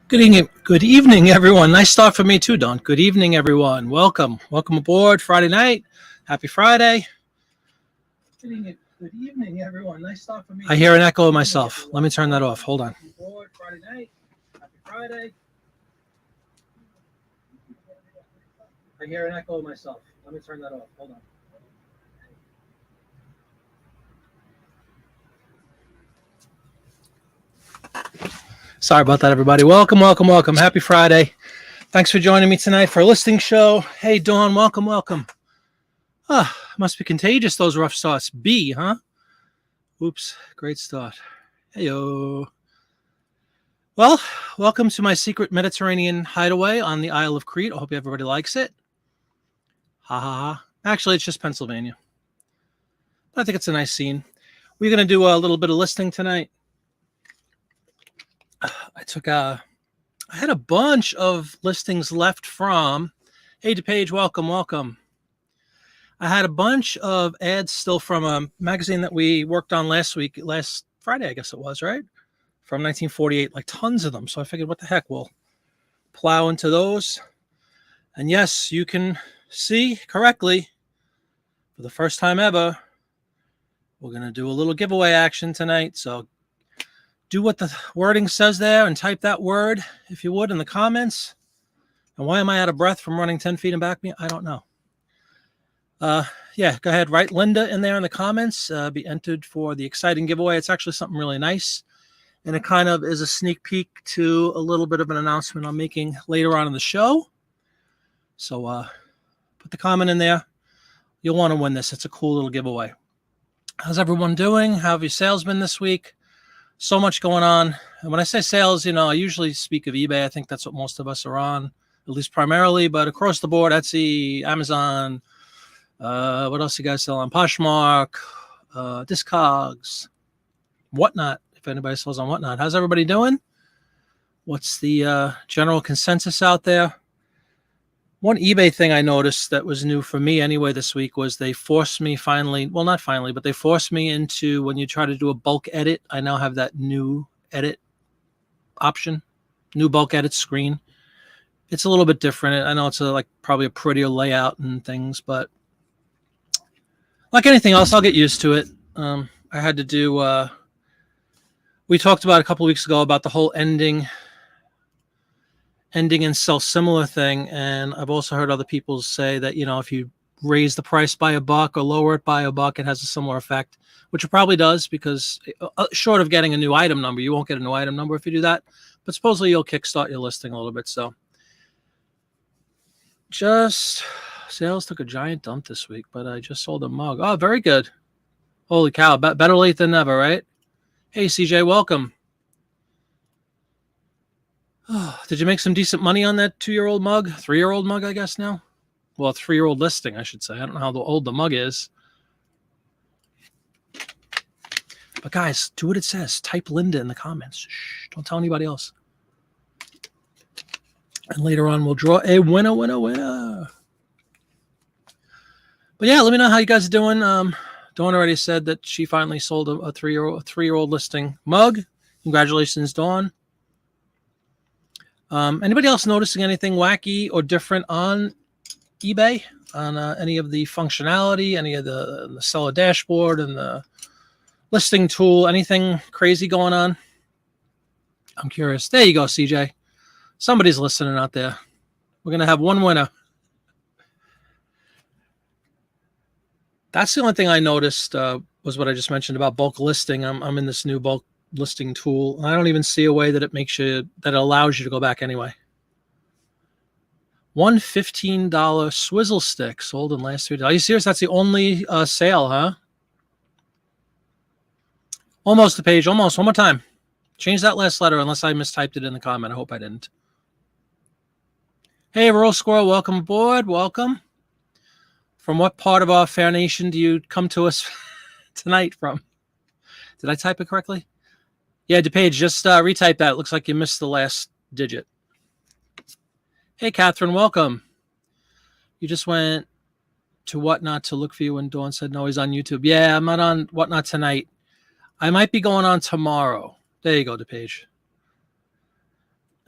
Good evening, everyone. Nice start for me too, Don. Good evening, everyone. Welcome aboard. Friday night. Happy Friday. Good evening, everyone. Nice start for me. I hear an echo of myself. Let me turn that off. Hold on. Friday night. Happy Friday. I hear an echo of myself. Let me turn that off. Hold on. Sorry about that, everybody. Welcome. Happy Friday. Thanks for joining me tonight for a listing show. Hey, Dawn, welcome. Must be contagious, those rough starts. B, huh? Oops, great start. Heyo. Well, welcome to my secret Mediterranean hideaway on the Isle of Crete. I hope everybody likes it. Ha ha ha. Actually, it's just Pennsylvania. But I think it's a nice scene. We're going to do a little bit of listing tonight. I had a bunch of listings left from, hey, DePage, welcome. I had a bunch of ads still from a magazine that we worked on last Friday, I guess it was, right? From 1948, like tons of them. So I figured, what the heck, we'll plow into those. And yes, you can see correctly, for the first time ever, we're going to do a little giveaway action tonight. So do what the wording says there and type that word, if you would, in the comments. And why am I out of breath from running 10 feet and back me? I don't know. Yeah, go ahead. Write Linda in there in the comments. Be entered for the exciting giveaway. It's actually something really nice. And it kind of is a sneak peek to a little bit of an announcement I'm making later on in the show. So put the comment in there. You'll want to win this. It's a cool little giveaway. How's everyone doing? How have your sales been this week? So much going on. And when I say sales, I usually speak of eBay. I think that's what most of us are on, at least primarily. But across the board, Etsy, Amazon, what else you guys sell on? Poshmark, Discogs, Whatnot, if anybody sells on Whatnot. How's everybody doing? What's the general consensus out there? One eBay thing I noticed that was new for me anyway this week was they forced me not finally, but they forced me into, when you try to do a bulk edit, I now have that new edit option, new bulk edit screen. It's a little bit different. I know it's probably a prettier layout and things, but like anything else, I'll get used to it. I had to do, we talked about a couple of weeks ago about the whole ending and sell similar thing. And I've also heard other people say that, if you raise the price by $1 or lower it by $1, it has a similar effect, which it probably does, because short of getting a new item number, you won't get a new item number if you do that. But supposedly you'll kickstart your listing a little bit. So sales took a giant dump this week, but I just sold a mug. Oh, very good. Holy cow. Better late than never, right? Hey, CJ, welcome. Oh, did you make some decent money on that 2-year-old mug? 3-year-old mug, I guess now? Well, a 3-year-old listing, I should say. I don't know how old the mug is. But guys, do what it says. Type Linda in the comments. Shh, don't tell anybody else. And later on, we'll draw a winner. But yeah, let me know how you guys are doing. Dawn already said that she finally sold a 3-year-old listing mug. Congratulations, Dawn. Anybody else noticing anything wacky or different on eBay, on any of the functionality, any of the seller dashboard and the listing tool, anything crazy going on? I'm curious. There you go, CJ. Somebody's listening out there. We're going to have one winner. That's the only thing I noticed was what I just mentioned about bulk listing. I'm in this new bulk listing tool. I don't even see a way that it allows you to go back anyway. One $15 swizzle stick sold in last 3 days. Are you serious? That's the only sale, huh? Almost the page. Almost. One more time. Change that last letter unless I mistyped it in the comment. I hope I didn't. Hey, Rural Squirrel. Welcome aboard. Welcome. From what part of our fair nation do you come to us tonight from? Did I type it correctly? Yeah, DePage, just retype that. It looks like you missed the last digit. Hey, Catherine, welcome. You just went to Whatnot to look for you when Dawn said no, he's on YouTube. Yeah, I'm not on Whatnot tonight. I might be going on tomorrow. There you go, DePage.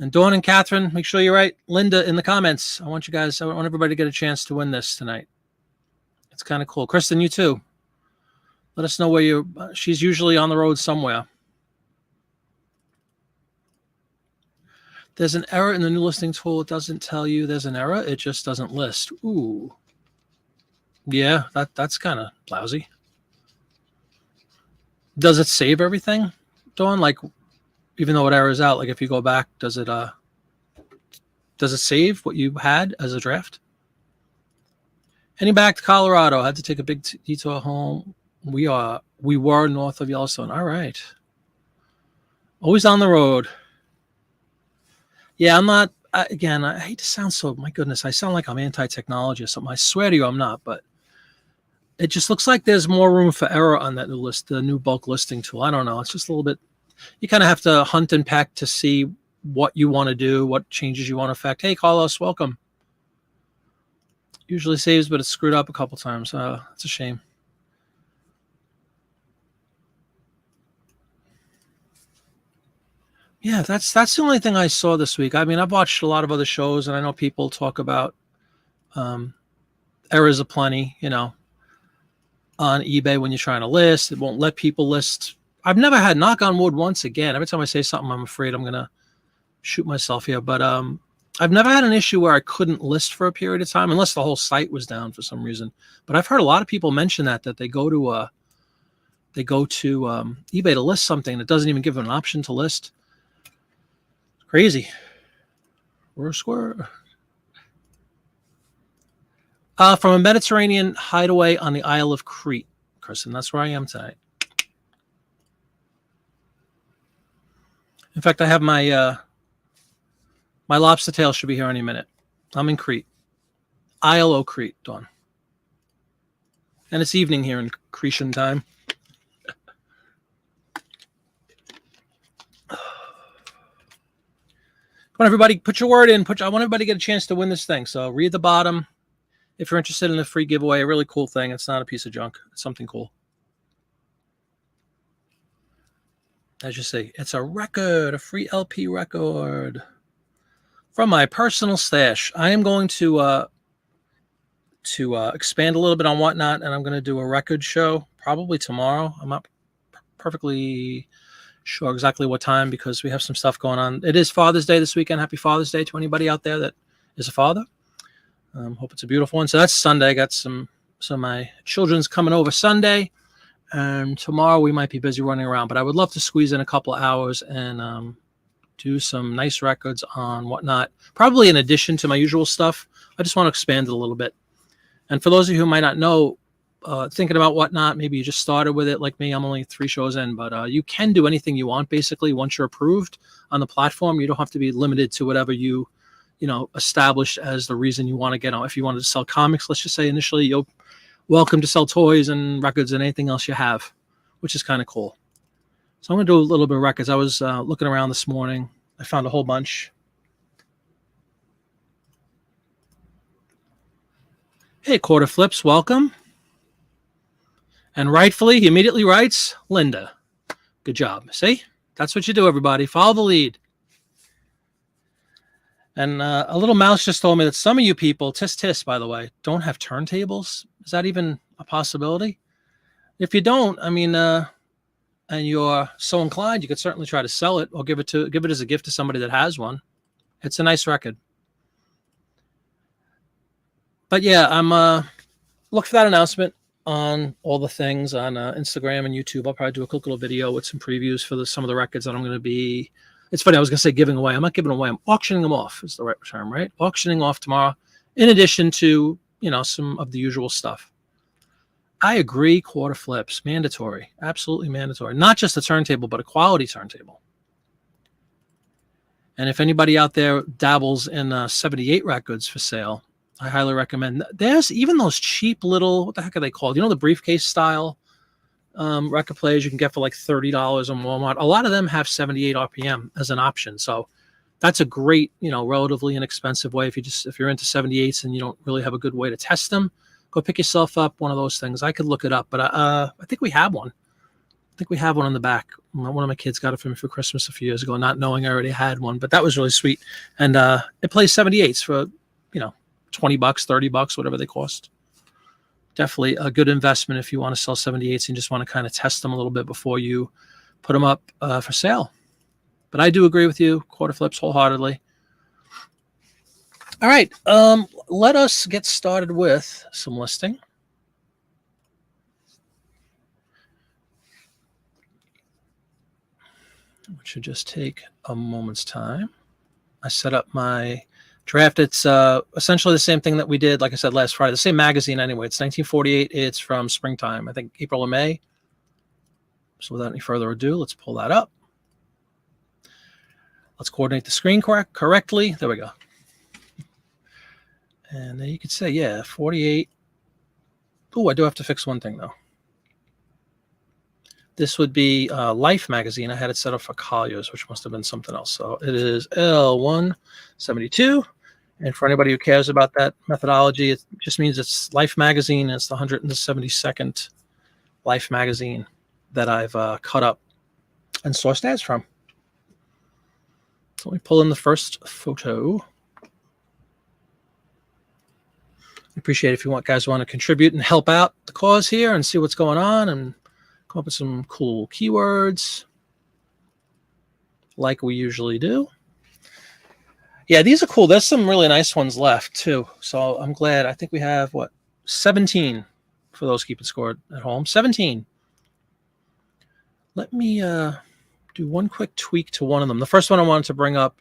And Dawn and Catherine, make sure you write Linda in the comments. I want everybody to get a chance to win this tonight. It's kind of cool. Kristen, you too. Let us know where she's usually on the road somewhere. There's an error in the new listing tool. It doesn't tell you there's an error. It just doesn't list. Ooh. Yeah, that's kind of lousy. Does it save everything, Dawn? Like, even though it errors out, like if you go back, does it save what you had as a draft? Heading back to Colorado. I had to take a big detour home. We were north of Yellowstone. All right. Always on the road. Yeah, I'm not. Again, I hate to sound so. My goodness, I sound like I'm anti-technology or something. I swear to you, I'm not. But it just looks like there's more room for error on that new list, the new bulk listing tool. I don't know. It's just a little bit. You kind of have to hunt and peck to see what you want to do, what changes you want to affect. Hey, Carlos, welcome. Usually saves, but it's screwed up a couple times. It's a shame. Yeah, that's the only thing I saw this week. I mean, I've watched a lot of other shows, and I know people talk about errors aplenty, on eBay when you're trying to list. It won't let people list. I've never had, knock on wood, once again. Every time I say something, I'm afraid I'm going to shoot myself here. But I've never had an issue where I couldn't list for a period of time, unless the whole site was down for some reason. But I've heard a lot of people mention that they go to eBay to list something that doesn't even give them an option to list. Crazy. We're a square. From a Mediterranean hideaway on the Isle of Crete, Kristen. That's where I am tonight. In fact, I have my lobster tail should be here any minute. I'm in Crete. Isle of Crete, Dawn. And it's evening here in Cretan time. Come on, everybody, put your word in. I want everybody to get a chance to win this thing. So read the bottom. If you're interested in the free giveaway, a really cool thing. It's not a piece of junk. It's something cool. As you say, it's a record, a free LP record from my personal stash. I am going to expand a little bit on Whatnot, and I'm going to do a record show probably tomorrow. I'm not perfectly sure exactly what time because we have some stuff going on. It is Father's Day this weekend. Happy Father's Day to anybody out there that is a father. Hope it's a beautiful one. So that's Sunday. I got some of my children's coming over Sunday. And tomorrow we might be busy running around, but I would love to squeeze in a couple of hours and do some nice records on Whatnot, probably in addition to my usual stuff. I just want to expand it a little bit. And for those of you who might not know, thinking about Whatnot, maybe you just started with it like me. I'm only 3 shows in, but you can do anything you want, basically, once you're approved on the platform. You don't have to be limited to whatever you established as the reason you want to get on. If you wanted to sell comics, let's just say initially, you're welcome to sell toys and records and anything else you have, which is kind of cool. So I'm going to do a little bit of records. I was looking around this morning. I found a whole bunch. Hey, Quarter Flips, welcome. And rightfully, he immediately writes, Linda. Good job. See? That's what you do, everybody. Follow the lead. And a little mouse just told me that some of you people, tisk, by the way, don't have turntables. Is that even a possibility? If you don't, I mean, and you're so inclined, you could certainly try to sell it or give it as a gift to somebody that has one. It's a nice record. But yeah, I'm look for that announcement on all the things on Instagram and YouTube. I'll probably do a quick little video with some previews for some of the records that I'm going to be. It's funny, I was going to say giving away. I'm not giving away. I'm auctioning them off is the right term, right? Auctioning off tomorrow, in addition to, some of the usual stuff. I agree, Quarter Flips. Mandatory. Absolutely mandatory. Not just a turntable, but a quality turntable. And if anybody out there dabbles in 78 records for sale, I highly recommend. There's even those cheap little, what the heck are they called? The briefcase style record players you can get for like $30 on Walmart. A lot of them have 78 RPM as an option. So that's a great, relatively inexpensive way. If you're into 78s and you don't really have a good way to test them, go pick yourself up one of those things. I could look it up, but I think we have one. think we have one on the back. One of my kids got it for me for Christmas a few years ago, not knowing I already had one, but that was really sweet. And it plays 78s for, $20, $30, whatever they cost. Definitely a good investment if you want to sell 78s and just want to kind of test them a little bit before you put them up for sale. But I do agree with you, quarter flips wholeheartedly. All right, let us get started with some listing. Which should just take a moment's time. I set up my draft. It's essentially the same thing that we did, like I said, last Friday. The same magazine anyway. It's 1948. It's from springtime, I think April or May. So without any further ado, let's pull that up. Let's coordinate the screen correctly. There we go. And then you could say, yeah, 48. Oh, I do have to fix one thing, though. This would be Life magazine. I had it set up for Collier's, which must have been something else. So it is L172. And for anybody who cares about that methodology, it just means it's Life magazine. It's the 172nd Life magazine that I've cut up and sourced ads from. So let me pull in the first photo. I appreciate it if you guys want to contribute and help out the cause here and see what's going on and come up with some cool keywords like we usually do. Yeah, these are cool. There's some really nice ones left too. So I'm glad. I think we have 17 for those keeping score at home. 17. Let me do one quick tweak to one of them. The first one I wanted to bring up,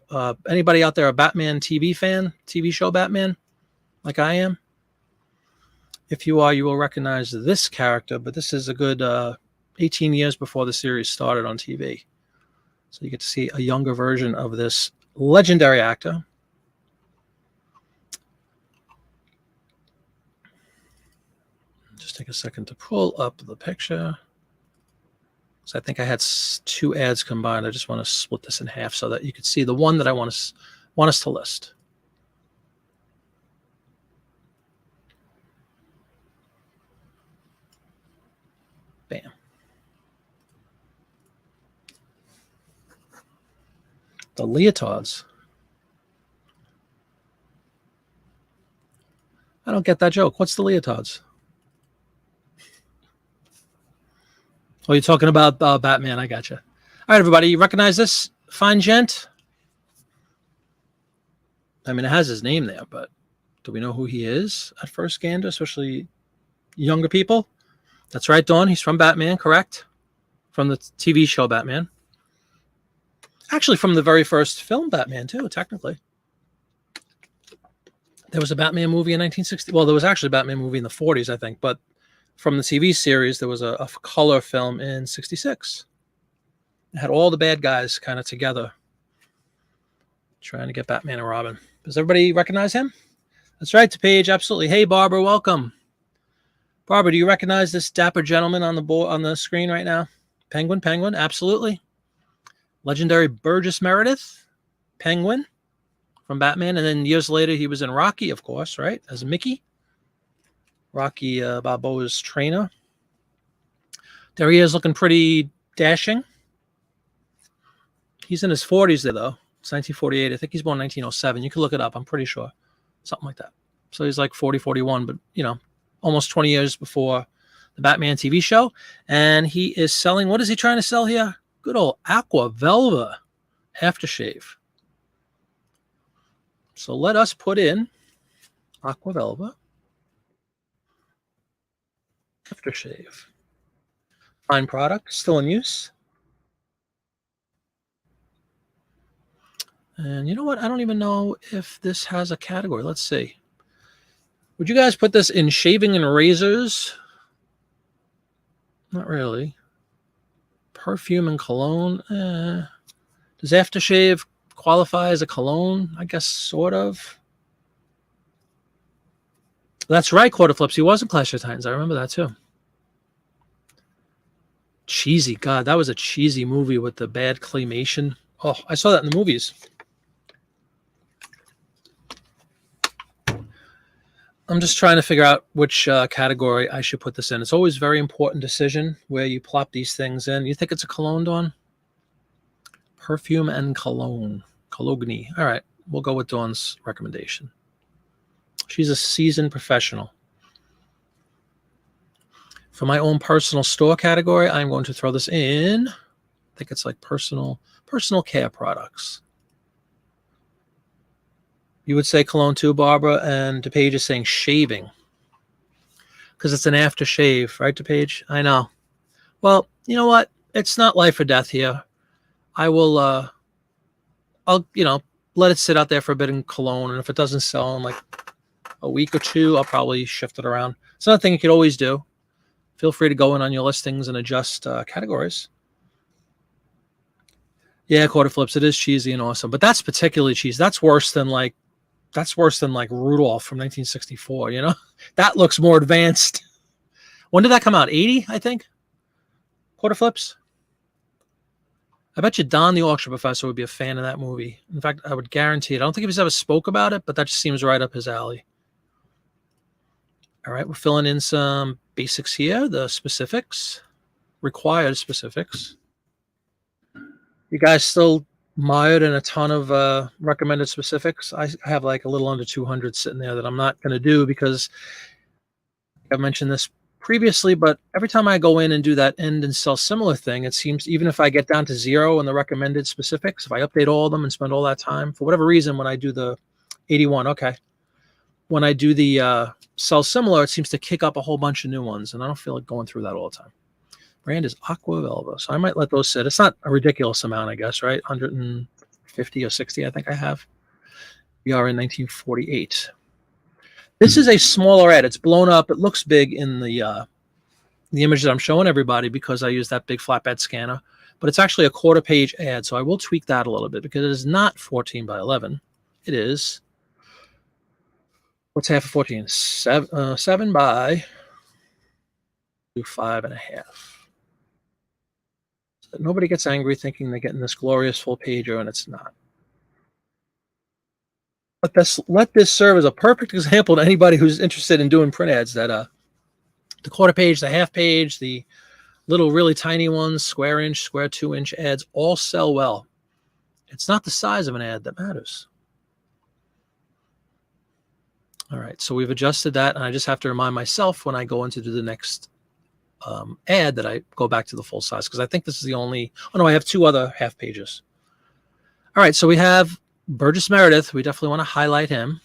anybody out there a Batman TV fan, TV show Batman, like I am? If you are, you will recognize this character, but this is a good 18 years before the series started on TV. So you get to see a younger version of this legendary actor. Just take a second to pull up the picture. So I think I had 2 ads combined. I just want to split this in half so that you could see the one that I want us to list. Bam. The leotards. I don't get that joke. What's the leotards? Oh, you're talking about Batman. I gotcha. All right, everybody. You recognize this fine gent? I mean, it has his name there, but do we know who he is at first gander, especially younger people? That's right, Dawn. He's from Batman, correct? From the TV show Batman. Actually, from the very first film Batman, too, technically. There was a Batman movie in 1960. Well, there was actually a Batman movie in the 40s, I think. But from the TV series, there was a color film in 66. It had all the bad guys kind of together trying to get Batman and Robin. Does everybody recognize him? That's right, to Paige, absolutely. Hey, Barbara, welcome. Barbara, do you recognize this dapper gentleman on the screen right now? Penguin, absolutely. Legendary Burgess Meredith, Penguin from Batman. And then years later, he was in Rocky, of course, right? As Mickey. Rocky Balboa's trainer. There he is looking pretty dashing. He's in his 40s there, though. It's 1948. I think he's born 1907. You can look it up. I'm pretty sure. Something like that. So he's like 40, 41, but, almost 20 years before the Batman TV show. And he is selling, what is he trying to sell here? Good old Aqua Velva aftershave. So let us put in Aqua Velva aftershave. Fine product, still in use. And you know what? I don't even know if this has a category. Let's see. Would you guys put this in shaving and razors? Not really. Perfume and cologne. Does aftershave qualify as a cologne? I guess sort of. That's right, Quarter Flips. He was in Clash of Titans. I remember that too. Cheesy. God, that was a cheesy movie with the bad claymation. Oh, I saw that in the movies. I'm just trying to figure out which category I should put this in. It's always a very important decision where you plop these things in. You think it's a cologne, Dawn? Perfume and cologne. Cologne. All right. We'll go with Dawn's recommendation. She's a seasoned professional. For my own personal store category, I'm going to throw this in. I think it's like personal care products. You would say cologne too, Barbara, and DePage is saying shaving because it's an aftershave, right, DePage? I know. Well, you know what? It's not life or death here. I will, I'll, let it sit out there for a bit in cologne, and if it doesn't sell in like a week or two, I'll probably shift it around. It's another thing you could always do. Feel free to go in on your listings and adjust categories. Yeah, quarter flips. It is cheesy and awesome, but that's particularly cheesy. That's worse than like Rudolph from 1964. That looks more advanced. When did that come out? 80, I think. Quarter flips. I bet you Don the Auction Professor would be a fan of that movie. In fact, I would guarantee it. I don't think he's ever spoke about it, but that just seems right up his alley. All right, we're filling in some basics here, the specifics, required specifics. You guys still mired in a ton of recommended specifics? I have like a little under 200 sitting there that I'm not going to do because I've mentioned this previously, but every time I go in and do that end and sell similar thing, it seems even if I get down to 0 in the recommended specifics, if I update all of them and spend all that time, for whatever reason, when I do the 81, okay. When I do the sell similar, it seems to kick up a whole bunch of new ones, and I don't feel like going through that all the time. Brand is Aqua Velva, so I might let those sit. It's not a ridiculous amount, I guess, right? 150 or 60, I think I have. We are in 1948. This is a smaller ad. It's blown up. It looks big in the image that I'm showing everybody because I use that big flatbed scanner, but it's actually a quarter-page ad, so I will tweak that a little bit because it is not 14 by 11. It is, what's half of 14? 7 by 5.5. So nobody gets angry thinking they're getting this glorious full pager, and it's not. Let this serve as a perfect example to anybody who's interested in doing print ads that the quarter page, the half page, the little really tiny ones, square inch, square 2-inch ads all sell well. It's not the size of an ad that matters. All right, so we've adjusted that, and I just have to remind myself when I go in to do the next ad that I go back to the full size because I think this is the only, oh no, I have 2 other half pages. All right, so we have Burgess Meredith. We definitely want to highlight him.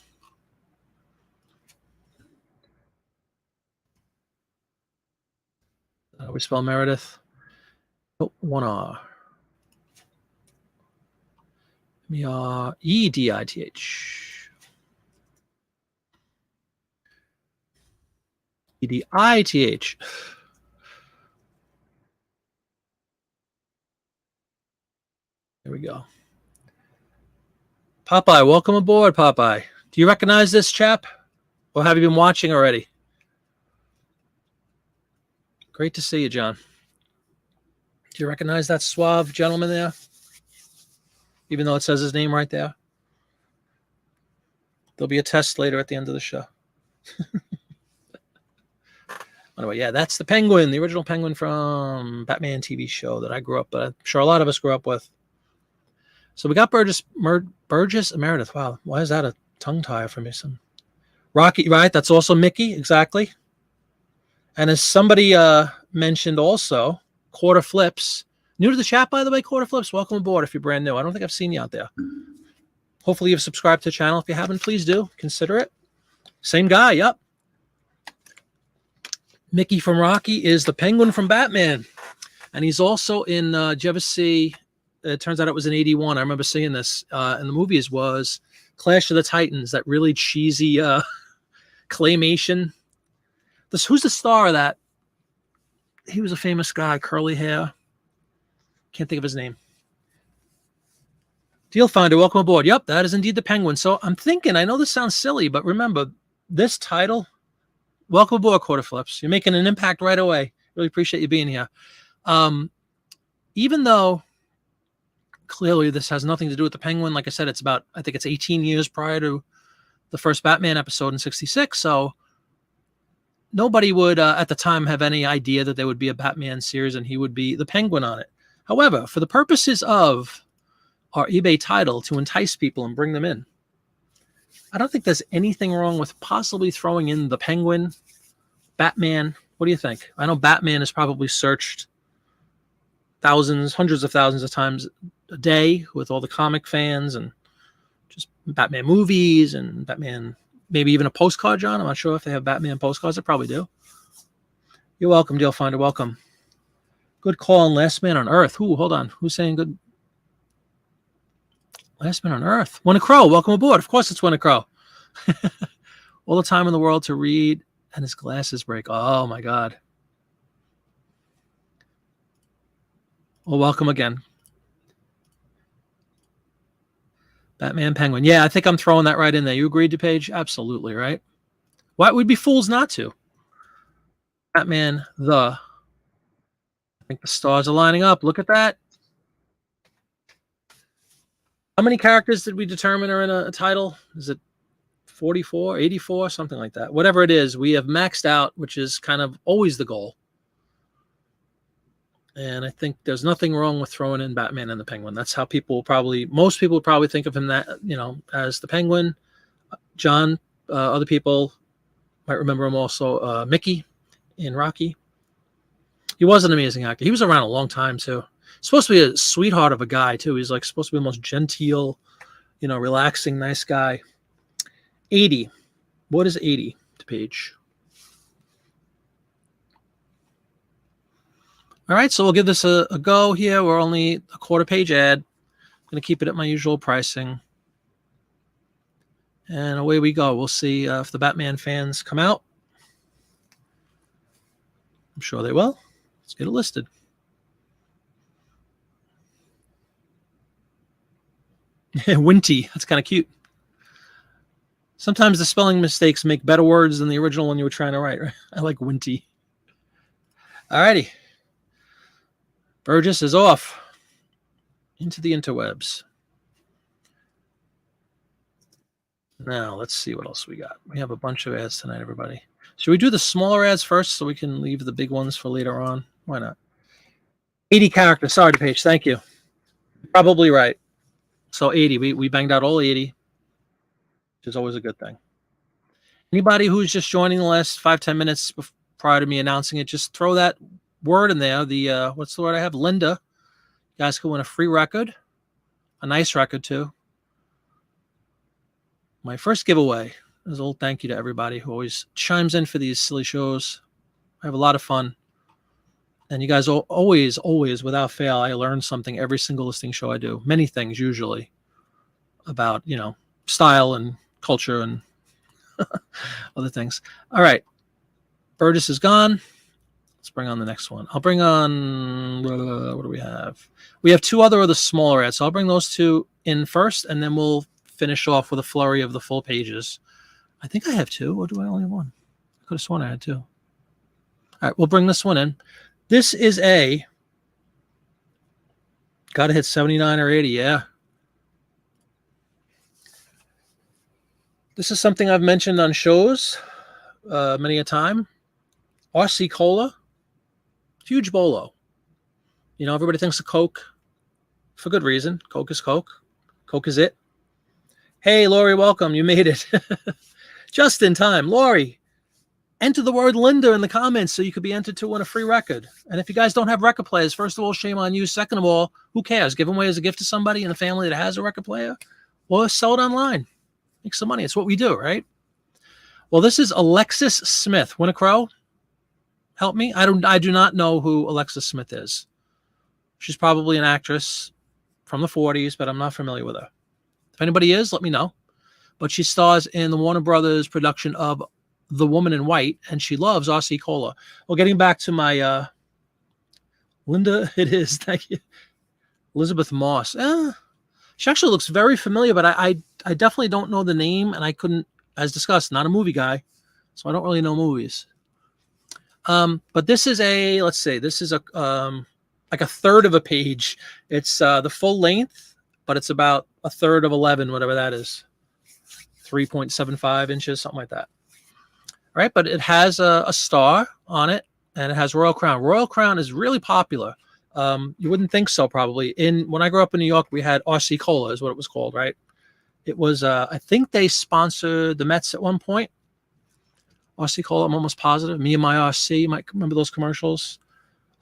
We spell Meredith. Oh, 1 R. Medith. Edith. There we go. Popeye, welcome aboard, Popeye. Do you recognize this chap? Or have you been watching already? Great to see you, John. Do you recognize that suave gentleman there? Even though it says his name right there? There'll be a test later at the end of the show. Anyway, yeah, that's the Penguin, the original Penguin from Batman TV show that I grew up, but I'm sure a lot of us grew up with. So we got Burgess Meredith. Wow, why is that a tongue tie for me? Some Rocky, right? That's also Mickey, exactly. And as somebody mentioned also, Quarter Flips. New to the chat, by the way, Quarter Flips, welcome aboard if you're brand new. I don't think I've seen you out there. Hopefully you've subscribed to the channel. If you haven't, please do. Consider it. Same guy, yep. Mickey from Rocky is the Penguin from Batman. And he's also in, did you ever see, it turns out it was in 81. I remember seeing this in the movies, was Clash of the Titans, that really cheesy claymation. Who's the star of that? He was a famous guy, curly hair. Can't think of his name. Deal Finder, welcome aboard. Yep, that is indeed the Penguin. So I'm thinking, I know this sounds silly, but remember, this title, welcome aboard, Quarter Flips. You're making an impact right away. Really appreciate you being here. Even though clearly this has nothing to do with the Penguin, like I said, it's about, I think it's 18 years prior to the first Batman episode in 66. So nobody would at the time have any idea that there would be a Batman series and he would be the Penguin on it. However, for the purposes of our eBay title to entice people and bring them in, I don't think there's anything wrong with possibly throwing in the Penguin, Batman. What do you think? I know Batman is probably searched thousands, hundreds of thousands of times a day with all the comic fans and just Batman movies and Batman, maybe even a postcard, John. I'm not sure if they have Batman postcards. They probably do. You're welcome, Deal Finder. Welcome. Good call on Last Man on Earth. Ooh, hold on. Who's saying good? Last Man on Earth. Winnie Crow, welcome aboard. Of course it's Winnie Crow. All the time in the world to read and his glasses break. Oh, my God. Well, welcome again. Batman Penguin. Yeah, I think I'm throwing that right in there. You agreed to, Paige? Absolutely, right? Why would be fools not to? Batman, I think the stars are lining up. Look at that. How many characters did we determine are in a title? Is it 44, 84, something like that? Whatever it is, we have maxed out, which is kind of always the goal. And I think there's nothing wrong with throwing in Batman and the Penguin. That's how most people would probably think of him as the Penguin. John, other people might remember him also, Mickey in Rocky. He was an amazing actor. He was around a long time too. Supposed to be a sweetheart of a guy too. He's like supposed to be the most genteel, relaxing, nice guy. 80. What is 80 to Paige? All right, so we'll give this a go here. We're only a quarter-page ad. I'm going to keep it at my usual pricing. And away we go. We'll see if the Batman fans come out. I'm sure they will. Let's get it listed. Winty. That's kind of cute. Sometimes the spelling mistakes make better words than the original one you were trying to write, right? I like Winty. All righty. Burgess is off into the interwebs. Now, let's see what else we got. We have a bunch of ads tonight, everybody. Should we do the smaller ads first so we can leave the big ones for later on? Why not? 80 characters. Sorry, Paige. Thank you. Probably right. So 80. We banged out all 80, which is always a good thing. Anybody who's just joining the last 5-10 minutes prior to me announcing it, just throw that word in there. What's the word I have? Linda. You guys can win a free record. A nice record, too. My first giveaway. As a little thank you to everybody who always chimes in for these silly shows. I have a lot of fun. And you guys always, without fail, I learn something every single listing show I do. Many things, usually, about, style and culture and other things. All right. Burgess is gone. Let's bring on the next one. I'll bring on, what do we have? We have two other of the smaller ads. So I'll bring those two in first, and then we'll finish off with a flurry of the full pages. I think I have two, or do I only have one? I could have sworn I had two. All right, we'll bring this one in. This is got to hit 79 or 80, yeah. This is something I've mentioned on shows many a time. RC Cola, huge bolo. Everybody thinks of Coke for good reason. Coke is Coke. Coke is it. Hey, Lori, welcome. You made it. Just in time. Lori, enter the word Linda in the comments so you could be entered to win a free record. And if you guys don't have record players, first of all, shame on you. Second of all, who cares? Give them away as a gift to somebody in the family that has a record player, or sell it online. Make some money. It's what we do, right? Well, this is Alexis Smith. Winnie Crow, help me. I do not know who Alexis Smith is. She's probably an actress from the 40s, but I'm not familiar with her. If anybody is, let me know. But she stars in the Warner Brothers production of The Woman in White, and she loves RC Cola. Well, getting back to my Linda, it is. Thank you. Elizabeth Moss. She actually looks very familiar, but I definitely don't know the name, and I couldn't, as discussed, not a movie guy, so I don't really know movies. But this is this is like a third of a page. It's the full length, but it's about a third of 11, whatever that is. 3.75 inches, something like that. All right, but it has a star on it, and it has Royal Crown. Royal Crown is really popular. You wouldn't think so, probably. When I grew up in New York, we had RC Cola, is what it was called, right? It was, I think they sponsored the Mets at one point. RC Cola, I'm almost positive. Me and my RC, you might remember those commercials.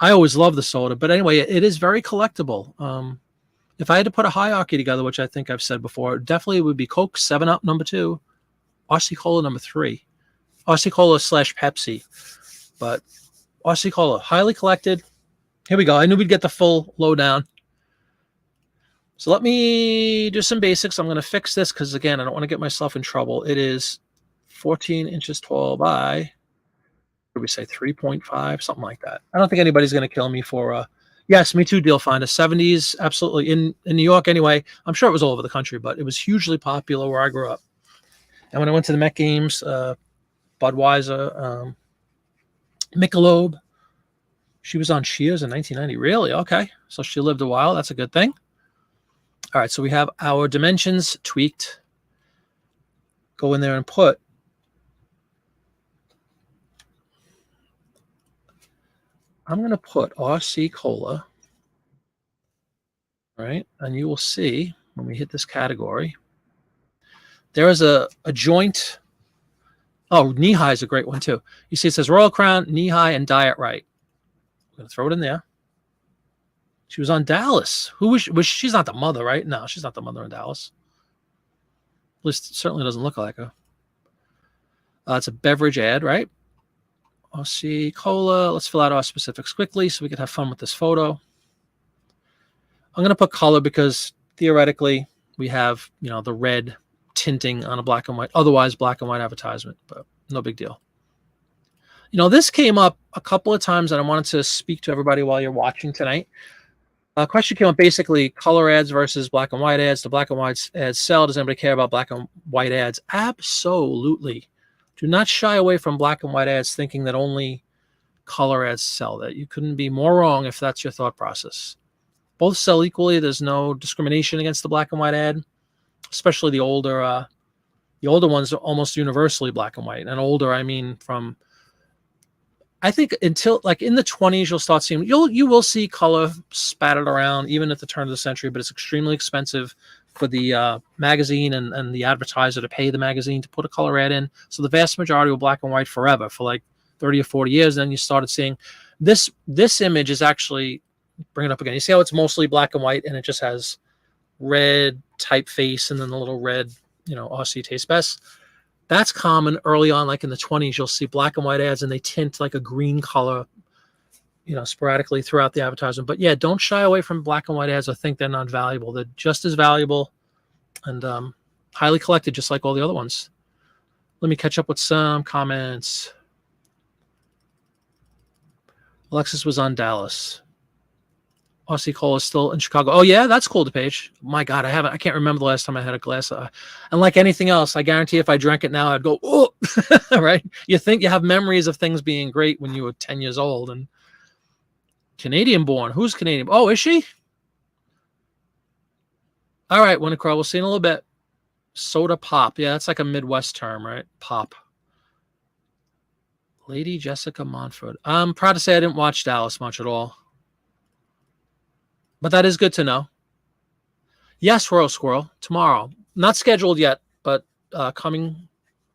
I always loved the soda, but anyway, it is very collectible. If I had to put a hierarchy together, which I think I've said before, definitely would be Coke 7-Up number 2, RC Cola number 3, RC Cola / Pepsi. But RC Cola, highly collected. Here we go. I knew we'd get the full lowdown. So let me do some basics. I'm going to fix this because, again, I don't want to get myself in trouble. It is 14 inches tall by, what do we say, 3.5, something like that. I don't think anybody's going to kill me for yes, me too, Deal Finder. 70s, absolutely. In New York anyway. I'm sure it was all over the country, but it was hugely popular where I grew up. And when I went to the Met games, Budweiser, Michelob, she was on Cheers in 1990. Really? Okay. So she lived a while. That's a good thing. All right. So we have our dimensions tweaked. Go in there and put I'm going to put RC Cola, right? And you will see when we hit this category, there is a joint. Oh, Knee High is a great one too. You see it says Royal Crown, Knee High, and Diet Right. I'm going to throw it in there. She was on Dallas. Who was she's not the mother, right? No, she's not the mother in Dallas. At least it certainly doesn't look like her. It's a beverage ad, right? RC Cola. Let's fill out our specifics quickly so we can have fun with this photo. I'm going to put color because theoretically we have, the red tinting on a black and white, otherwise black and white advertisement, but no big deal. This came up a couple of times and I wanted to speak to everybody while you're watching tonight. A question came up, basically color ads versus black and white ads. Do black and white ads sell? Does anybody care about black and white ads? Absolutely. Do not shy away from black and white ads thinking that only color ads sell. That you couldn't be more wrong if that's your thought process. Both sell equally. There's no discrimination against the black and white ad, especially the older ones are almost universally black and white. And older, I mean from, I think until like in the 20s, you'll start seeing, you will see color spattered around even at the turn of the century, but it's extremely expensive for the magazine and the advertiser to pay the magazine to put a color ad in. So the vast majority were black and white forever for like 30 or 40 years. Then you started seeing this image is actually, bring it up again. You see how it's mostly black and white and it just has red typeface and then the little red, RC Taste Best. That's common early on, like in the 20s, you'll see black and white ads and they tint like a green color, sporadically throughout the advertisement. But yeah, don't shy away from black and white ads or think they're not valuable. They're just as valuable and highly collected, just like all the other ones. Let me catch up with some comments. Alexis was on Dallas. RC Cola is still in Chicago. Oh yeah, that's cool, DePage. My God, I can't remember the last time I had a glass. And like anything else, I guarantee if I drank it now, I'd go, oh, right? You think you have memories of things being great when you were 10 years old. And Canadian born. Who's Canadian? Oh, is she? All right, Winter Crow. We'll see in a little bit. Soda pop. Yeah, that's like a Midwest term, right? Pop. Lady Jessica Montford. I'm proud to say I didn't watch Dallas much at all. But that is good to know. Yes, Royal Squirrel, tomorrow. Not scheduled yet, but coming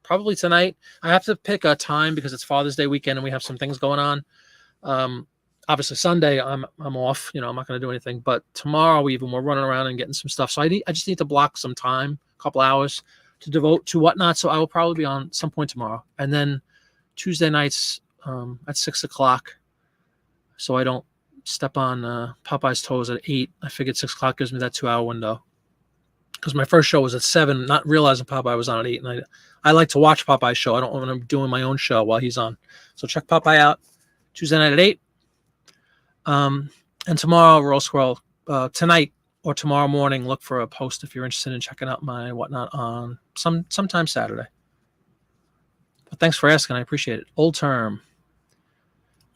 probably tonight. I have to pick a time because it's Father's Day weekend and we have some things going on. Obviously, Sunday I'm off. I'm not going to do anything. But tomorrow we're running around and getting some stuff. So I just need to block some time, a couple hours, to devote to whatnot. So I will probably be on some point tomorrow. And then Tuesday nights at 6 o'clock, so I don't step on Popeye's toes at 8. I figured 6 o'clock gives me that 2-hour window. Because my first show was at 7, not realizing Popeye was on at 8. And I like to watch Popeye's show. I don't want to doing my own show while he's on. So check Popeye out Tuesday night at 8. And tomorrow, Royal Squirrel, tonight or tomorrow morning, look for a post if you're interested in checking out my whatnot on sometime Saturday. But thanks for asking. I appreciate it. Old term.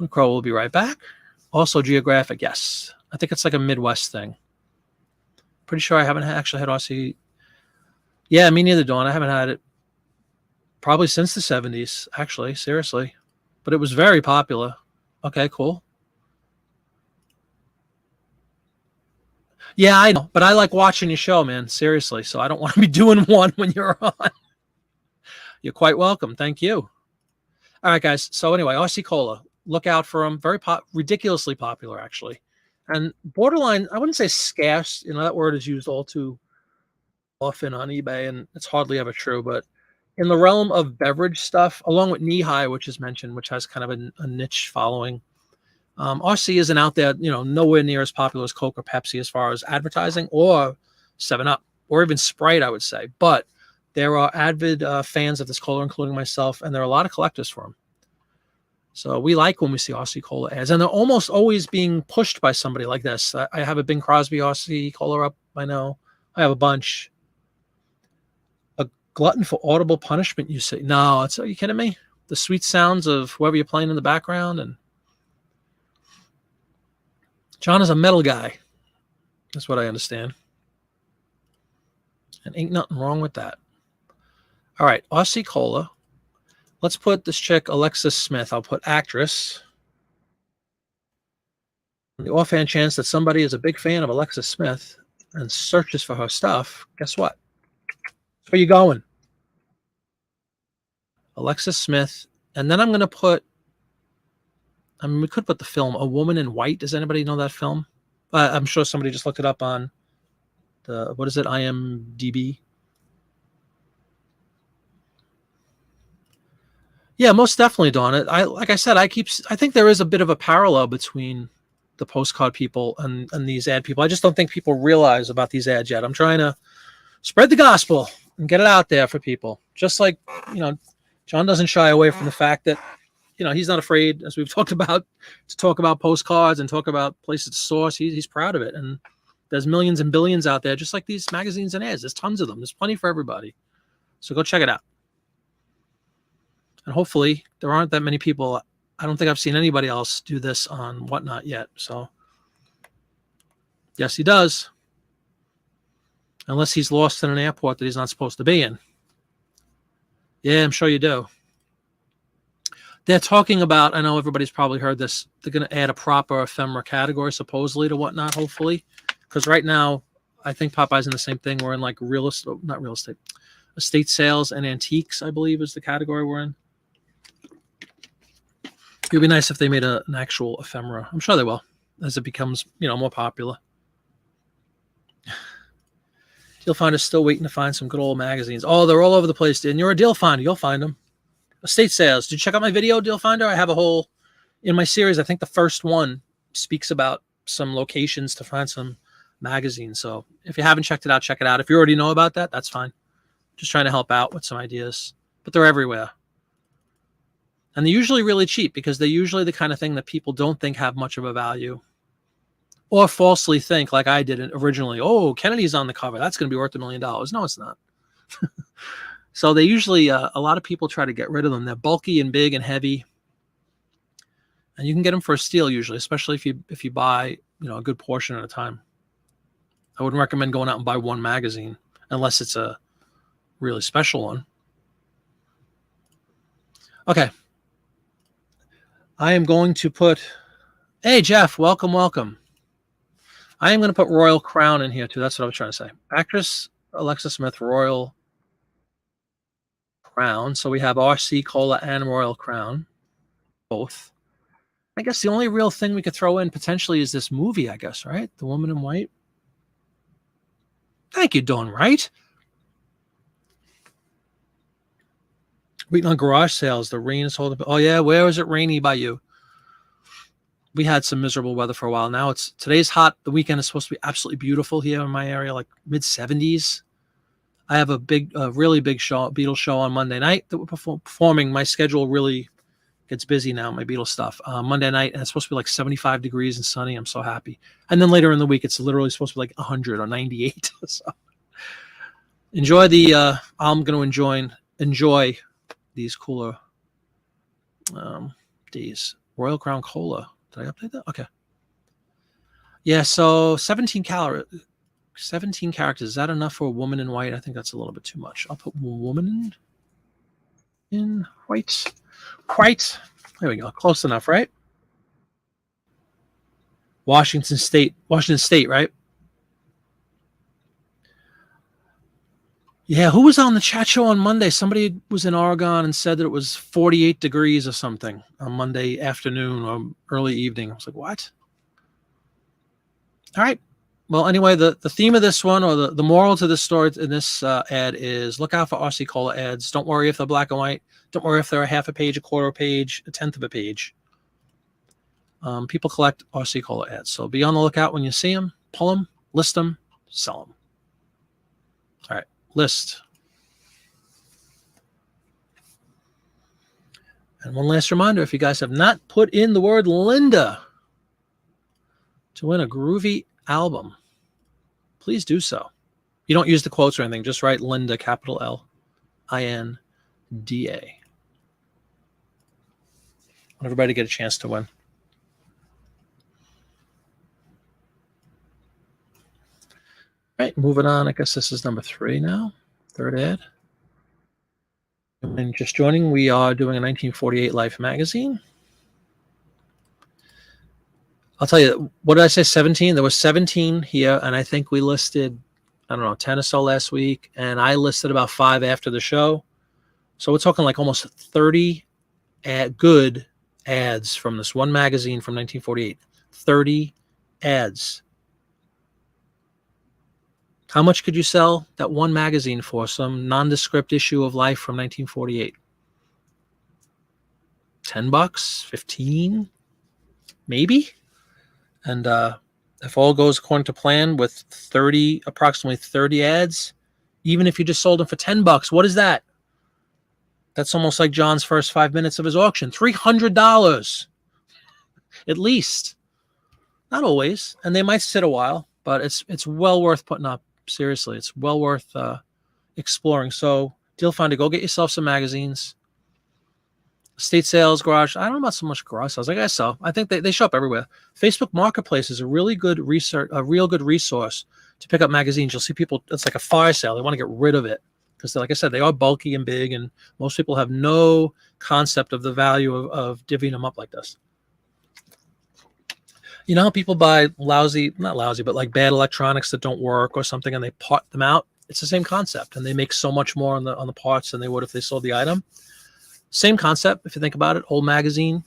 Crow will be right back. Also geographic, yes. I think it's like a Midwest thing. Pretty sure I haven't actually had RC. Yeah, me neither, Dawn. I haven't had it Probably since the 70s, actually, seriously. But it was very popular. Okay, cool. Yeah, I know, but I like watching your show, man. Seriously. So I don't want to be doing one when you're on. You're quite welcome. Thank you. All right, guys. So anyway, RC Cola. Look out for them. Ridiculously popular, actually. And borderline, I wouldn't say scarce. That word is used all too often on eBay, and it's hardly ever true. But in the realm of beverage stuff, along with Knee High, which is mentioned, which has kind of a niche following, RC isn't out there, nowhere near as popular as Coke or Pepsi as far as advertising, or 7-Up, or even Sprite, I would say. But there are avid fans of this cola, including myself, and there are a lot of collectors for them. So we like when we see RC Cola ads, and they're almost always being pushed by somebody like this. I have a Bing Crosby RC Cola up. I know. I have a bunch. A glutton for audible punishment, you say? No, are you kidding me? The sweet sounds of whoever you're playing in the background. And John is a metal guy. That's what I understand. And ain't nothing wrong with that. All right, RC Cola. Let's put this chick, Alexis Smith. I'll put actress. The offhand chance that somebody is a big fan of Alexis Smith and searches for her stuff, guess what? That's where you going. Alexis Smith. And then I'm going to put, we could put the film A Woman in White. Does anybody know that film? I'm sure somebody just looked it up on the, what is it, IMDb? Yeah, most definitely, Dawn. Like I said, I think there is a bit of a parallel between the postcard people and these ad people. I just don't think people realize about these ads yet. I'm trying to spread the gospel and get it out there for people. Just like, John doesn't shy away from the fact that, he's not afraid, as we've talked about, to talk about postcards and talk about places to source. He's proud of it. And there's millions and billions out there, just like these magazines and ads. There's tons of them. There's plenty for everybody. So go check it out. And hopefully there aren't that many people. I don't think I've seen anybody else do this on Whatnot yet. So yes, he does. Unless he's lost in an airport that he's not supposed to be in. Yeah, I'm sure you do. They're talking about, I know everybody's probably heard this, they're going to add a proper ephemera category supposedly to Whatnot, hopefully. Because right now, I think Popeye's in the same thing. We're in like estate sales and antiques, I believe is the category we're in. It would be nice if they made an actual ephemera. I'm sure they will, as it becomes, more popular. Deal Finder's still waiting to find some good old magazines. Oh, they're all over the place, dude. And you're a Deal Finder. You'll find them. Estate sales. Did you check out my video, Deal Finder? I have a whole, in my series, I think the first one speaks about some locations to find some magazines. So if you haven't checked it out, check it out. If you already know about that, that's fine. Just trying to help out with some ideas. But they're everywhere. And they're usually really cheap because they're usually the kind of thing that people don't think have much of a value. Or falsely think, like I did originally, oh, Kennedy's on the cover. That's going to be worth $1 million. No, it's not. So they usually, a lot of people try to get rid of them. They're bulky and big and heavy. And you can get them for a steal usually, especially if you buy, a good portion at a time. I wouldn't recommend going out and buy one magazine unless it's a really special one. Okay. I am going to put, hey, Jeff, welcome. I am going to put Royal Crown in here too. That's what I was trying to say. Actress Alexa Smith, Royal Crown. So we have RC Cola and Royal Crown. Both. I guess the only real thing we could throw in potentially is this movie, I guess, right? The Woman in White. Thank you, Dawn, right? Waiting on garage sales. The rain is holding. Oh, yeah. Where is it rainy by you? We had some miserable weather for a while. Now today's hot. The weekend is supposed to be absolutely beautiful here in my area, like mid-70s. I have a really big Beatles show on Monday night that we're performing. My schedule really gets busy now, my Beatles stuff. Monday night, and it's supposed to be like 75 degrees and sunny. I'm so happy. And then later in the week, it's literally supposed to be like 100 or 98. So enjoy I'm going to enjoy these cooler days. Royal Crown Cola. Did I update that? Okay. Yeah, so 17 characters. Is that enough for a Woman in White? I think that's a little bit too much. I'll put woman. in white. There we go. Close enough, right? Washington State, right? Yeah, who was on the chat show on Monday? Somebody was in Oregon and said that it was 48 degrees or something on Monday afternoon or early evening. I was like, what? All right. Well, anyway, the theme of this one, or the moral to this story in this ad is look out for RC Cola ads. Don't worry if they're black and white. Don't worry if they're a half a page, a quarter page, a tenth of a page. People collect RC Cola ads. So be on the lookout when you see them. Pull them, list them, sell them. All right. List. And one last reminder, if you guys have not put in the word Linda to win a groovy album, please do so. You don't use the quotes or anything. Just write Linda, capital Linda. Want everybody to get a chance to win. All right, moving on. I guess this is number 3 now. Third ad. And just joining, we are doing a 1948 Life magazine. I'll tell you, what did I say, 17? There was 17 here, and I think we listed, 10 or so last week, and I listed about 5 after the show. So we're talking like almost 30 good ads from this one magazine from 1948. 30 ads. How much could you sell that one magazine for? Some nondescript issue of Life from 1948. $10, 15, maybe. And if all goes according to plan with approximately 30 ads, even if you just sold them for $10, what is that? That's almost like John's first 5 minutes of his auction. $300 at least. Not always, and they might sit a while, but it's well worth putting up. Seriously, it's well worth exploring. So, Deal Finder, go get yourself some magazines. Estate sales, garage. I don't know about so much garage sales. I guess so. I think they show up everywhere. Facebook Marketplace is a really good real good resource to pick up magazines. You'll see people. It's like a fire sale. They want to get rid of it because, like I said, they are bulky and big, and most people have no concept of the value of divvying them up like this. You know how people buy not lousy, but like bad electronics that don't work or something, and they part them out? It's the same concept, and they make so much more on the parts than they would if they sold the item. Same concept, if you think about it. Old magazine,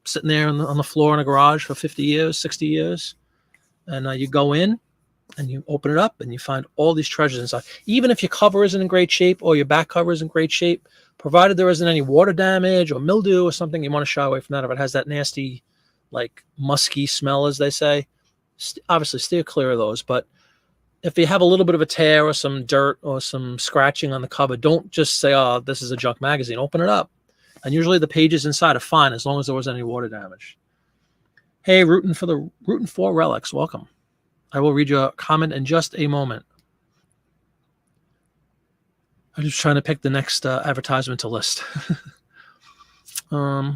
sitting there on the floor in a garage for 50 years, 60 years. And you go in, and you open it up, and you find all these treasures inside. Even if your cover isn't in great shape or your back cover is in great shape, provided there isn't any water damage or mildew or something, you want to shy away from that. If it has that nasty, like musky smell, as they say, obviously steer clear of those. But if you have a little bit of a tear or some dirt or some scratching on the cover, don't just say, oh, this is a junk magazine. Open it up. And usually the pages inside are fine as long as there wasn't any water damage. Hey, rooting for Relics. Welcome. I will read your comment in just a moment. I'm just trying to pick the next advertisement to list. How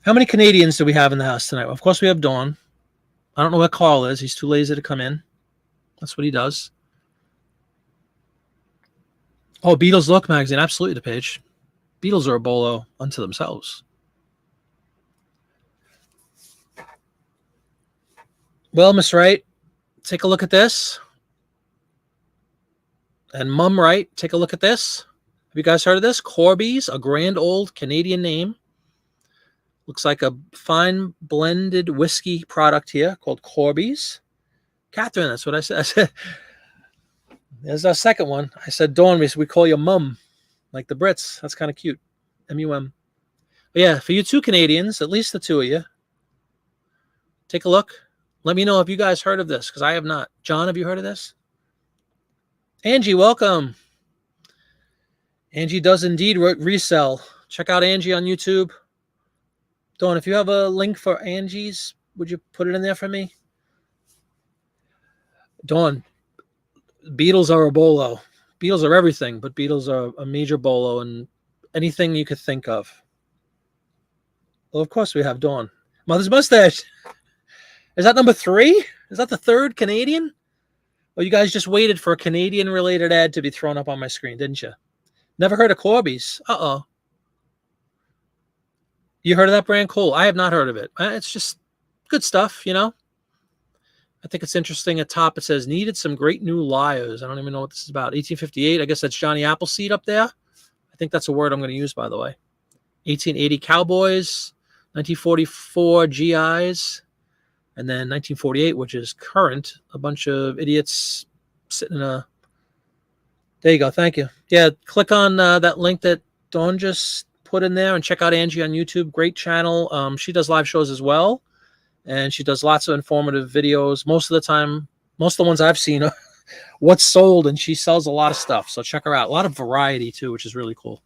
many Canadians do we have in the house tonight? Well, of course, we have Dawn. I don't know where Carl is. He's too lazy to come in. That's what he does. Oh, Beatles Look magazine. Absolutely, the page. Beatles are a bolo unto themselves. Well, Miss Wright, take a look at this. And Mum Wright, take a look at this. Have you guys heard of this? Corby's, a grand old Canadian name. Looks like a fine blended whiskey product here called Corby's. Catherine, that's what I said. There's our second one. I said, Dawn, we call you Mum, like the Brits. That's kind of cute. M-U-M. But yeah, for you two Canadians, at least the two of you, take a look. Let me know if you guys heard of this, because I have not. John, have you heard of this? Angie, welcome. Angie does indeed resell. Check out Angie on YouTube. Dawn, if you have a link for Angie's, would you put it in there for me? Dawn, Beatles are a bolo. Beatles are everything, but Beatles are a major bolo and anything you could think of. Well, of course we have Dawn. Mother's Mustache. Is that number 3? Is that the third Canadian? Oh, you guys just waited for a Canadian-related ad to be thrown up on my screen, didn't you? Never heard of Corby's. Uh-oh. You heard of that brand? Cool. I have not heard of it. It's just good stuff, you know? I think it's interesting. At top, it says, needed some great new liars. I don't even know what this is about. 1858. I guess that's Johnny Appleseed up there. I think that's a word I'm going to use, by the way. 1880 Cowboys. 1944 GIs. And then 1948, which is current. A bunch of idiots sitting in a... There you go. Thank you. Yeah, click on that link that Dawn just put in there and check out Angie on YouTube. Great channel. She does live shows as well. And she does lots of informative videos. Most of the time, most of the ones I've seen are what's sold, and she sells a lot of stuff. So check her out. A lot of variety, too, which is really cool.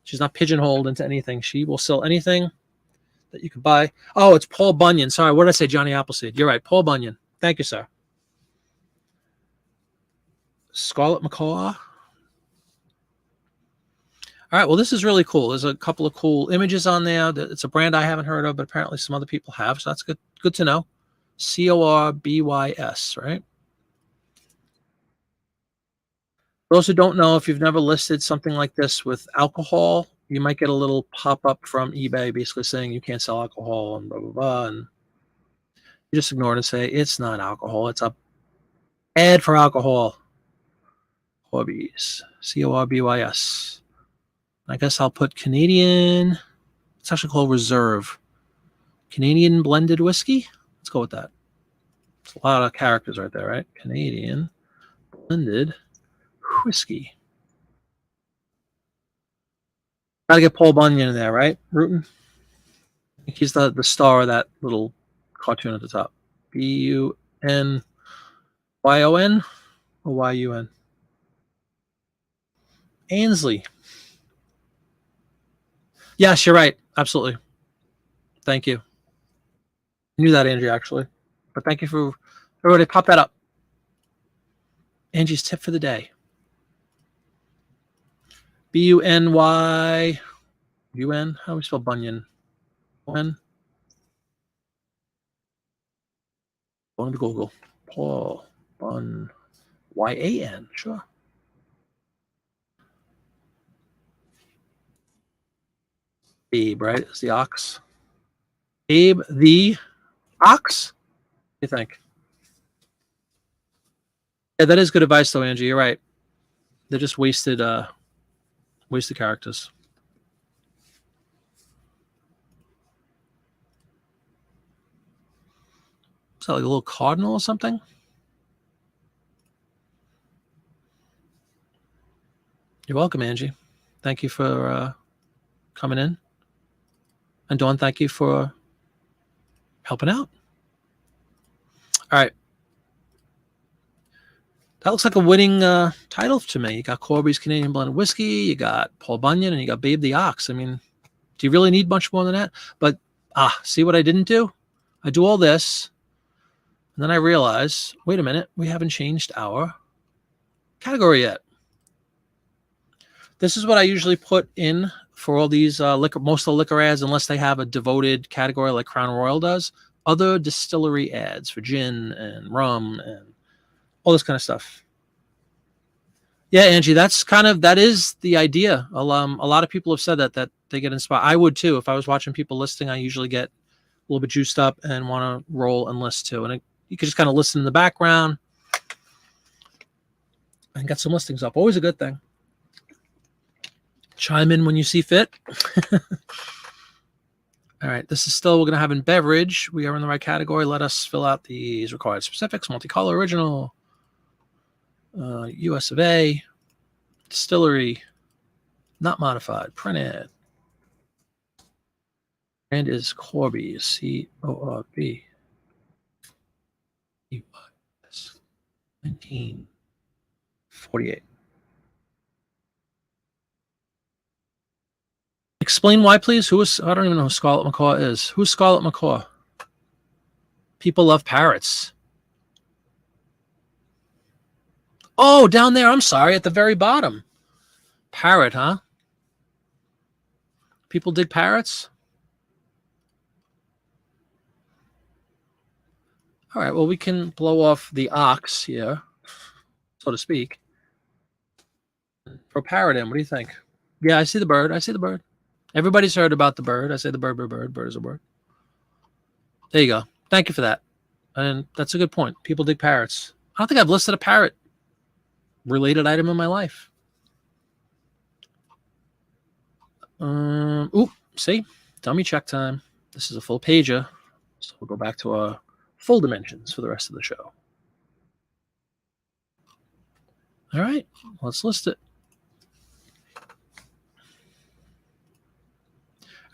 She's not pigeonholed into anything. She will sell anything that you can buy. Oh, it's Paul Bunyan. Sorry, what did I say? Johnny Appleseed. You're right. Paul Bunyan. Thank you, sir. Scarlet Macaw. All right, well, this is really cool. There's a couple of cool images on there. It's a brand I haven't heard of, but apparently some other people have, so that's good to know. Corbys, right? For those who don't know, if you've never listed something like this with alcohol, you might get a little pop-up from eBay basically saying you can't sell alcohol and blah, blah, blah. And you just ignore it and say, it's not alcohol. It's a ad for alcohol. Corbys, Corbys. I guess I'll put Canadian. It's actually called Reserve. Canadian blended whiskey. Let's go with that. It's a lot of characters right there, right? Canadian blended whiskey. Gotta get Paul Bunyan in there, right? Rootin'. I think he's the star of that little cartoon at the top. Bunyon or Yun? Ainsley. Yes, you're right. Absolutely. Thank you. I knew that, Angie, actually. But thank you for everybody. Pop that up. Angie's tip for the day. Bunyun. How do we spell Bunyan? N. Going to Google. Paul Bun. Yan. Sure. Abe, right? It's the ox. Abe the ox? What do you think? Yeah, that is good advice, though, Angie. You're right. They're just wasted characters. Is that like a little cardinal or something? You're welcome, Angie. Thank you for coming in. And Dawn, thank you for helping out. All right. That looks like a winning title to me. You got Corby's Canadian Blended Whiskey, you got Paul Bunyan, and you got Babe the Ox. I mean, do you really need much more than that? But, see what I didn't do? I do all this, and then I realize, wait a minute, we haven't changed our category yet. This is what I usually put in for all these most of the liquor ads, unless they have a devoted category like Crown Royal does. Other distillery ads for gin and rum and all this kind of stuff. Yeah, Angie, that is the idea. A lot of people have said that they get inspired. I would too. If I was watching people listing, I usually get a little bit juiced up and want to roll and list too. And you could just kind of listen in the background and get some listings up. Always a good thing. Chime in when you see fit. All right, this is still, we're going to have in beverage. We are in the right category. Let us fill out these required specifics. Multicolor, original, US of A, distillery, not modified, printed. Brand is Corby, C-O-R-B. 1948. Explain why, please. I don't even know who Scarlet Macaw is. Who's Scarlet Macaw? People love parrots. Oh, down there. I'm sorry. At the very bottom. Parrot, huh? People dig parrots? All right. Well, we can blow off the ox here. so to speak. For Paradin, what do you think? Yeah, I see the bird. I see the bird. Everybody's heard about the bird. I say the bird, bird, bird. Bird is a bird. There you go. Thank you for that. And that's a good point. People dig parrots. I don't think I've listed a parrot-related item in my life. See? Dummy check time. This is a full pager. So we'll go back to our full dimensions for the rest of the show. All right. Let's list it.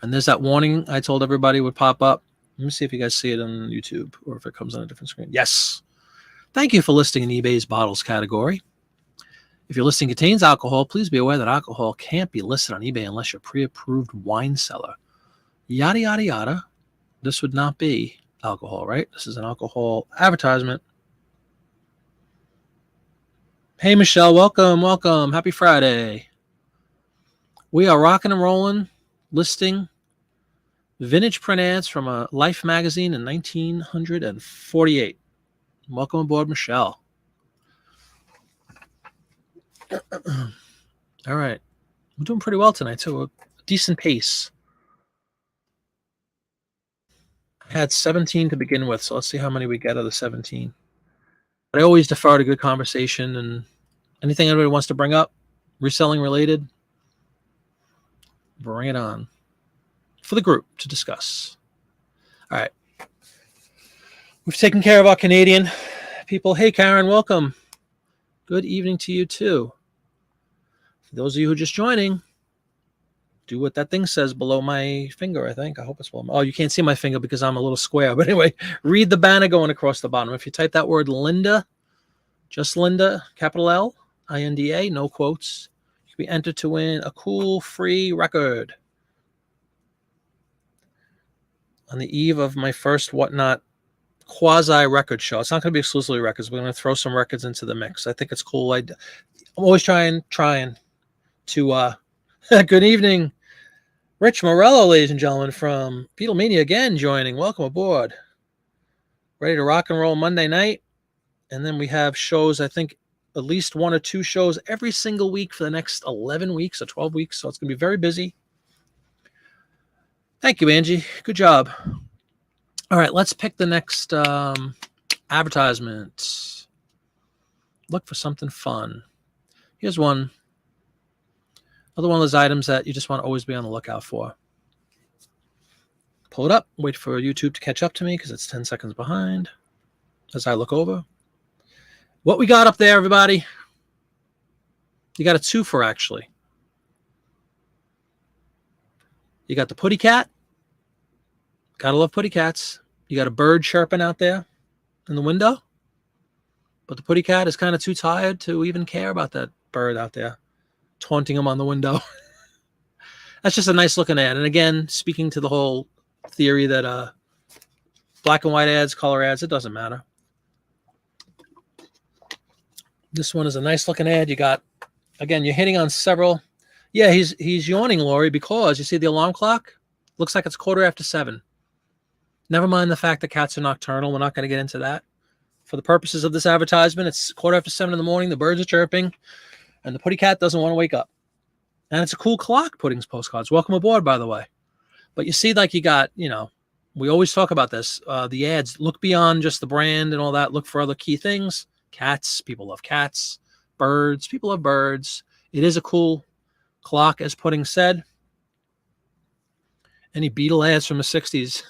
And there's that warning I told everybody would pop up. Let me see if you guys see it on YouTube or if it comes on a different screen. Yes. Thank you for listing in eBay's bottles category. If your listing contains alcohol, please be aware that alcohol can't be listed on eBay unless you're a pre-approved wine seller. Yada, yada, yada. This would not be alcohol, right? This is an alcohol advertisement. Hey, Michelle. Welcome, welcome. Happy Friday. We are rocking and rolling, listing vintage print ads from a Life magazine in 1948. Welcome aboard, Michelle. All right. We're doing pretty well tonight, too. A decent pace. I had 17 to begin with, so let's see how many we get out of the 17. But I always defer to good conversation and anything anybody wants to bring up, reselling related, bring it on for the group to discuss. All right. We've taken care of our Canadian people. Hey, Karen, welcome. Good evening to you, too. For those of you who are just joining, do what that thing says below my finger, I think. I hope it's below. Oh, you can't see my finger because I'm a little square. But anyway, read the banner going across the bottom. If you type that word Linda, just Linda, capital L, INDA, no quotes, you can be entered to win a cool free record. On the eve of my first Whatnot quasi record show. It's not going to be exclusively records. We're going to throw some records into the mix. I think it's cool. I'm always trying to good evening, Rich Morello, ladies and gentlemen, from Beatlemania again joining. Welcome aboard. Ready to rock and roll Monday night. And then we have shows, I think at least 1 or 2 shows every single week for the next 11 weeks or 12 weeks. So it's going to be very busy. Thank you, Angie. Good job. All right, let's pick the next advertisement. Look for something fun. Here's one. Another one of those items that you just want to always be on the lookout for. Pull it up. Wait for YouTube to catch up to me because it's 10 seconds behind as I look over. What we got up there, everybody? You got a twofer, actually. You got the putty cat. Gotta love putty cats. You got a bird chirping out there in the window. But the putty cat is kind of too tired to even care about that bird out there, taunting him on the window. That's just a nice looking ad. And again, speaking to the whole theory that black and white ads, color ads, it doesn't matter. This one is a nice looking ad. You got, again, you're hitting on several. Yeah, he's yawning, Lori, because you see the alarm clock? Looks like it's 7:15. Never mind the fact that cats are nocturnal. We're not going to get into that. For the purposes of this advertisement, it's 7:15 in the morning. The birds are chirping, and the putty cat doesn't want to wake up. And it's a cool clock, Pudding's Postcards. Welcome aboard, by the way. But you see, like you got, we always talk about this. The ads, look beyond just the brand and all that. Look for other key things. Cats, people love cats. Birds, people love birds. It is a cool clock, as Pudding said. Any Beatle ads from the 60s?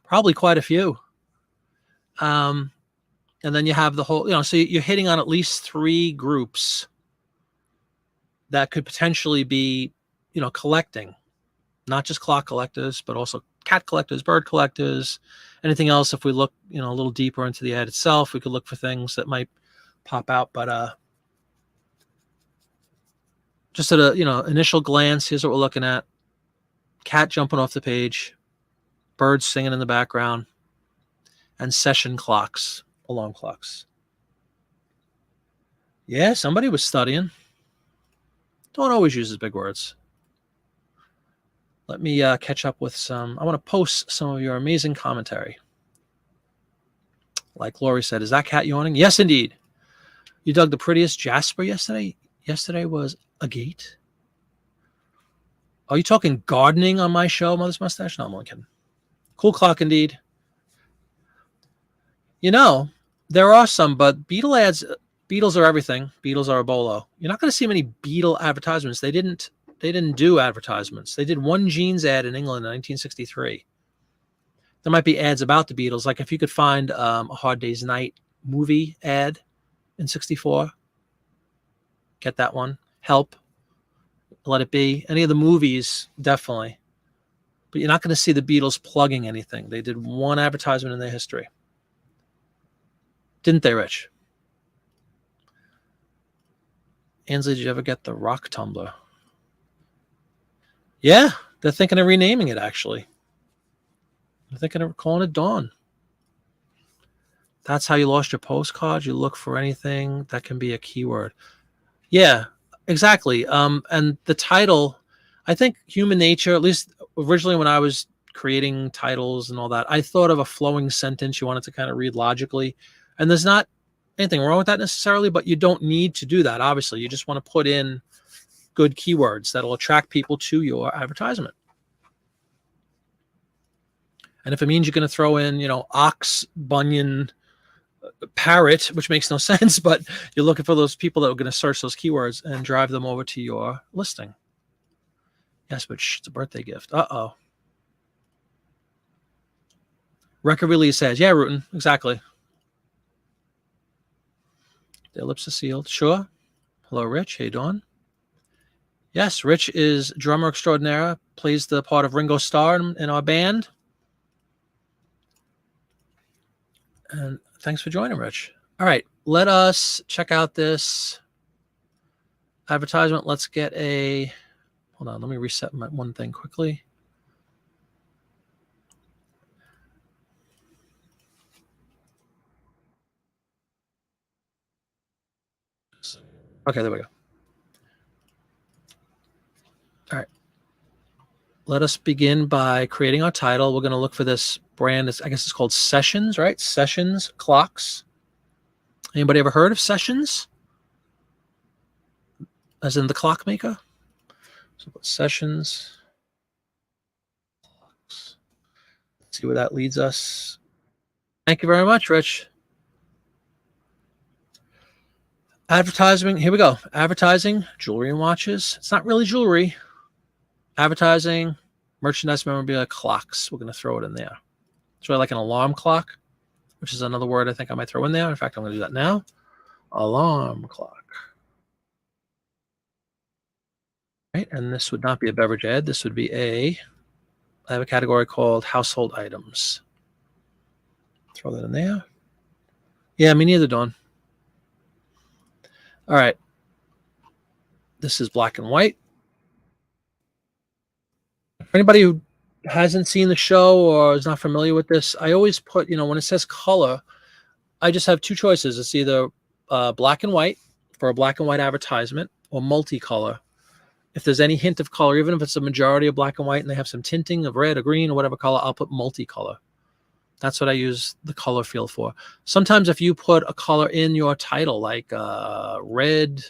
Probably quite a few. And then you have the whole, so you're hitting on at least 3 groups that could potentially be, collecting. Not just clock collectors, but also cat collectors, bird collectors, anything else. If we look, a little deeper into the ad itself, we could look for things that might pop out. But just at a, initial glance, here's what we're looking at. Cat jumping off the page, birds singing in the background, and session clocks, alarm clocks. Yeah, somebody was studying. Don't always use big words. Let me catch up with some. I want to post some of your amazing commentary. Like Lori said, is that cat yawning? Yes, indeed. You dug the prettiest jasper yesterday? Yesterday was a gate. Are you talking gardening on my show, Mother's Mustache? No, I'm only kidding. Cool clock indeed. You know, there are some, but Beetle ads, Beetles are everything. Beetles are a bolo. You're not going to see many Beetle advertisements. They didn't do advertisements. They did one jeans ad in England in 1963. There might be ads about the Beatles. Like if you could find a Hard Day's Night movie ad in 64, get that one. Help, Let It Be. Any of the movies, definitely. But you're not going to see the Beatles plugging anything. They did one advertisement in their history. Didn't they, Rich? Ansley, did you ever get the rock tumbler? Yeah, they're thinking of renaming it, actually. They're thinking of calling it Dawn. That's how you lost your postcard. You look for anything that can be a keyword. Yeah, exactly. And the title, I think human nature, at least originally when I was creating titles and all that, I thought of a flowing sentence you wanted to kind of read logically. And there's not anything wrong with that necessarily, but you don't need to do that. Obviously, you just want to put in good keywords that'll attract people to your advertisement. And if it means you're going to throw in, ox, bunion, parrot, which makes no sense, but you're looking for those people that are going to search those keywords and drive them over to your listing. Yes, but it's a birthday gift. Uh-oh. Record release says, yeah, Rutan, exactly. Their lips are sealed. Sure. Hello, Rich. How you doing? Yes, Rich is drummer extraordinaire, plays the part of Ringo Starr in our band. And thanks for joining, Rich. All right, let us check out this advertisement. Let's get a, hold on, let me reset my one thing quickly. Okay, there we go. All right. Let us begin by creating our title. We're going to look for this brand. I guess it's called Sessions, right? Sessions clocks. Anybody ever heard of Sessions? As in the clockmaker? So put Sessions. Let's see where that leads us. Thank you very much, Rich. Advertising. Here we go. Advertising, jewelry and watches. It's not really jewelry. Advertising, merchandise, memorabilia, clocks. We're going to throw it in there. It's really like an alarm clock, which is another word I think I might throw in there. In fact, I'm going to do that now. Alarm clock. Right, and this would not be a beverage ad. This would be I have a category called household items. Throw that in there. Yeah, me neither, Dawn. All right. This is black and white. For anybody who hasn't seen the show or is not familiar with this, I always put, when it says color, I just have two choices. It's either black and white for a black and white advertisement or multicolor. If there's any hint of color, even if it's a majority of black and white and they have some tinting of red or green or whatever color, I'll put multicolor. That's what I use the color field for. Sometimes if you put a color in your title, like red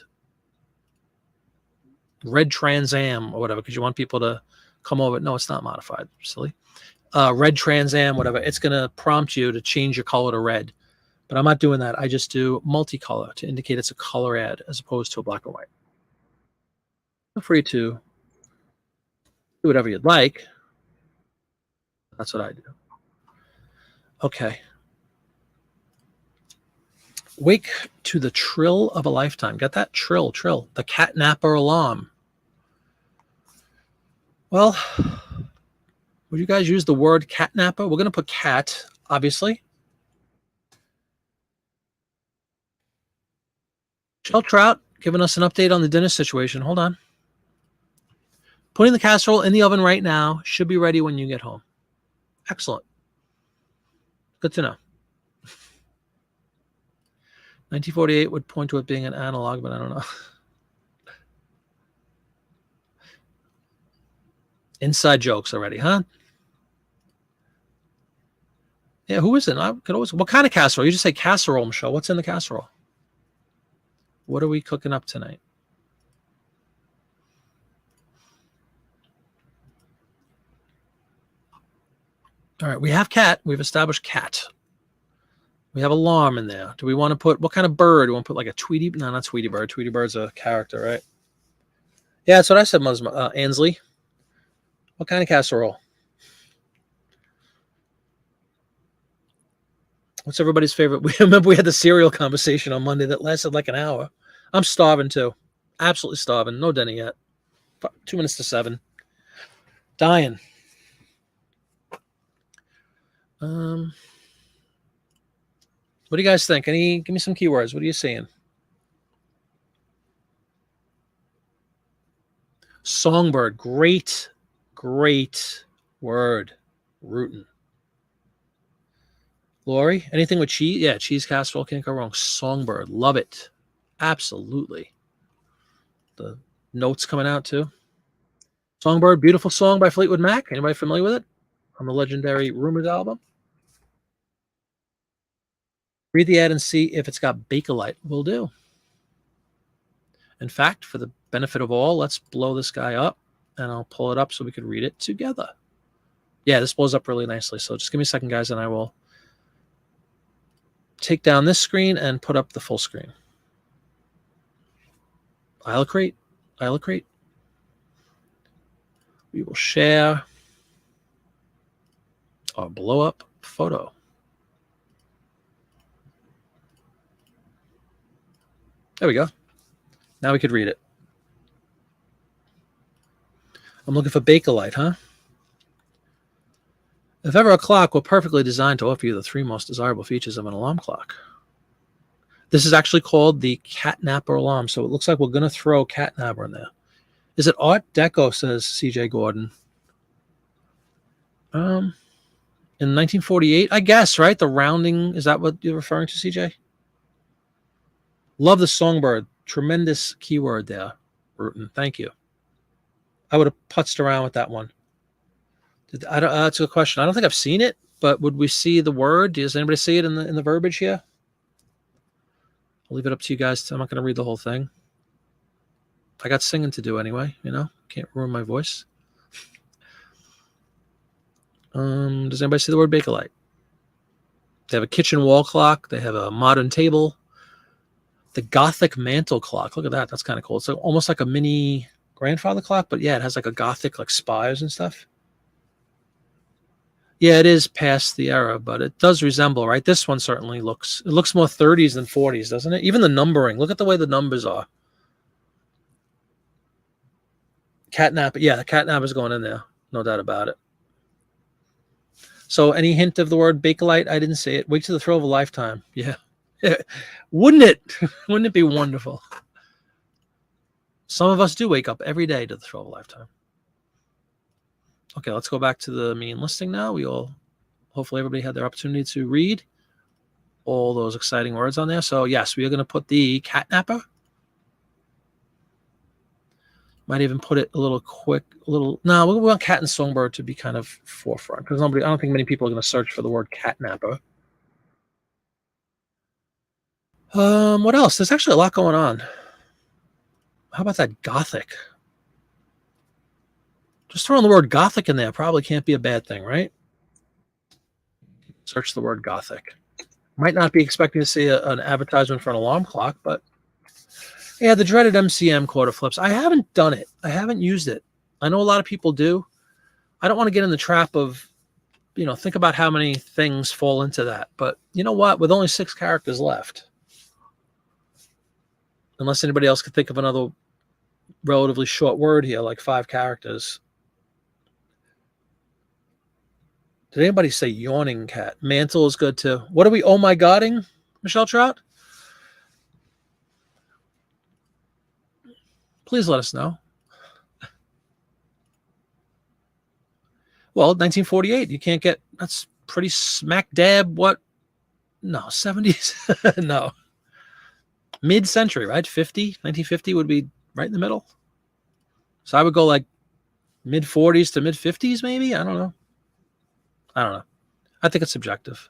Trans Am or whatever, because you want people to come over. No, it's not modified. Silly. Red Trans Am, whatever. It's going to prompt you to change your color to red. But I'm not doing that. I just do multicolor to indicate it's a color ad as opposed to a black and white. Feel free to do whatever you'd like. That's what I do. Okay. Wake to the trill of a lifetime. Get that? Trill. The catnapper alarm. Well, would you guys use the word catnapper? We're going to put cat, obviously. Shell Trout giving us an update on the dinner situation. Hold on. Putting the casserole in the oven right now. Should be ready when you get home. Excellent. Good to know. 1948 would point to it being an analog, but I don't know. Inside jokes already, huh? Yeah, who is it? I could always. What kind of casserole? You just say casserole, Michelle. What's in the casserole? What are we cooking up tonight? All right, we have cat. We've established cat. We have alarm in there. Do we want to put, what kind of bird? Do we want to put like a Tweety? No, not Tweety Bird. Tweety Bird's a character, right? Yeah, that's what I said, Ansley. What kind of casserole? What's everybody's favorite? We remember we had the cereal conversation on Monday that lasted like an hour. I'm starving too. Absolutely starving. No dinner yet. 2 minutes to 7. Dying. What do you guys think? Give me some keywords. What are you seeing? Songbird. Great word. Rootin'. Lori, anything with cheese? Yeah, cheese casserole, can't go wrong. Songbird, love it. Absolutely. The notes coming out too. Songbird, beautiful song by Fleetwood Mac. Anybody familiar with it? On the legendary Rumors album. Read the ad and see if it's got Bakelite. Will do. In fact, for the benefit of all, let's blow this guy up and I'll pull it up so we could read it together. Yeah, this blows up really nicely. So just give me a second, guys, and I will take down this screen and put up the full screen. I'll create. We will share our blow up photo. There we go. Now we could read it. I'm looking for Bakelite, huh? If ever a clock were perfectly designed to offer you the 3 most desirable features of an alarm clock. This is actually called the Catnapper alarm, so it looks like we're going to throw Catnapper in there. Is it Art Deco, says CJ Gordon. In 1948, I guess, right? The rounding, is that what you're referring to, CJ? Love the Songbird. Tremendous keyword there, Rutan. Thank you. I would have putzed around with that one. That's a good question. I don't think I've seen it, but would we see the word? Does anybody see it in the verbiage here? I'll leave it up to you guys. I'm not going to read the whole thing. I got singing to do anyway, you know. Can't ruin my voice. Does anybody see the word Bakelite? They have a kitchen wall clock. They have a modern table. The Gothic mantle clock. Look at that. That's kind of cool. It's almost like a mini grandfather clock, but yeah, it has like a Gothic, like spires and stuff. Yeah, it is past the era, but it does resemble, right? This one certainly looks more 30s than 40s, doesn't it? Even the numbering. Look at the way the numbers are. Catnap. Yeah, the catnap is going in there. No doubt about it. So any hint of the word Bakelite? I didn't see it. Wait till the thrill of a lifetime. Yeah. Wouldn't it? Wouldn't it be wonderful? Some of us do wake up every day to the thrill of a lifetime. Okay, let's go back to the main listing now. Hopefully everybody had their opportunity to read all those exciting words on there. So yes, we are going to put the Catnapper. Might even put it no, we want Cat and Songbird to be kind of forefront because I don't think many people are going to search for the word Catnapper. What else? There's actually a lot going on. How about that Gothic? Just throwing the word Gothic in there probably can't be a bad thing, right? Search the word Gothic. Might not be expecting to see an advertisement for an alarm clock, but yeah, the dreaded MCM quarter flips. I haven't done it. I haven't used it. I know a lot of people do. I don't want to get in the trap of, think about how many things fall into that. But you know what? With only 6 characters left, unless anybody else could think of another relatively short word here, like 5 characters. Did anybody say yawning cat? Mantle is good too. What are we oh my godding, Michelle Trout? Please let us know. Well, 1948, you can't get, that's pretty smack dab what? No, 70s. No. Mid-century, right? 1950 would be right in the middle. So I would go like mid-40s to mid-50s maybe? I don't know. I think it's subjective.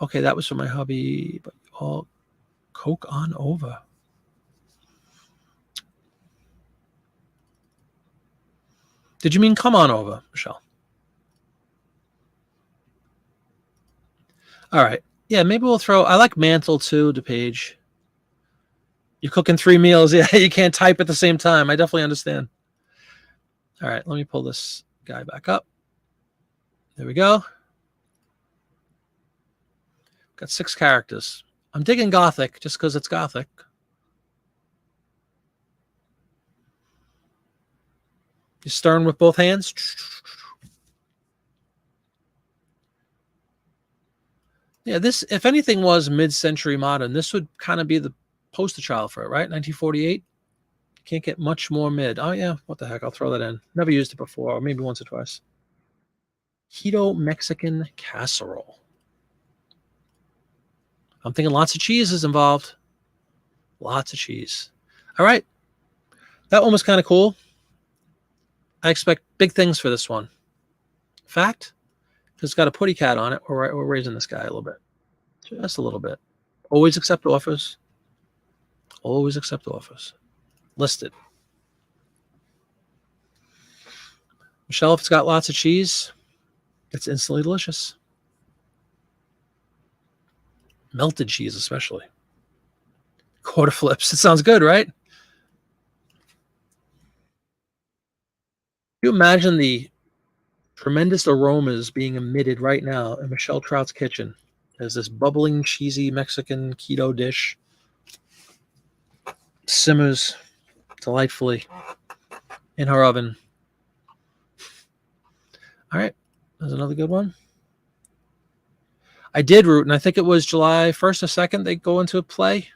Okay, that was for my hubby, but all Coke on over. Did you mean come on over, Michelle? All right. Yeah, maybe we'll throw. I like mantle too, DePage. You're cooking 3 meals. Yeah, you can't type at the same time. I definitely understand. All right, let me pull this guy back up. There we go. Got 6 characters. I'm digging Gothic just because it's Gothic. You stirring with both hands. Yeah, this, if anything was mid-century modern, this would kind of be the poster child for it, right? 1948. Can't get much more mid. Oh, yeah. What the heck? I'll throw that in. Never used it before, or maybe once or twice. Keto Mexican casserole. I'm thinking lots of cheese is involved. Lots of cheese. All right. That one was kind of cool. I expect big things for this one. Fact, because it's got a putty cat on it. We're raising this guy a little bit. Just a little bit. Always accept offers. Always accept offers. Listed. Michelle, if it's got lots of cheese, it's instantly delicious. Melted cheese, especially. Quarter flips. It sounds good, right? Can you imagine the tremendous aromas being emitted right now in Michelle Trout's kitchen as this bubbling, cheesy Mexican keto dish simmers delightfully in her oven. All right, there's another good one. I did root, and I think it was July 1st or 2nd they go into play.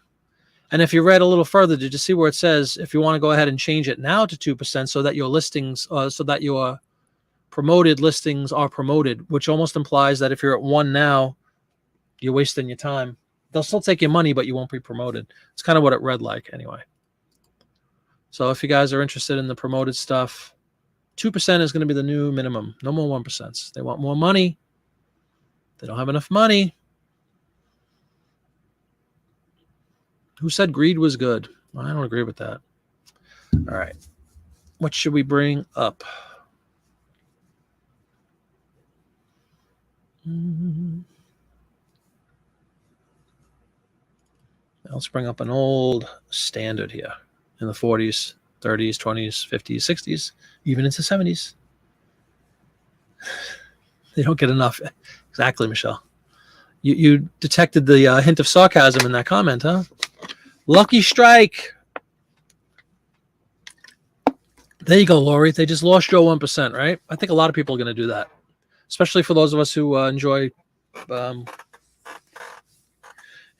And if you read a little further, did you see where it says if you want to go ahead and change it now to 2% so that your listings, so that your promoted listings are promoted, which almost implies that if you're at 1 now, you're wasting your time. They'll still take your money, but you won't be promoted. It's kind of what it read like anyway. So if you guys are interested in the promoted stuff, 2% is going to be the new minimum. No more 1%. They want more money. They don't have enough money. Who said greed was good? I don't agree with that. All right. What should we bring up? Let's bring up an old standard here in the 40s, 30s, 20s, 50s, 60s, even into 70s. They don't get enough. Exactly, Michelle. You detected the hint of sarcasm in that comment, huh? Lucky strike. There you go, Lori. They just lost your 1%, right? I think a lot of people are going to do that, especially for those of us who enjoy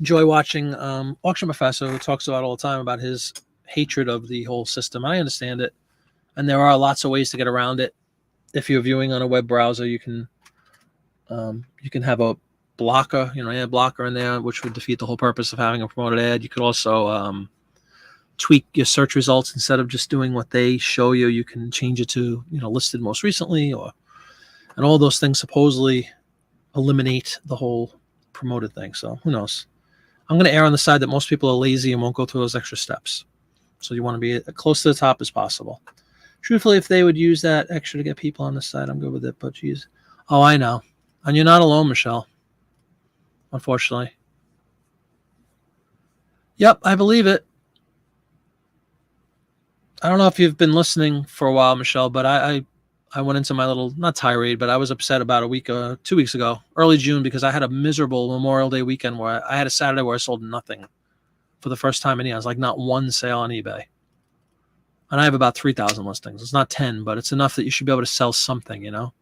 watching Auction Professor, who talks about all the time about his hatred of the whole system. I understand it, and there are lots of ways to get around it. If you're viewing on a web browser, you can have a blocker, ad blocker in there, which would defeat the whole purpose of having a promoted ad. You could also tweak your search results. Instead of just doing what they show you, you can change it to listed most recently, and all those things supposedly eliminate the whole promoted thing. So who knows? I'm going to err on the side that most people are lazy and won't go through those extra steps. So you want to be as close to the top as possible. Truthfully, if they would use that extra to get people on the side, I'm good with it. But geez, oh, I know, and you're not alone, Michelle. Unfortunately. Yep, I believe it. I don't know if you've been listening for a while, Michelle, but I went into my little, not tirade, but I was upset about 2 weeks ago, early June, because I had a miserable Memorial Day weekend where I had a Saturday where I sold nothing for the first time in years, like not one sale on eBay. And I have about 3,000 listings. It's not 10, but it's enough that you should be able to sell something, And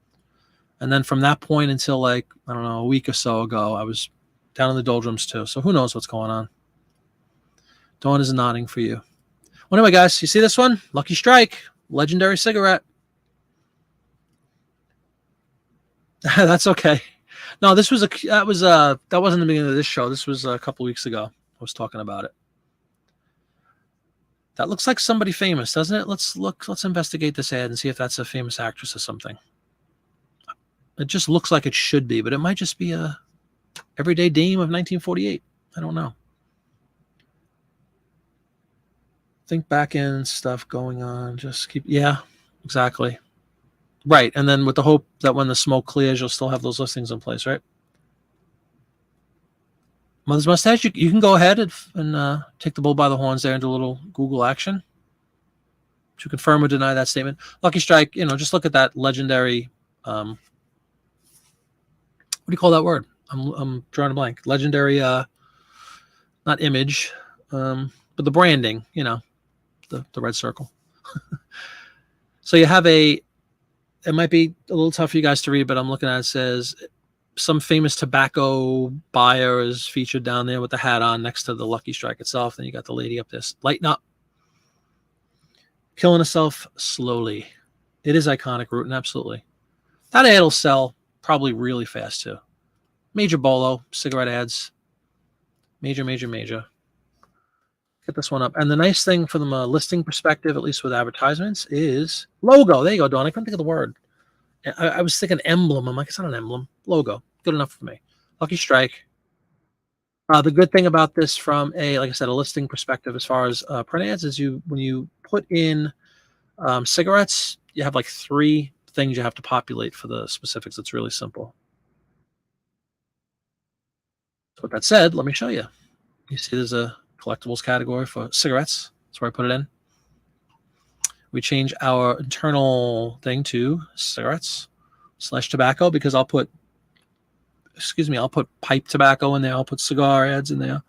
then from that point until like, I don't know, a week or so ago, I was down in the doldrums too. So who knows what's going on? Dawn is nodding for you. Well, anyway, guys, you see this one? Lucky strike, legendary cigarette. That's okay. No, that wasn't the beginning of this show. This was a couple weeks ago. I was talking about it. That looks like somebody famous, doesn't it? Let's investigate this ad and see if that's a famous actress or something. It just looks like it should be, but it might just be a everyday dame of 1948. I don't know. think back end stuff going on. Just keep, yeah, exactly. Right. And then with the hope that when the smoke clears, you'll still have those listings in place, right? Mother's Mustache, you can go ahead and take the bull by the horns there and do a little Google action to confirm or deny that statement. Lucky Strike, just look at that legendary, what do you call that word? I'm drawing a blank. Legendary, not image, but the branding, the red circle. So you have it might be a little tough for you guys to read, but I'm looking at it says some famous tobacco buyer is featured down there with the hat on next to the Lucky Strike itself. Then you got the lady up there, lighting up, killing herself slowly. It is iconic, Rootin', absolutely. That ad will sell probably really fast too. Major bolo, cigarette ads. Major. Get this one up. And the nice thing from a listing perspective, at least with advertisements, is logo. There you go, Dawn. I couldn't think of the word. I was thinking emblem. I'm like, it's not an emblem. Logo. Good enough for me. Lucky Strike. The good thing about this from like I said, a listing perspective as far as print ads is when you put in cigarettes, you have like 3 things you have to populate for the specifics. It's really simple. So with that said, let me show you. You see there's a collectibles category for cigarettes. That's where I put it in. We change our internal thing to cigarettes / tobacco because I'll put pipe tobacco in there. I'll put cigar ads in there.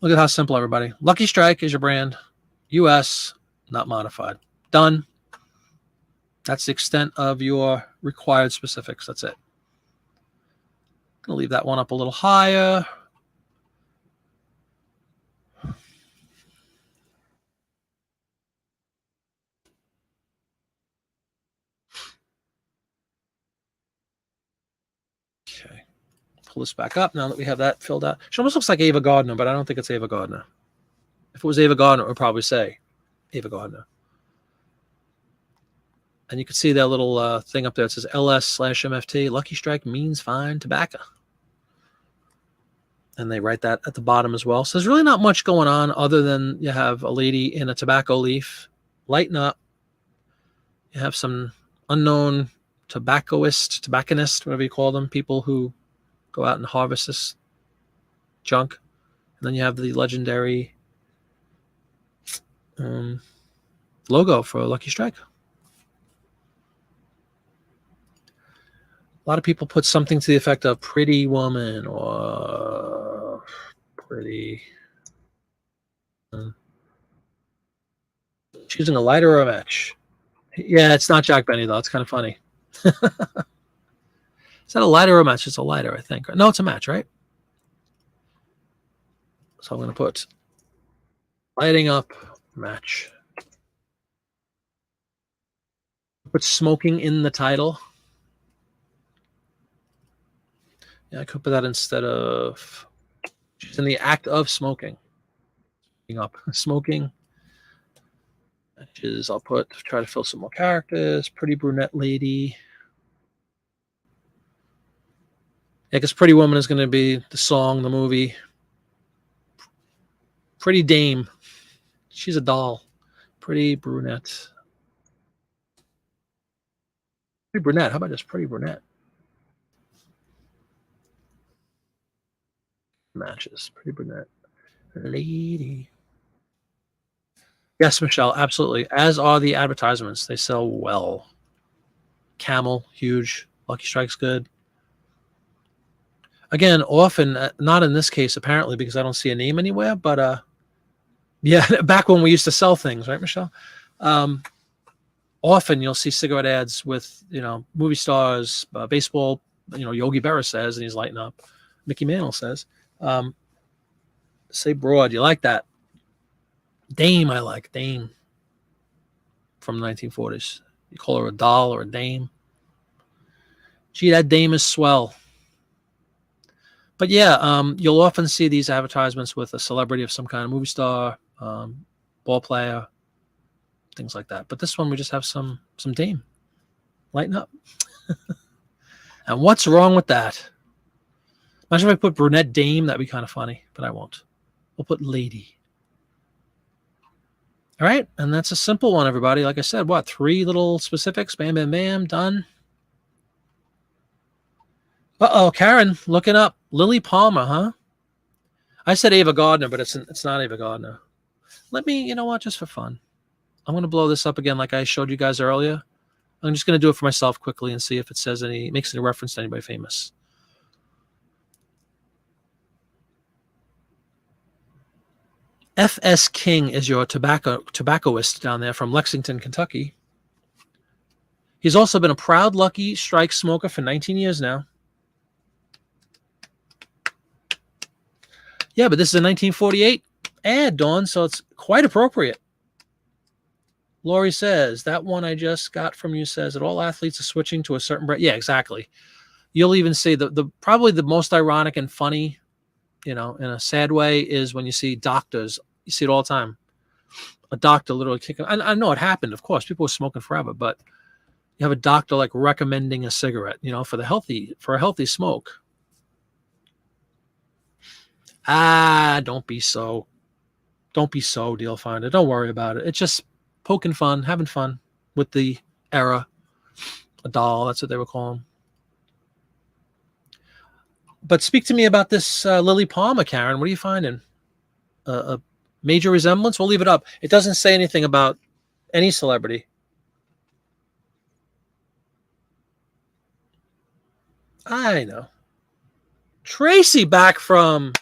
Look at how simple, everybody. Lucky Strike is your brand. US, not modified. Done. That's the extent of your required specifics. That's it. I'm going to leave that one up a little higher. Okay. Pull this back up now that we have that filled out. She almost looks like Ava Gardner, but I don't think it's Ava Gardner. If it was Ava Gardner, it would probably say Ava Gardner. And you can see that little thing up there. It says LS/MFT. Lucky Strike means fine tobacco. And they write that at the bottom as well. So there's really not much going on other than you have a lady in a tobacco leaf. Lighten up. You have some unknown tobacconist, whatever you call them, people who go out and harvest this junk. And then you have the legendary logo for Lucky Strike. A lot of people put something to the effect of pretty woman or pretty. Choosing a lighter or a match. Yeah, it's not Jack Benny, though. It's kind of funny. Is that a lighter or a match? It's a lighter, I think. No, it's a match, right? So I'm going to put lighting up match. Put smoking in the title. Yeah, I could put that instead of she's in the act of smoking. Smoking. Matches. I'll try to fill some more characters. Pretty brunette lady. Yeah, because Pretty Woman is going to be the song, the movie. Pretty Dame. She's a doll. Pretty brunette. Pretty brunette. How about just pretty brunette? Matches. Pretty brunette. Lady. Yes, Michelle, absolutely. As are the advertisements. They sell well. Camel, huge. Lucky Strike's good. Again, often, not in this case, apparently, because I don't see a name anywhere, but yeah, back when we used to sell things, right, Michelle? Often you'll see cigarette ads with, movie stars, baseball, Yogi Berra says, and he's lighting up. Mickey Mantle says, say broad, you like that? Dame, I like. Dame from the 1940s. You call her a doll or a dame. Gee, that dame is swell. But yeah, you'll often see these advertisements with a celebrity of some kind, of movie star, ball player, things like that. But this one, we just have some dame. Lighten up. And what's wrong with that? Imagine if I put brunette dame, that'd be kind of funny, but I won't. We'll put lady. All right, and that's a simple one, everybody. Like I said, what, 3 little specifics? Bam, bam, bam, done. Uh-oh, Karen, looking up. Lily Palmer, huh? I said Ava Gardner, but it's not Ava Gardner. Let me, you know what, just for fun. I'm going to blow this up again like I showed you guys earlier. I'm just going to do it for myself quickly and see if it says makes any reference to anybody famous. F.S. King is your tobaccoist down there from Lexington, Kentucky. He's also been a proud Lucky Strike smoker for 19 years now. Yeah, but this is a 1948 ad, Dawn, so it's quite appropriate. Lori says, that one I just got from you says that all athletes are switching to a certain brand. Yeah, exactly. You'll even see the probably the most ironic and funny, in a sad way, is when you see doctors. You see it all the time. A doctor literally kicking. I know it happened, of course. People were smoking forever, but you have a doctor like recommending a cigarette, for a healthy smoke. Don't be so deal finder. Don't worry about it. It's just poking fun, having fun with the era. A doll, that's what they were calling. But speak to me about this Lily Palmer, Karen. What are you finding? A major resemblance? We'll leave it up. It doesn't say anything about any celebrity. I know. Tracy back from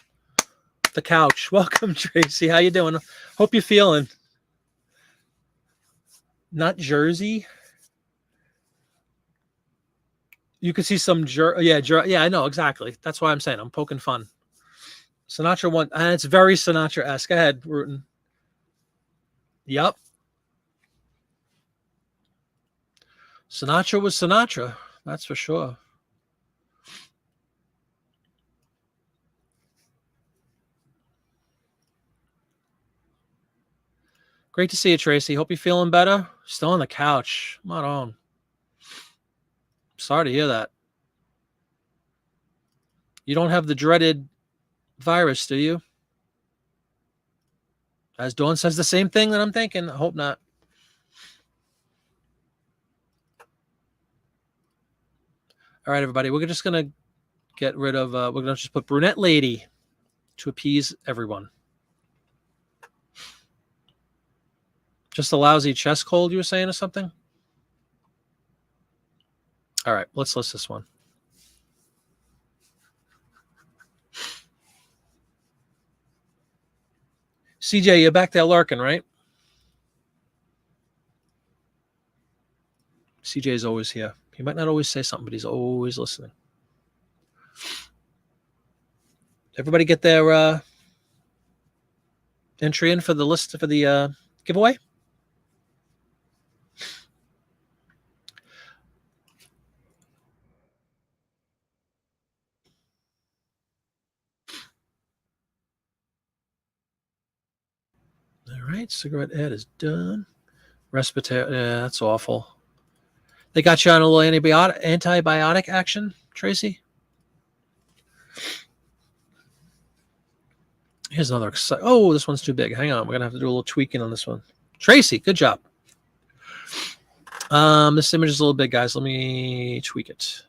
the couch. Welcome, Tracy. How you doing? Hope you're feeling. Not Jersey. You could see some yeah, I know exactly. That's why I'm saying I'm poking fun. Sinatra one, and it's very Sinatra-esque. Go ahead, Rutan. Yep. Sinatra was Sinatra. That's for sure. Great to see you, Tracy. Hope you're feeling better. Still on the couch. Come on. Sorry to hear that. You don't have the dreaded virus, do you? As Dawn says the same thing that I'm thinking. I hope not. All right, everybody. We're just going to get rid of, we're going to just put brunette lady to appease everyone. Just a lousy chest cold, you were saying, or something? All right, let's list this one. CJ, you're back there lurking, right? CJ is always here. He might not always say something, but he's always listening. Everybody get their entry in for the list for the giveaway? All right, cigarette ad is done. Respiratory, yeah, that's awful. They got you on a little antibiotic action, Tracy? Here's another. Oh, this one's too big. Hang on. We're going to have to do a little tweaking on this one. Tracy, good job. This image is a little big, guys. Let me tweak it.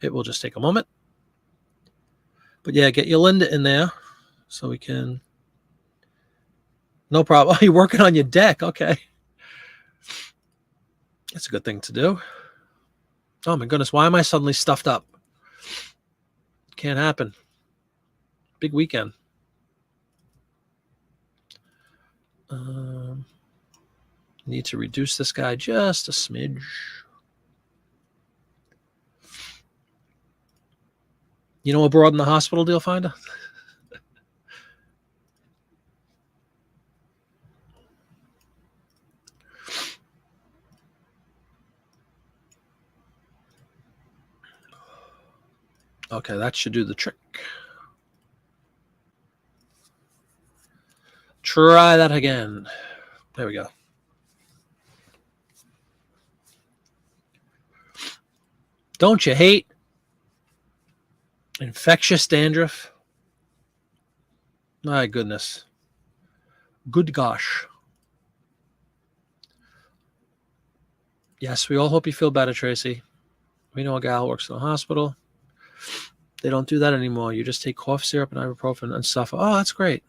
It will just take a moment. But yeah, get Yolanda in there so we can. No problem. Oh, you're working on your deck. Okay. That's a good thing to do. Oh, my goodness. Why am I suddenly stuffed up? Can't happen. Big weekend. Need to reduce this guy just a smidge. You know abroad in the hospital, deal finder? Okay, that should do the trick. Try that again. There we go. Don't you hate infectious dandruff? My goodness. Good gosh. Yes, we all hope you feel better, Tracy. We know a gal who works in a hospital. They don't do that anymore. You just take cough syrup and ibuprofen and stuff. Oh, that's great.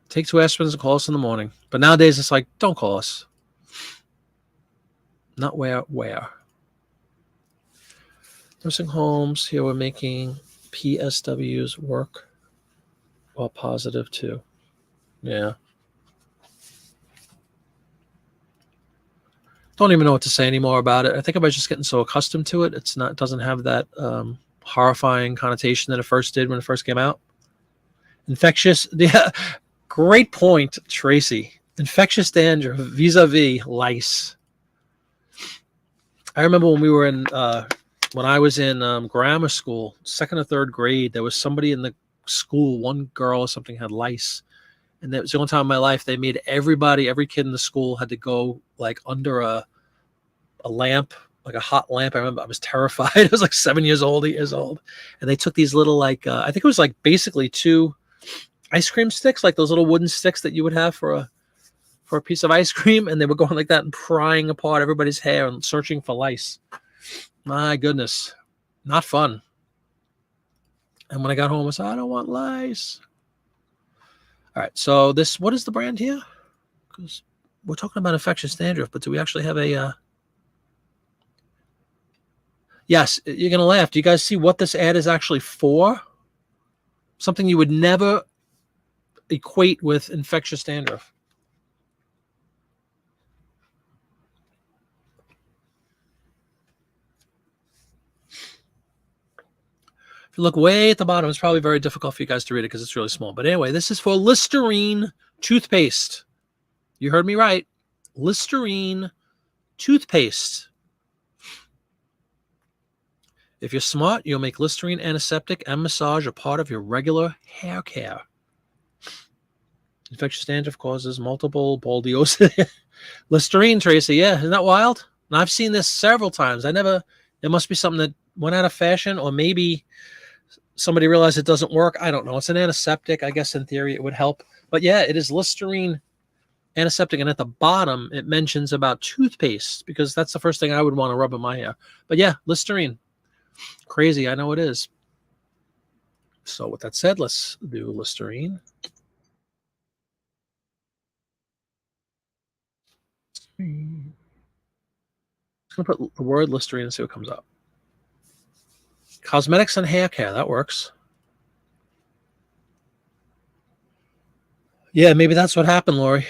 Take 2 aspirins and call us in the morning. But nowadays, it's like, don't call us. Not where. Nursing homes, here we're making PSWs work while positive too. Yeah. Don't even know what to say anymore about it. I think I was just getting so accustomed to it. It doesn't have that horrifying connotation that it first did when it first came out. Infectious, yeah, great point, Tracy. Infectious dandruff vis-a-vis lice. I remember when I was in grammar school, 2nd or 3rd grade, there was somebody in the school, one girl or something had lice. And that was the only time in my life they made every kid in the school had to go like under a lamp, like a hot lamp. I remember I was terrified. I was like 7 years old, 8 years old. And they took these little I think it was like basically 2 ice cream sticks, like those little wooden sticks that you would have for a piece of ice cream. And they were going like that and prying apart everybody's hair and searching for lice. My goodness, not fun. And when I got home, I said, I don't want lice. All right, so what is the brand here? Because we're talking about infectious dandruff, but do we actually have a... Yes, you're going to laugh. Do you guys see what this ad is actually for? Something you would never equate with infectious dandruff. If you look way at the bottom, it's probably very difficult for you guys to read it because it's really small. But anyway, this is for Listerine toothpaste. You heard me right. Listerine toothpaste. If you're smart, you'll make Listerine antiseptic and massage a part of your regular hair care. Infectious dandruff causes multiple baldiosis. Listerine, Tracy, yeah, isn't that wild? And I've seen this several times. It must be something that went out of fashion, or maybe somebody realized it doesn't work. I don't know. It's an antiseptic. I guess in theory it would help. But yeah, it is Listerine antiseptic. And at the bottom, it mentions about toothpaste because that's the first thing I would want to rub in my hair. But yeah, Listerine. Crazy. I know it is. So with that said, let's do Listerine. I'm going to put the word Listerine and see what comes up. Cosmetics and hair care. That works. Yeah, maybe that's what happened, Lori.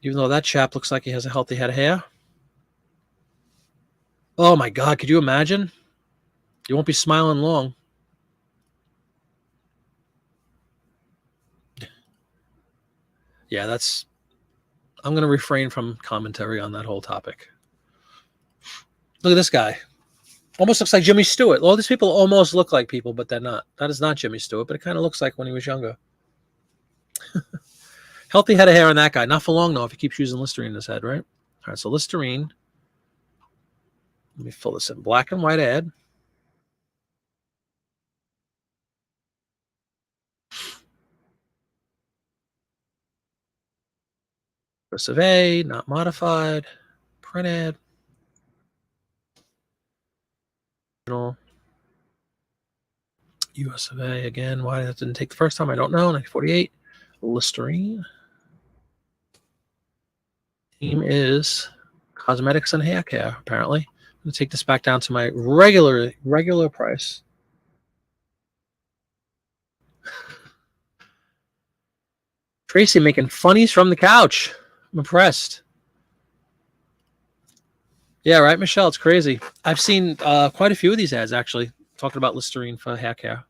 Even though that chap looks like he has a healthy head of hair. Oh my God, could you imagine? You won't be smiling long. Yeah, I'm going to refrain from commentary on that whole topic. Look at this guy. Almost looks like Jimmy Stewart. All these people almost look like people, but they're not. That is not Jimmy Stewart, but it kind of looks like when he was younger. Healthy head of hair on that guy. Not for long, though, if he keeps using Listerine in his head, right? All right, so Listerine. Let me fill this in. Black and white ad. US of A, not modified. Print ad. US of A again. Why that didn't take the first time, I don't know. 1948. Listerine. Theme is cosmetics and hair care, apparently. I'm going to take this back down to my regular price. Tracy making funnies from the couch. I'm impressed. Yeah, right, Michelle? It's crazy. I've seen quite a few of these ads, actually, talking about Listerine for hair care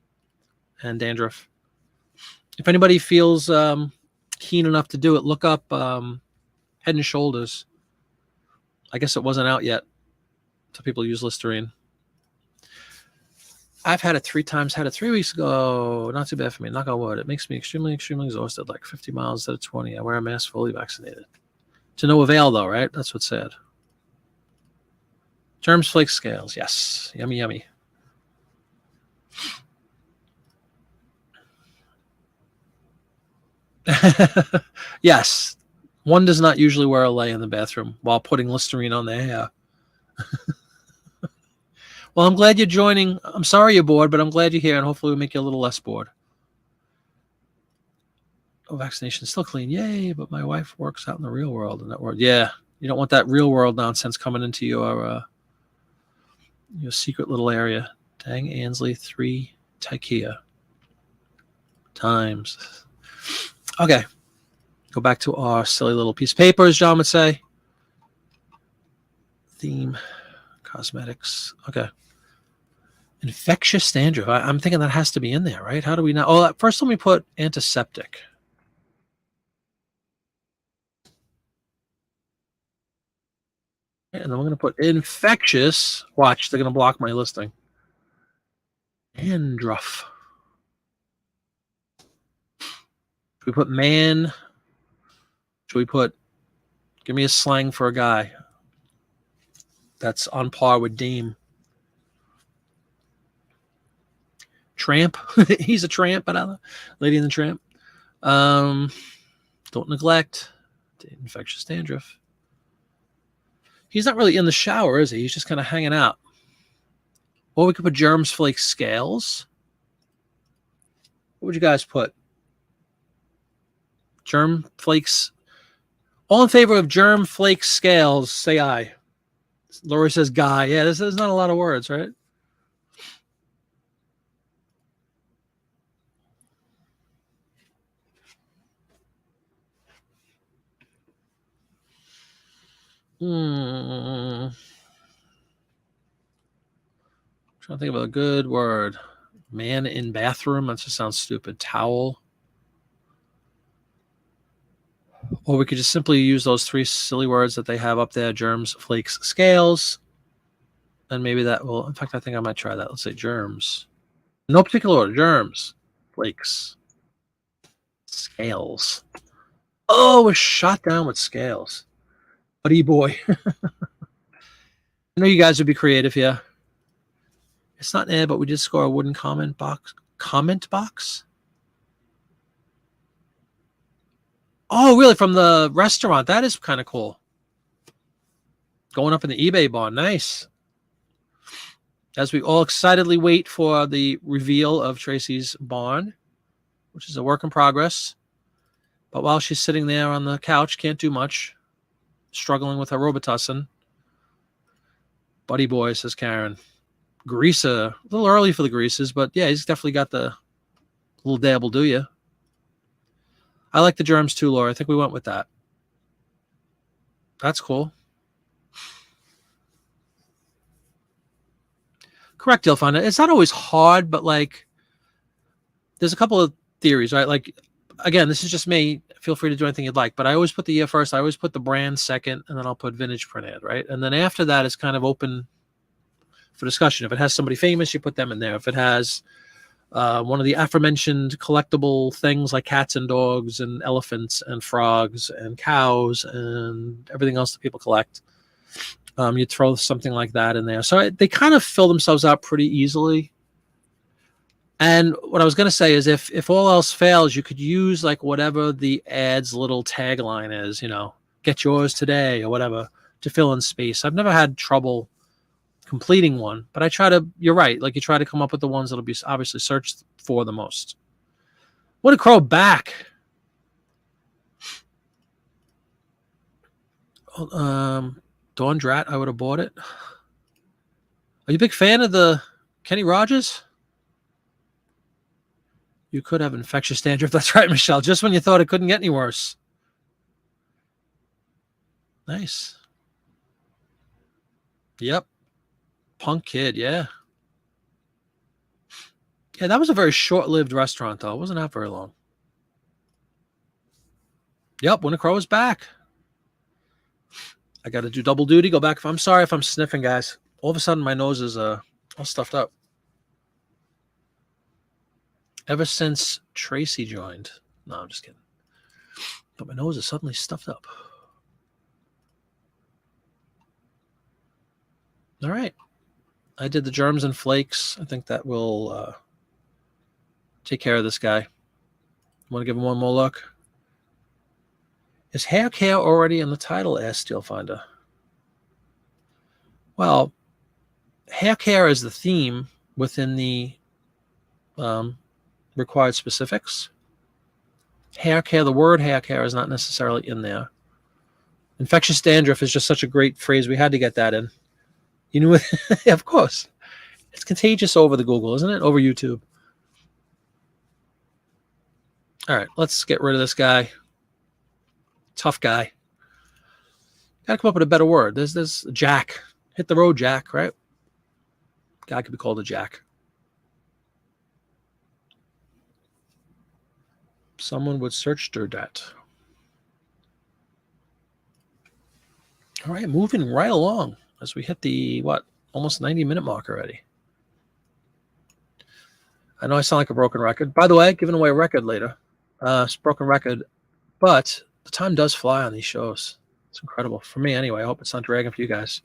and dandruff. If anybody feels keen enough to do it, look up Head and Shoulders. I guess it wasn't out yet, so people use Listerine. I've had it 3 times. Had it 3 weeks ago. Not too bad for me. Knock on wood. It makes me extremely, extremely exhausted. Like 50 miles instead of 20. I wear a mask, fully vaccinated. To no avail, though, right? That's what's sad. Germs, flakes, scales. Yes. Yummy, yummy. Yes. One does not usually wear a lei in the bathroom while putting Listerine on their hair. Well, I'm glad you're joining. I'm sorry you're bored, but I'm glad you're here, and hopefully we'll make you a little less bored. Oh, vaccination is still clean. Yay, but my wife works out in the real world. In that world. Yeah, you don't want that real world nonsense coming into your secret little area. Dang Ansley 3 Tykea times. Okay. Go back to our silly little piece of paper, as John would say. Theme, cosmetics. Okay. Infectious dandruff. I'm thinking that has to be in there, right? How do we know? Oh, first let me put antiseptic. And then we're going to put infectious. Watch, they're going to block my listing. Dandruff. Should we put man? Should we put, give me a slang for a guy that's on par with Dame? Tramp. He's a tramp, but I don't know. Lady and the Tramp. Don't neglect. Infectious dandruff. He's not really in the shower, is he? He's just kind of hanging out. Or we could put germs flake scales. What would you guys put? Germ flakes. All in favor of germ flake scales, say aye. Lori says guy. Yeah, there's not a lot of words, right? Trying to think of a good word. Man in bathroom. That just sounds stupid. Towel. Or we could just simply use those 3 silly words that they have up there. Germs, flakes, scales. And maybe that will, in fact, I think I might try that. Let's say germs. No particular order. Germs, flakes, scales. Oh, we're shot down with scales. Buddy boy. I know you guys would be creative, yeah. It's not there, but we did score a wooden comment box. Comment box? Oh, really? From the restaurant. That is kind of cool. Going up in the eBay barn. Nice. As we all excitedly wait for the reveal of Tracy's barn, which is a work in progress. But while she's sitting there on the couch, can't do much, struggling with her Robitussin. Buddy boy, says Karen. Greaser. A little early for the greases, but yeah, he's definitely got the little dabble, do you? I like the germs too, Laura. I think we went with that. That's cool. Correct, Dilfana. It's not always hard, but like, there's a couple of theories, right? Like, again, this is just me. Feel free to do anything you'd like, but I always put the year first. I always put the brand second, and then I'll put vintage print ad, right? And then after that, it's kind of open for discussion. If it has somebody famous, you put them in there. If it has one of the aforementioned collectible things like cats and dogs and elephants and frogs and cows and everything else that people collect, you throw something like that in there. So they kind of fill themselves out pretty easily. And what I was going to say is if all else fails, you could use like whatever the ad's little tagline is, get yours today or whatever, to fill in space. I've never had trouble completing one, but you're right. Like you try to come up with the ones that'll be obviously searched for the most. What a crow back. Dawn Drat, I would have bought it. Are you a big fan of the Kenny Rogers? You could have infectious dandruff. That's right, Michelle. Just when you thought it couldn't get any worse. Nice. Yep. Punk Kid, yeah. Yeah, that was a very short-lived restaurant, though. It wasn't out very long. Yep, Winter Crow is back. I got to do double duty, go back. I'm sorry if I'm sniffing, guys. All of a sudden, my nose is all stuffed up. Ever since Tracy joined. No, I'm just kidding. But my nose is suddenly stuffed up. All right. I did the germs and flakes. I think that will take care of this guy. Want to give him one more look? Is hair care already in the title? Asked Steelfinder. Well, hair care is the theme within the required specifics. Hair care, the word hair care is not necessarily in there. Infectious dandruff is just such a great phrase. We had to get that in. You knew it? Yeah, of course. It's contagious over the Google, isn't it? Over YouTube. All right, let's get rid of this guy. Tough guy. Got to come up with a better word. There's Jack. Hit the road, Jack, right? Guy could be called a Jack. Someone would search through that. All right, moving right along as we hit the, almost 90-minute mark already. I know I sound like a broken record. By the way, giving away a record later. It's a broken record, but the time does fly on these shows. It's incredible. For me, anyway. I hope it's not dragging for you guys.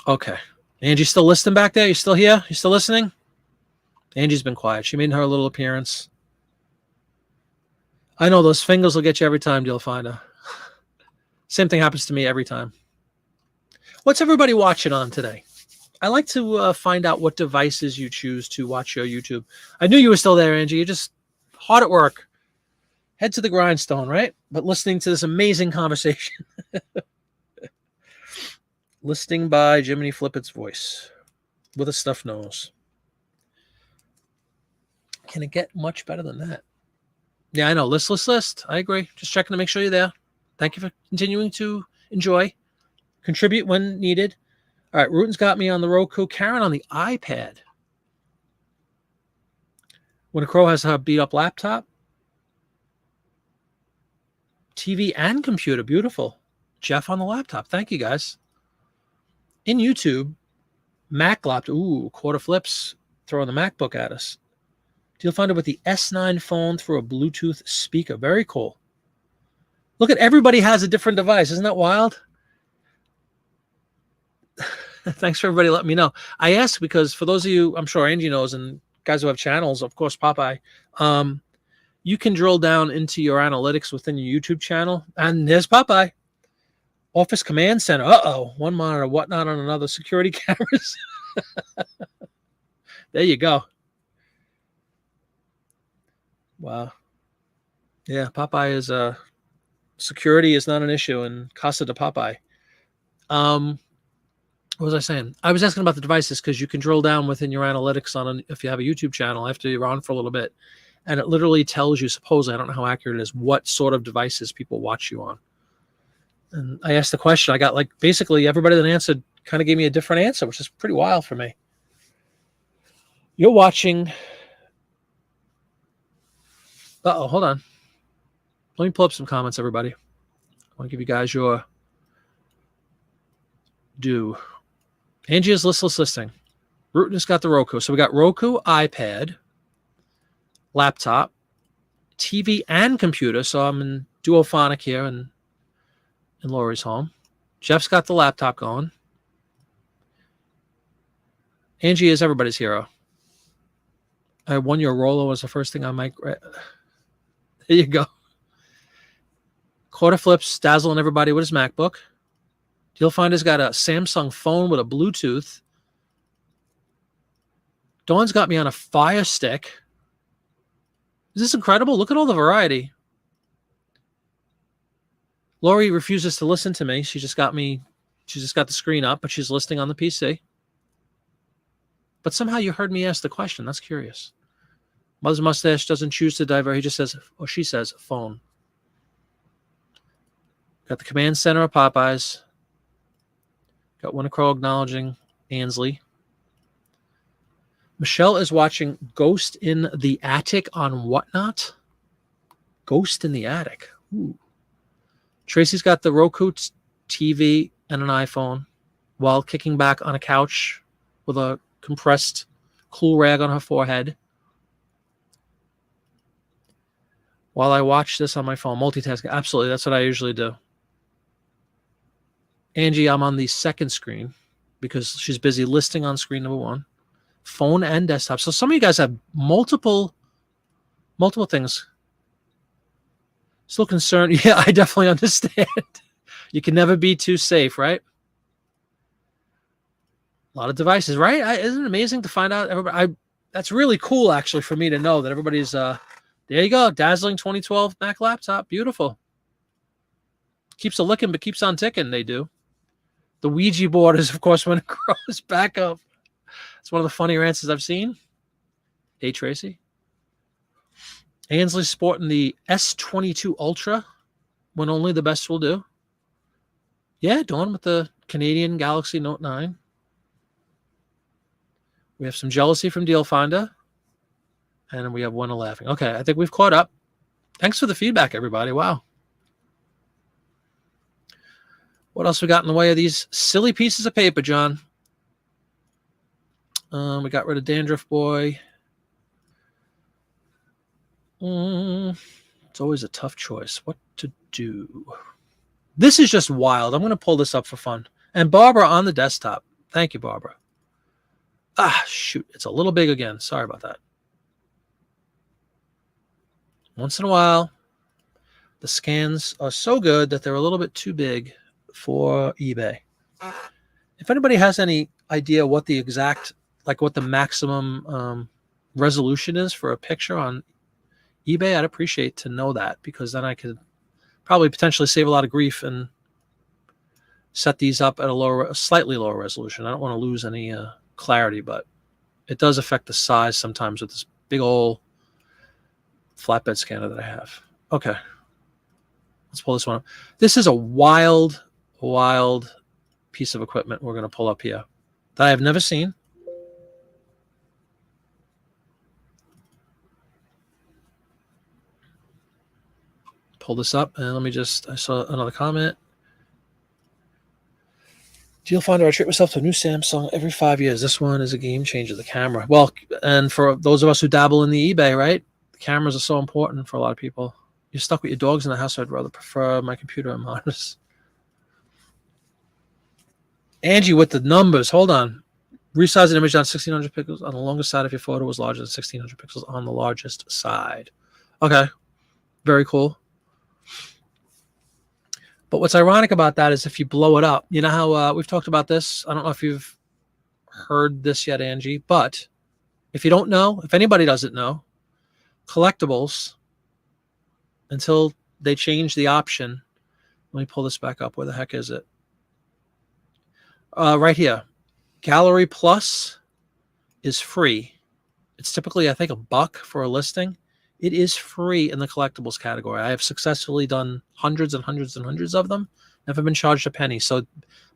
Okay. Angie still listening back there? You still here? You still listening? Angie's been quiet. She made her little appearance. I know those fingers will get you every time, you'll find her. Same thing happens to me every time. What's everybody watching on today? I like to find out what devices you choose to watch your YouTube. I knew you were still there, Angie. You're just hard at work. Head to the grindstone, right? But listening to this amazing conversation. Listening by Jiminy Flippett's voice with a stuffed nose. Can it get much better than that? Yeah, I know. List. I agree. Just checking to make sure you're there. Thank you for continuing to enjoy. Contribute when needed. All right, Ruten's got me on the Roku. Karen on the iPad. When a Crow has her beat-up laptop. TV and computer. Beautiful. Jeff on the laptop. Thank you, guys. In YouTube, Mac laptop. Ooh, quarter flips. Throwing the MacBook at us. You'll find it with the S9 phone through a Bluetooth speaker. Very cool. Look at everybody has a different device. Isn't that wild? Thanks for everybody letting me know. I ask because for those of you, I'm sure Angie knows, and guys who have channels, of course, Popeye, you can drill down into your analytics within your YouTube channel. And there's Popeye. Office Command Center. Uh-oh. One monitor, whatnot on another. Security cameras. There you go. Wow. Yeah, Popeye is security is not an issue in Casa de Popeye. What was I saying? I was asking about the devices because you can drill down within your analytics on if you have a YouTube channel after you're on for a little bit, and it literally tells you, supposedly, I don't know how accurate it is, what sort of devices people watch you on. And I asked the question. I got basically everybody that answered kind of gave me a different answer, which is pretty wild for me. You're watching. Uh-oh, hold on. Let me pull up some comments, everybody. I want to give you guys your due. Angie is listless listing. Rootin has got the Roku. So we got Roku, iPad, laptop, TV, and computer. So I'm in duophonic here in Lori's home. Jeff's got the laptop going. Angie is everybody's hero. I won your Rolo was the first thing on my... There you go. Quarter flips, dazzling everybody with his MacBook. You'll find he's got a Samsung phone with a Bluetooth. Dawn's got me on a Fire Stick. Is this incredible? Look at all the variety. Lori refuses to listen to me. She just got the screen up, but she's listening on the PC. But somehow you heard me ask the question. That's curious. Mother's mustache doesn't choose to divert. He just says, or she says, phone. Got the command center of Popeyes. Got Winter Crow acknowledging Ansley. Michelle is watching Ghost in the Attic on Whatnot. Ghost in the Attic. Ooh. Tracy's got the Roku TV and an iPhone while kicking back on a couch with a compressed cool rag on her forehead. While I watch this on my phone, multitasking. Absolutely, that's what I usually do. Angie, I'm on the second screen because she's busy listing on screen number one. Phone and desktop. So some of you guys have multiple things. Still concerned. Yeah, I definitely understand. You can never be too safe, right? A lot of devices, right? Isn't it amazing to find out everybody? That's really cool, actually, for me to know that everybody's. There you go, dazzling 2012 Mac laptop, beautiful. Keeps a licking, but keeps on ticking. They do. The Ouija board is, of course, when it grows back up. It's one of the funnier answers I've seen. Hey, Tracy. Ainsley sporting the S22 Ultra, when only the best will do. Yeah, Dawn with the Canadian Galaxy Note 9. We have some jealousy from Deal Finder. And we have one laughing. Okay, I think we've caught up. Thanks for the feedback, everybody. Wow. What else we got in the way of these silly pieces of paper, John? We got rid of Dandruff Boy. It's always a tough choice. What to do? This is just wild. I'm going to pull this up for fun. And Barbara on the desktop. Thank you, Barbara. Ah, shoot. It's a little big again. Sorry about that. Once in a while, the scans are so good that they're a little bit too big for eBay. If anybody has any idea what the exact, like what the maximum resolution is for a picture on eBay, I'd appreciate to know that, because then I could probably potentially save a lot of grief and set these up at a slightly lower resolution. I don't want to lose any clarity, but it does affect the size sometimes with this big old flatbed scanner that I have. Okay. Let's pull this one up. This is a wild piece of equipment we're going to pull up here that I have never seen. Pull this up, and let me just, I saw another comment. Deal Finder, I treat myself to a new Samsung every 5 years. This one is a game changer, the camera. Well, and for those of us who dabble in the eBay, right? The cameras are so important for a lot of people. You're stuck with your dogs in the house, so I'd rather prefer my computer and monitors. Angie with the numbers. Hold on. Resize an image on 1600 pixels on the longest side if your photo was larger than 1600 pixels on the largest side. Okay. Very cool. But what's ironic about that is if you blow it up, you know how we've talked about this. I don't know if you've heard this yet, Angie, but if you don't know, if anybody doesn't know, collectibles, until they change the option, let me pull this back up. Where the heck is it? Right here. Gallery Plus is free. It's typically, I think, $1 for a listing. It is free in the collectibles category. I have successfully done hundreds and hundreds and hundreds of them. Never been charged a penny. So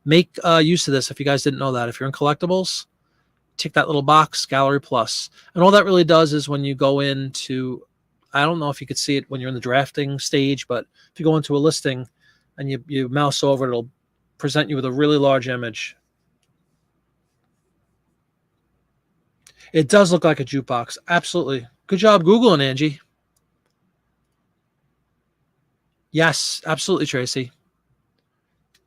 make use of this if you guys didn't know that. If you're in collectibles, tick that little box, Gallery Plus. And all that really does is when you go into, I don't know if you could see it when you're in the drafting stage, but if you go into a listing and you mouse over it, it'll present you with a really large image. It does look like a jukebox. Absolutely. Good job Googling, Angie. Yes, absolutely, Tracy.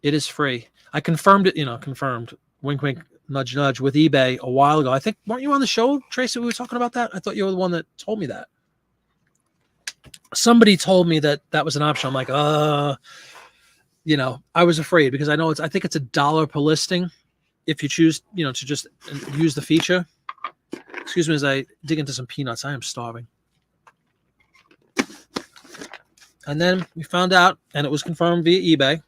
It is free. I confirmed it, confirmed, wink, wink, nudge, nudge, with eBay a while ago. I think, weren't you on the show, Tracy? We were talking about that? I thought you were the one that told me that. Somebody told me that that was an option. I'm like, I was afraid because I know I think it's $1 per listing if you choose, to just use the feature. Excuse me as I dig into some peanuts. I am starving. And then we found out, and it was confirmed via eBay,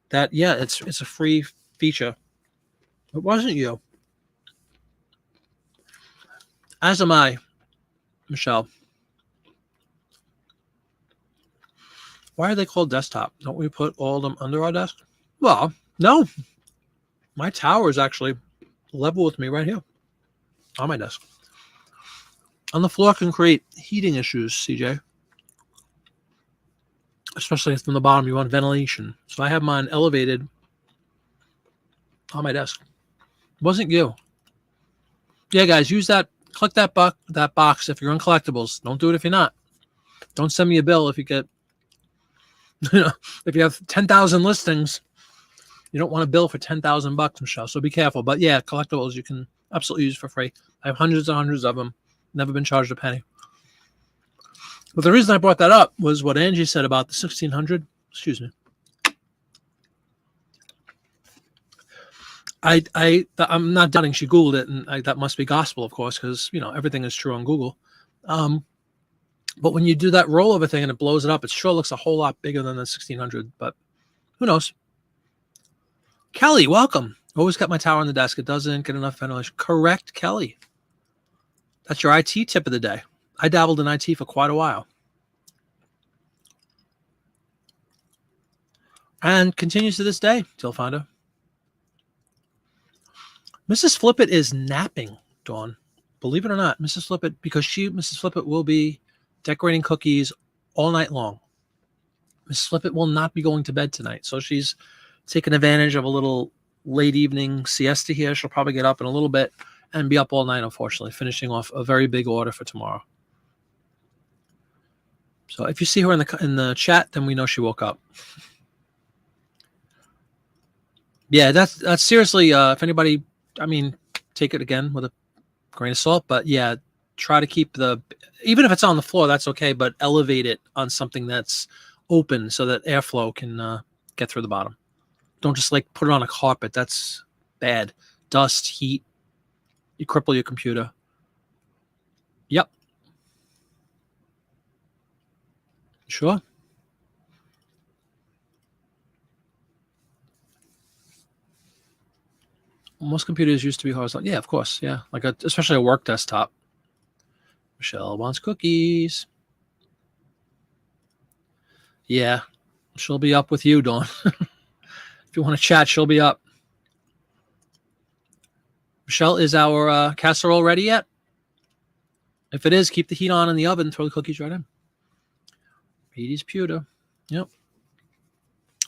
that, yeah, it's a free feature. It wasn't you. As am I, Michelle. Why are they called desktop? Don't we put all of them under our desk? Well, no. My tower is actually level with me right here on my desk. On the floor can create heating issues, CJ. Especially from the bottom, you want ventilation. So I have mine elevated on my desk. It wasn't you. Yeah, guys, use that. Click that box if you're in collectibles. Don't do it if you're not. Don't send me a bill if you get, if you have 10,000 listings. You don't want a bill for $10,000, Michelle. So be careful. But yeah, collectibles you can absolutely use for free. I have hundreds and hundreds of them. Never been charged a penny. But the reason I brought that up was what Angie said about the 1600. Excuse me. I'm not doubting she Googled it, and that must be gospel, of course, because everything is true on Google. But when you do that rollover thing and it blows it up, it sure looks a whole lot bigger than the 1600. But who knows? Kelly, welcome. Always got my tower on the desk. It doesn't get enough ventilation. Correct, Kelly. That's your IT tip of the day. I dabbled in IT for quite a while. And continues to this day, till found her. Mrs. Flippett is napping, Dawn. Believe it or not, Mrs. Flippett, because Mrs. Flippett will be decorating cookies all night long. Mrs. Flippett will not be going to bed tonight, so she's taking advantage of a little late evening siesta here. She'll probably get up in a little bit and be up all night, unfortunately, finishing off a very big order for tomorrow. So if you see her in the chat, then we know she woke up. Yeah, that's seriously, if anybody, take it again with a grain of salt, but yeah, try to keep even if it's on the floor, that's okay, but elevate it on something that's open so that airflow can get through the bottom. Don't just put it on a carpet. That's bad. Dust, heat, you cripple your computer. Yep. Sure. Most computers used to be horizontal. Yeah, of course. Yeah, especially a work desktop. Michelle wants cookies. Yeah, she'll be up with you, Dawn. If you want to chat, she'll be up. Michelle, is our casserole ready yet? If it is, keep the heat on in the oven. Throw the cookies right in. Petey's pewter. Yep.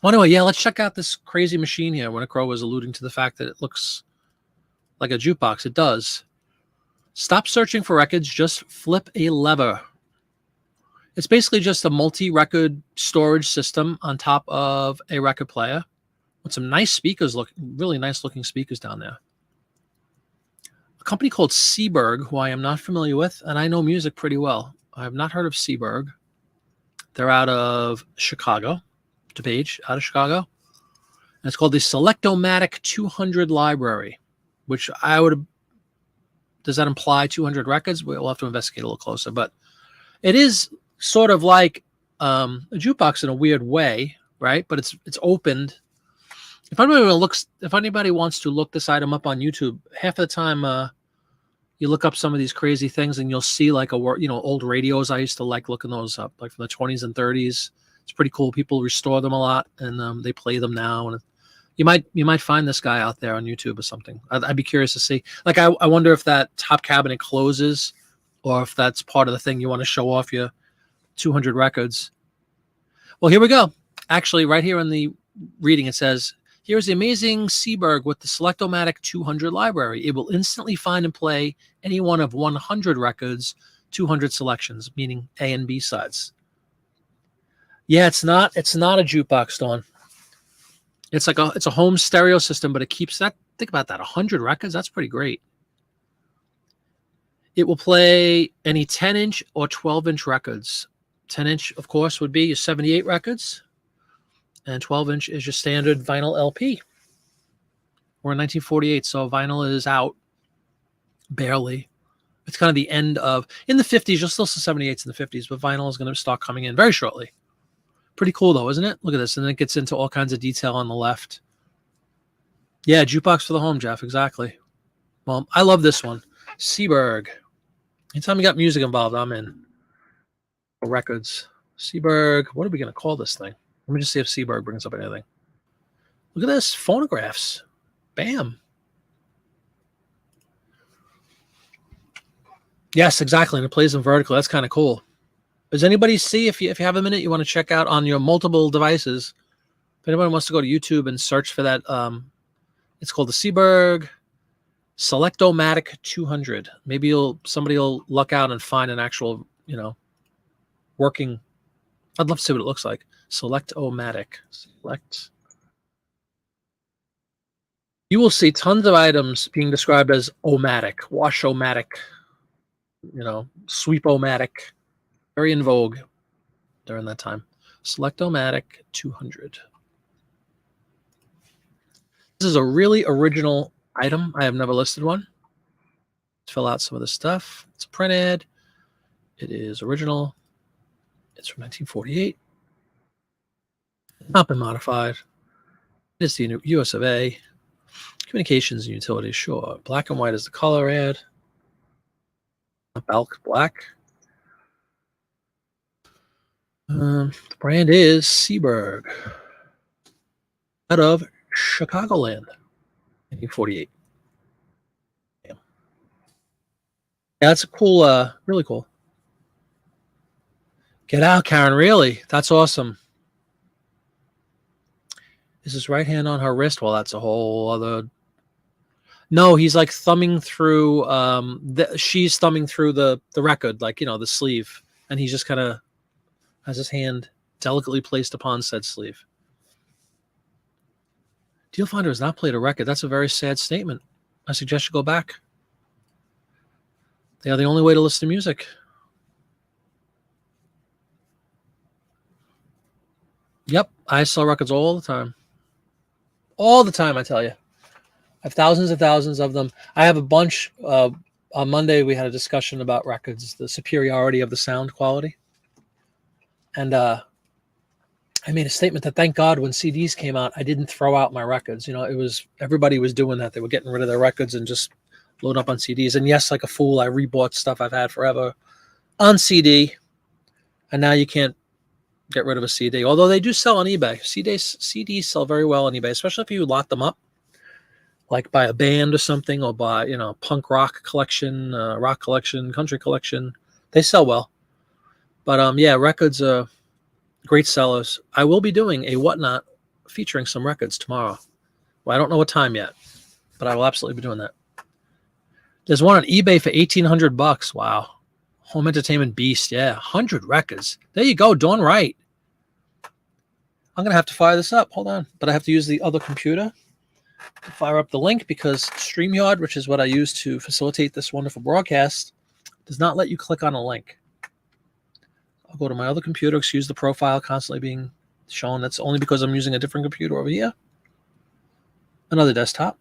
Well, anyway, yeah, let's check out this crazy machine here. When a crow was alluding to the fact that it looks like a jukebox. It does. Stop searching for records. Just flip a lever. It's basically just a multi-record storage system on top of a record player with some nice speakers, really nice looking speakers down there. A company called Seeburg, who I am not familiar with, and I know music pretty well. I have not heard of Seeburg. They're out of Chicago, DePage, out of Chicago. And it's called the Selectomatic 200 Library, which does that imply 200 records? We'll have to investigate a little closer, but it is sort of like a jukebox in a weird way, right? But it's opened. If anybody wants to look this item up on YouTube, half of the time you look up some of these crazy things and you'll see old radios. I used to like looking those up, like from the 20s and 30s. It's pretty cool. People restore them a lot and they play them now. And you might find this guy out there on YouTube or something. I'd be curious to see. I wonder if that top cabinet closes or if that's part of the thing you want to show off your 200 records. Well, here we go. Actually, right here in the reading, it says, here's the amazing Seeburg with the Selectomatic 200 library. It will instantly find and play any one of 100 records, 200 selections, meaning A and B sides. Yeah, it's not a jukebox, Dawn. It's a home stereo system, but it keeps that. Think about that, 100 records. That's pretty great. It will play any 10-inch or 12-inch records. 10-inch, of course, would be your 78 records, and 12-inch is your standard vinyl LP. We're in 1948, so vinyl is out barely. It's kind of the end of, in the 50s, you'll still see 78s in the 50s, but vinyl is going to start coming in very shortly. Pretty cool, though, isn't it? Look at this. And then it gets into all kinds of detail on the left. Yeah, jukebox for the home, Jeff. Exactly. Well, I love this one. Seeburg. Anytime you got music involved, I'm in. Records. Seeburg. What are we going to call this thing? Let me just see if Seeburg brings up anything. Look at this. Phonographs. Bam. Yes, exactly. And it plays them vertically. That's kind of cool. Does anybody see, if you have a minute, you want to check out on your multiple devices, if anybody wants to go to YouTube and search for that, it's called the Seeburg Selectomatic 200. Maybe somebody will luck out and find an actual, working. I'd love to see what it looks like. Selectomatic. Select. You will see tons of items being described as omatic, wash-o-matic, sweep-o-matic. Very in vogue during that time. Selectomatic 200. This is a really original item. I have never listed one. Let's fill out some of the stuff. It's a print ad. It is original. It's from 1948. Not been modified. It is the US of A. Communications and utilities, sure. Black and white is the color ad. Balk black. The brand is Seaberg. Out of Chicagoland. 1948. Yeah, that's a cool, really cool. Get out, Karen. Really? That's awesome. Is his right hand on her wrist? Well, that's a whole other. No, he's like thumbing through. She's thumbing through the record, like, the sleeve, and he's just kind of has his hand delicately placed upon said sleeve. Deal Finder has not played a record. That's a very sad statement. I suggest you go back. They are the only way to listen to music. Yep, I sell records all the time. All the time, I tell you. I have thousands and thousands of them. I have a bunch. On Monday, we had a discussion about records, the superiority of the sound quality. And I made a statement that thank God when CDs came out, I didn't throw out my records. Everybody was doing that. They were getting rid of their records and just load up on CDs. And yes, like a fool, I rebought stuff I've had forever on CD. And now you can't get rid of a CD, although they do sell on eBay. CDs sell very well on eBay, especially if you lot them up, like by a band or something, or by punk rock collection, rock collection, country collection. They sell well. But yeah, records are great sellers. I will be doing a whatnot featuring some records tomorrow. Well, I don't know what time yet, but I will absolutely be doing that. There's one on eBay for $1,800. Wow. Home Entertainment Beast. Yeah, 100 records. There you go. Dawn Wright. I'm going to have to fire this up. Hold on. But I have to use the other computer to fire up the link because StreamYard, which is what I use to facilitate this wonderful broadcast, does not let you click on a link. I'll go to my other computer. Excuse the profile constantly being shown. That's only because I'm using a different computer over here. Another desktop.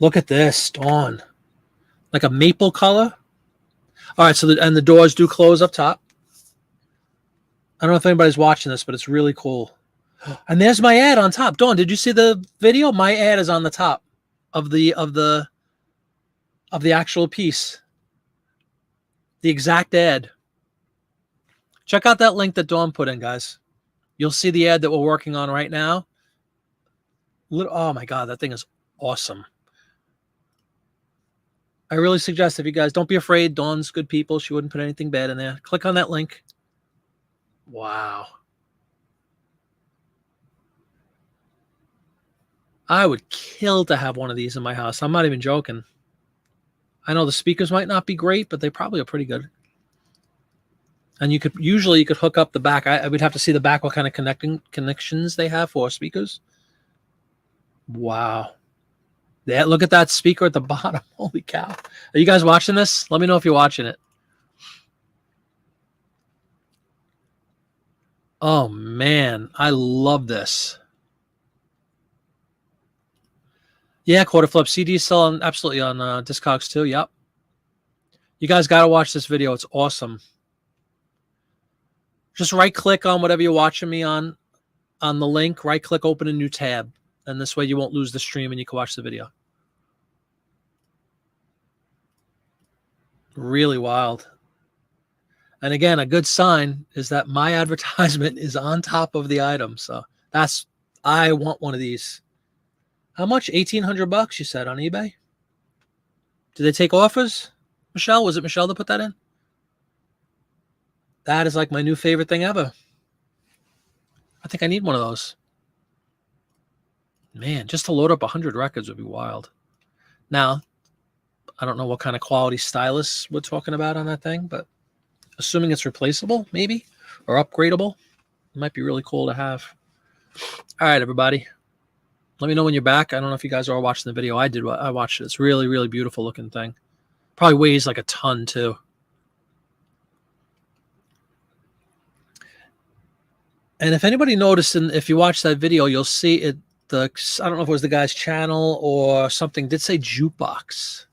Look at this, Dawn. Like a maple color. All right, so the doors do close up top. I don't know if anybody's watching this, but it's really cool. And there's my ad on top. Dawn, did you see the video? My ad is on the top of the actual piece. The exact ad. Check out that link that Dawn put in, guys. You'll see the ad that we're working on right now. Oh my God, that thing is awesome. I really suggest if you guys don't be afraid. Dawn's good people. She wouldn't put anything bad in there. Click on that link. Wow. I would kill to have one of these in my house. I'm not even joking. I know the speakers might not be great, but they probably are pretty good. And you could hook up the back. I would have to see the back, what kind of connections they have for speakers. Wow. Yeah, look at that speaker at the bottom. Holy cow. Are you guys watching this? Let me know if you're watching it. Oh, man. I love this. Yeah, quarter flip. CDs sell absolutely on Discogs too. Yep. You guys got to watch this video. It's awesome. Just right-click on whatever you're watching me on the link. Right-click, open a new tab. And this way you won't lose the stream and you can watch the video. Really wild. And again, a good sign is that my advertisement is on top of the item. So I want one of these. How much? $1,800 you said on eBay? Did they take offers? Michelle? Was it Michelle that put that in? That is like my new favorite thing ever. I think I need one of those. Man, just to load up 100 records would be wild. Now, I don't know what kind of quality stylus we're talking about on that thing, but assuming it's replaceable, maybe, or upgradable, it might be really cool to have. All right, everybody. Let me know when you're back. I don't know if you guys are all watching the video. I did. I watched it. It's really, really beautiful looking thing. Probably weighs like a ton, too. And if anybody noticed, and if you watch that video, you'll see it. I don't know if it was the guy's channel or something did say jukebox,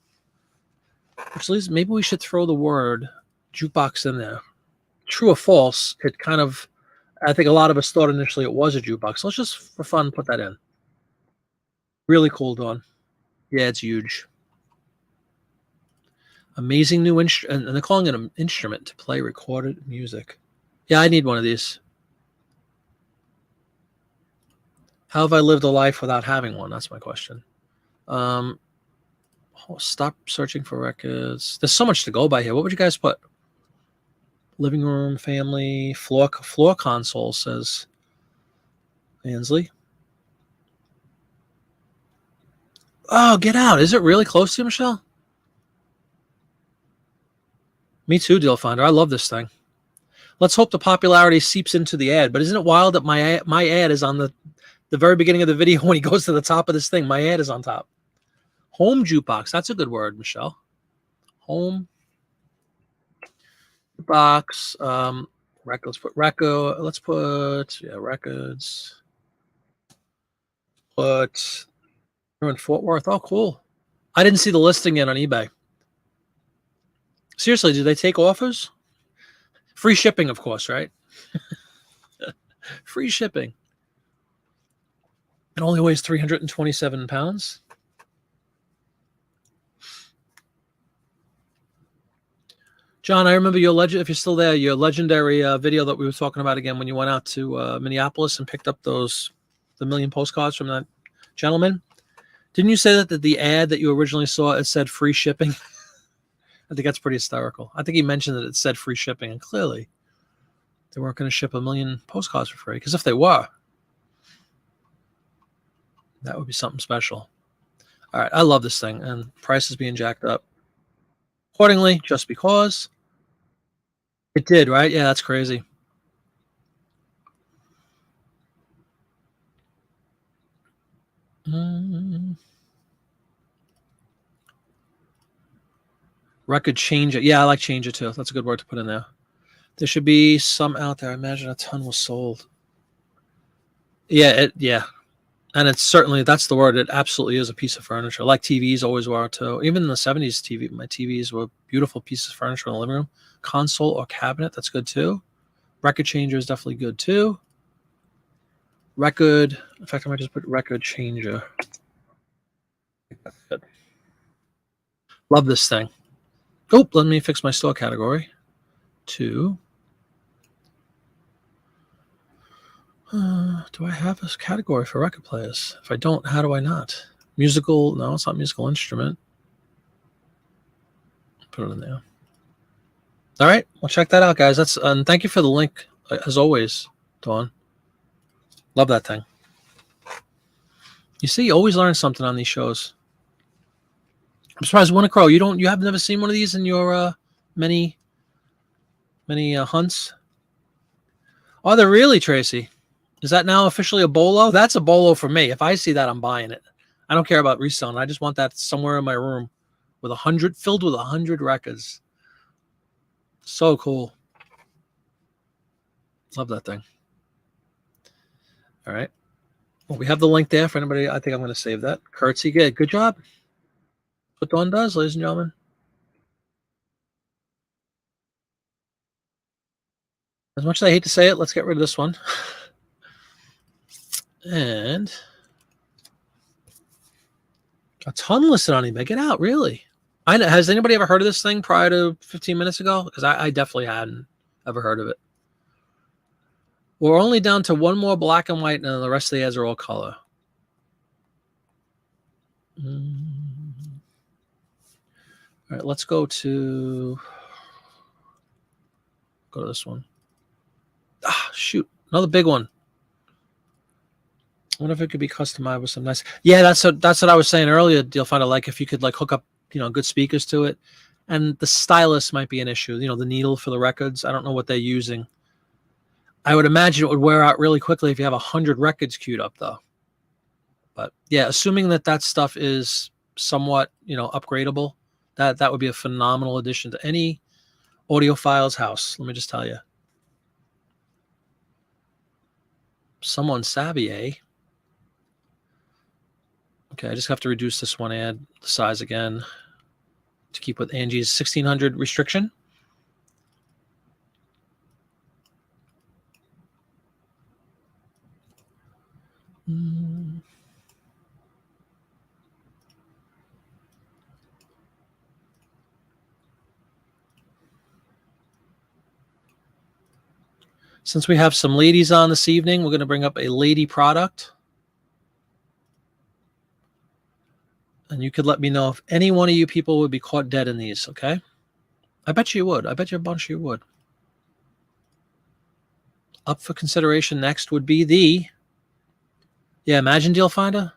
which leads maybe we should throw the word jukebox in there. True or false? It kind of, I think a lot of us thought initially it was a jukebox. Let's just for fun put that in. Really cool, Dawn. Yeah, it's huge. Amazing new instrument, and they're calling it an instrument to play recorded music. Yeah, I need one of these. How have I lived a life without having one? That's my question. Stop searching for records. There's so much to go by here. What would you guys put? Living room, family, floor console, says Ansley. Oh, get out. Is it really close to you, Michelle? Me too, Deal Finder. I love this thing. Let's hope the popularity seeps into the ad. But isn't it wild that my ad is on the very beginning of the video when he goes to the top of this thing? My ad is on top. Home jukebox. That's a good word, Michelle. Home box. Records. Put record. Let's put records. Put. You're in Fort Worth. Oh, cool. I didn't see the listing yet on eBay. Seriously, do they take offers? Free shipping, of course, right? Free shipping. It only weighs 327 pounds. John, I remember your legend. If you're still there, your legendary video that we were talking about again when you went out to Minneapolis and picked up the million postcards from that gentleman. Didn't you say that the ad that you originally saw, it said free shipping? I think that's pretty hysterical. I think he mentioned that it said free shipping, and clearly they weren't going to ship 1 million postcards for free, because if they were, that would be something special. All right, I love this thing, and price is being jacked up accordingly just because it did, right? Yeah, that's crazy. Record changer. Yeah, I like changer too. That's a good word to put in there. There should be some out there. I imagine a ton was sold. Yeah, and it's certainly, that's the word. It absolutely is a piece of furniture, like TVs always were too. Even in the 70s, my TVs were beautiful pieces of furniture in the living room. Console or cabinet, that's good too. Record changer is definitely good too. Record, in fact, I might just put record changer. Good. Love this thing. Oh, let me fix my store category. Do I have a category for record players? If I don't, how do I not? Musical? No, it's not musical instrument. Put it in there. All right, well, check that out, guys. And thank you for the link, as always, Dawn. Love that thing. You see, you always learn something on these shows. I'm surprised, Winter Crow, you have never seen one of these in your many hunts? Are there really, Tracy? Is that now officially a bolo? That's a bolo for me. If I see that, I'm buying it. I don't care about reselling. I just want that somewhere in my room with filled with 100 records. So cool. Love that thing. All right. Well, we have the link there for anybody. I think I'm going to save that. Curtsy, good job. What Dawn does, ladies and gentlemen. As much as I hate to say it, let's get rid of this one. And a ton listed on eBay. Get out, really? Has anybody ever heard of this thing prior to 15 minutes ago? Because I definitely hadn't ever heard of it. We're only down to one more black and white, and the rest of the ads are all color. All right, let's go to this one. Ah, shoot, another big one. I wonder if it could be customized with some nice. Yeah, that's what I was saying earlier. You'll find it, like, if you could, like, hook up good speakers to it, and the stylus might be an issue. The needle for the records. I don't know what they're using. I would imagine it would wear out really quickly if you have 100 records queued up, though. But yeah, assuming that stuff is somewhat upgradable, that would be a phenomenal addition to any audiophile's house. Let me just tell you. Someone savvy, eh? Okay, I just have to reduce this one ad size again to keep with Angie's 1600 restriction. Since we have some ladies on this evening, we're going to bring up a lady product. And you could let me know if any one of you people would be caught dead in these, okay? I bet you would. I bet you a bunch of you would. Up for consideration next would be the, Imagine Deal Finder.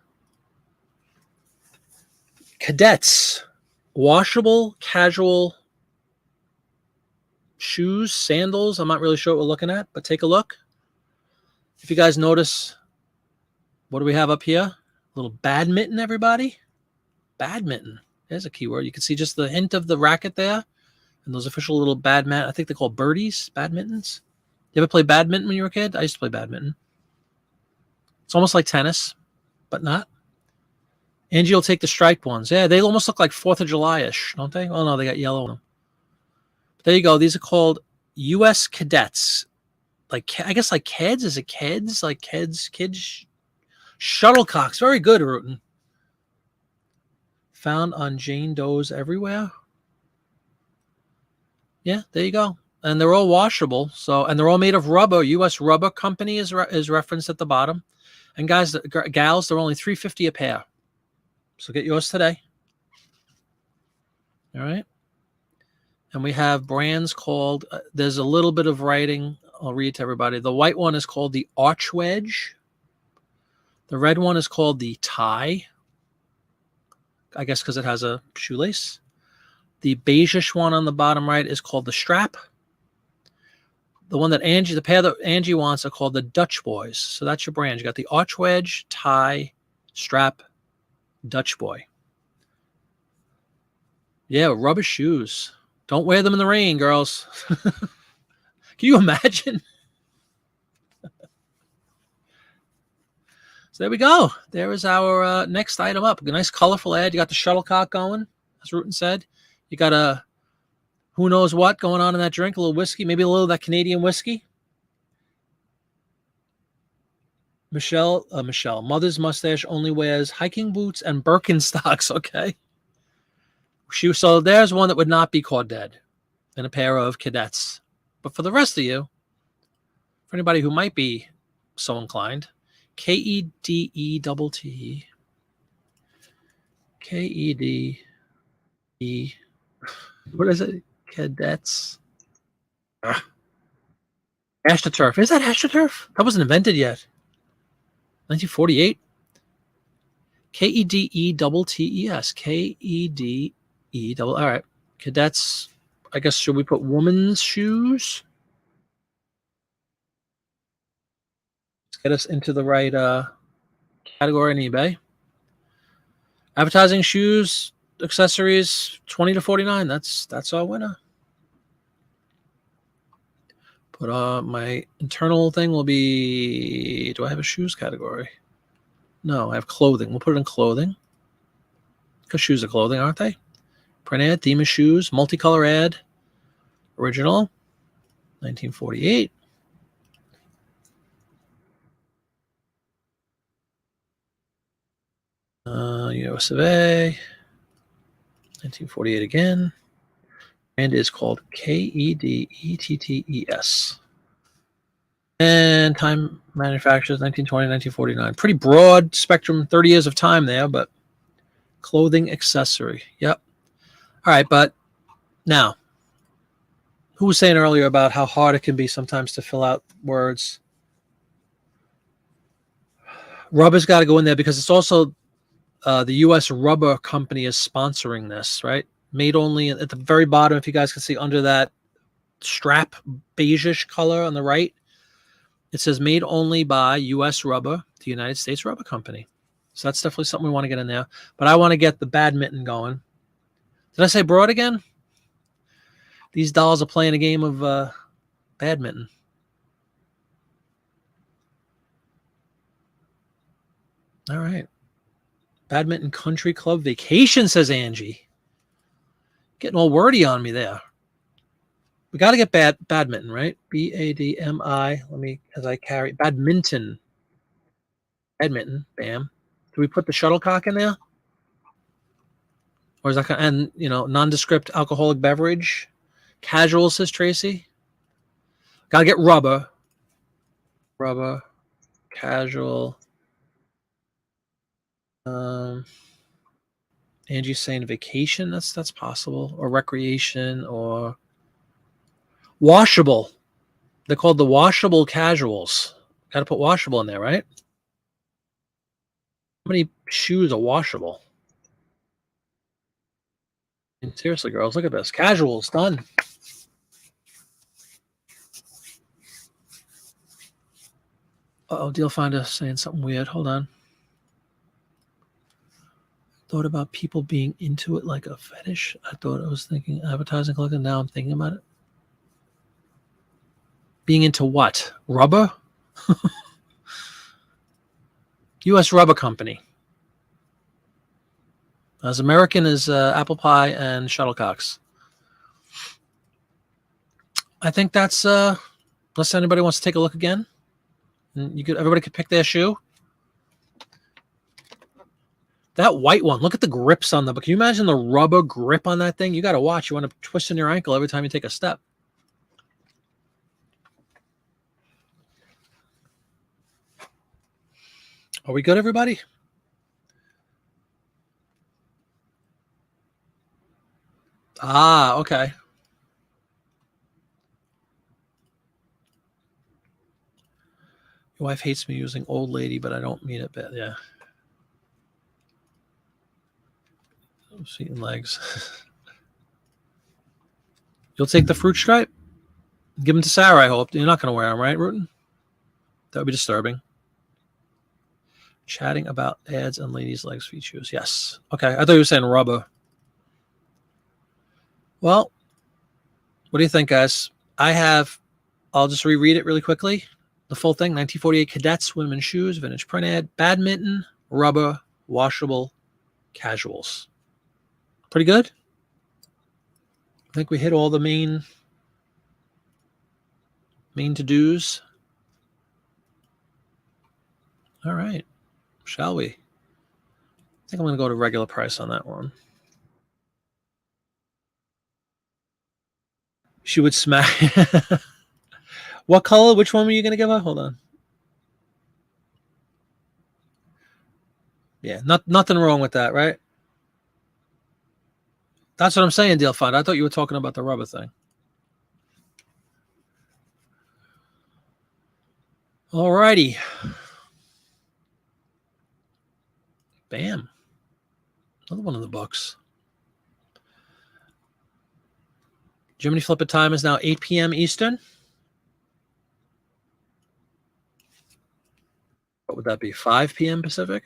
Cadets. Washable, casual shoes, sandals. I'm not really sure what we're looking at, but take a look. If you guys notice, what do we have up here? A little badminton, everybody. Badminton. There's a keyword. You can see just the hint of the racket there. And those official little badminton, I think they're called birdies, badmintons. You ever play badminton when you were a kid? I used to play badminton. It's almost like tennis, but not. Angie will take the striped ones. Yeah, they almost look like 4th of July-ish, don't they? Oh, no, they got yellow on them. But there you go. These are called U.S. Cadets. Like, I guess like kids. Is it kids? Like kids? Shuttlecocks. Very good, Rutan. Found on Jane Doe's everywhere. Yeah, there you go. And they're all washable. So, and they're all made of rubber. U.S. Rubber Company is referenced at the bottom. And guys, gals, they're only $3.50 a pair. So get yours today. All right. And we have brands called, there's a little bit of writing. I'll read to everybody. The white one is called the Arch Wedge. The red one is called the Tie. I guess because it has a shoelace. The beigeish one on the bottom right is called the Strap. The one that the pair that Angie wants are called the Dutch Boys. So that's your brand. You got the Arch Wedge, Tie, Strap, Dutch Boy. Yeah, rubber shoes. Don't wear them in the rain, girls. Can you imagine? So there we go. There is our next item up. A nice colorful ad. You got the shuttlecock going, as Rutan said. You got a who knows what going on in that drink. A little whiskey, maybe a little of that Canadian whiskey. Michelle, mother's mustache only wears hiking boots and Birkenstocks. Okay. So there's one that would not be caught dead in a pair of cadets. But for the rest of you, for anybody who might be so inclined, KEDETT. KEDE. What is it? Cadets. AstroTurf. Is that AstroTurf? That wasn't invented yet. 1948. KEDETTES. KEDE. All right. Cadets. I guess, should we put woman's shoes? Let's get us into the right category on eBay. Advertising, shoes, accessories, 20 to 49. That's our winner. But my internal thing will be, do I have a shoes category? No, I have clothing. We'll put it in clothing. Because shoes are clothing, aren't they? Print ad, theme of shoes, multicolor ad, original, 1948. US of A, 1948 again. Brand is called KEDETTES. And time manufacturers, 1920, 1949. Pretty broad spectrum, 30 years of time there, but clothing accessory. Yep. All right, but now, who was saying earlier about how hard it can be sometimes to fill out words? Rubber's got to go in there because it's also the U.S. Rubber Company is sponsoring this, right? Made only at the very bottom, if you guys can see under that strap beigeish color on the right, it says made only by U.S. Rubber, the United States Rubber Company. So that's definitely something we want to get in there. But I want to get the badminton going. Did I say broad again? These dolls are playing a game of badminton. All right. Badminton Country Club Vacation, says Angie. Getting all wordy on me there. We got to get badminton, right? BADMI. Let me, as I carry badminton. Badminton. Bam. Do we put the shuttlecock in there? Or is that kind of, and, nondescript alcoholic beverage? Casual, says Tracy. Got to get rubber. Rubber. Casual. Angie's saying vacation. That's possible. Or recreation or washable. They're called the washable casuals. Got to put washable in there, right? How many shoes are washable? And seriously, girls, look at this. Casuals, done. Uh-oh, Deal Finder saying something weird. Hold on. Thought about people being into it like a fetish. I thought I was thinking advertising collecting. Now I'm thinking about it. Being into what? Rubber? U.S. Rubber Company. As American as apple pie and shuttlecocks. I think that's, unless anybody wants to take a look again. Everybody could pick their shoe. That white one, look at the grips on the, can you imagine the rubber grip on that thing? You got to watch. You want to twist in your ankle every time you take a step. Are we good, everybody? Ah, okay. Your wife hates me using old lady, but I don't mean it bad. Yeah. Feet and legs. You'll take the fruit stripe? Give them to Sarah, I hope. You're not going to wear them, right, Rutan? That would be disturbing. Chatting about ads on ladies' legs, feet, shoes. Yes. Okay. I thought you were saying rubber. Well, what do you think, guys? I'll just reread it really quickly. The full thing: 1948 cadets, women's shoes, vintage print ad, badminton, rubber, washable, casuals. Pretty good. I think we hit all the main to-dos. All right. Shall we? I think I'm going to go to regular price on that one. She would smack. What color? Which one were you going to give her? Hold on. Yeah, nothing wrong with that, right? That's what I'm saying, Deal Find. I thought you were talking about the rubber thing. All righty. Bam. Another one of the books. Jiminy Flip It time is now 8 p.m. Eastern. What would that be? 5 p.m. Pacific?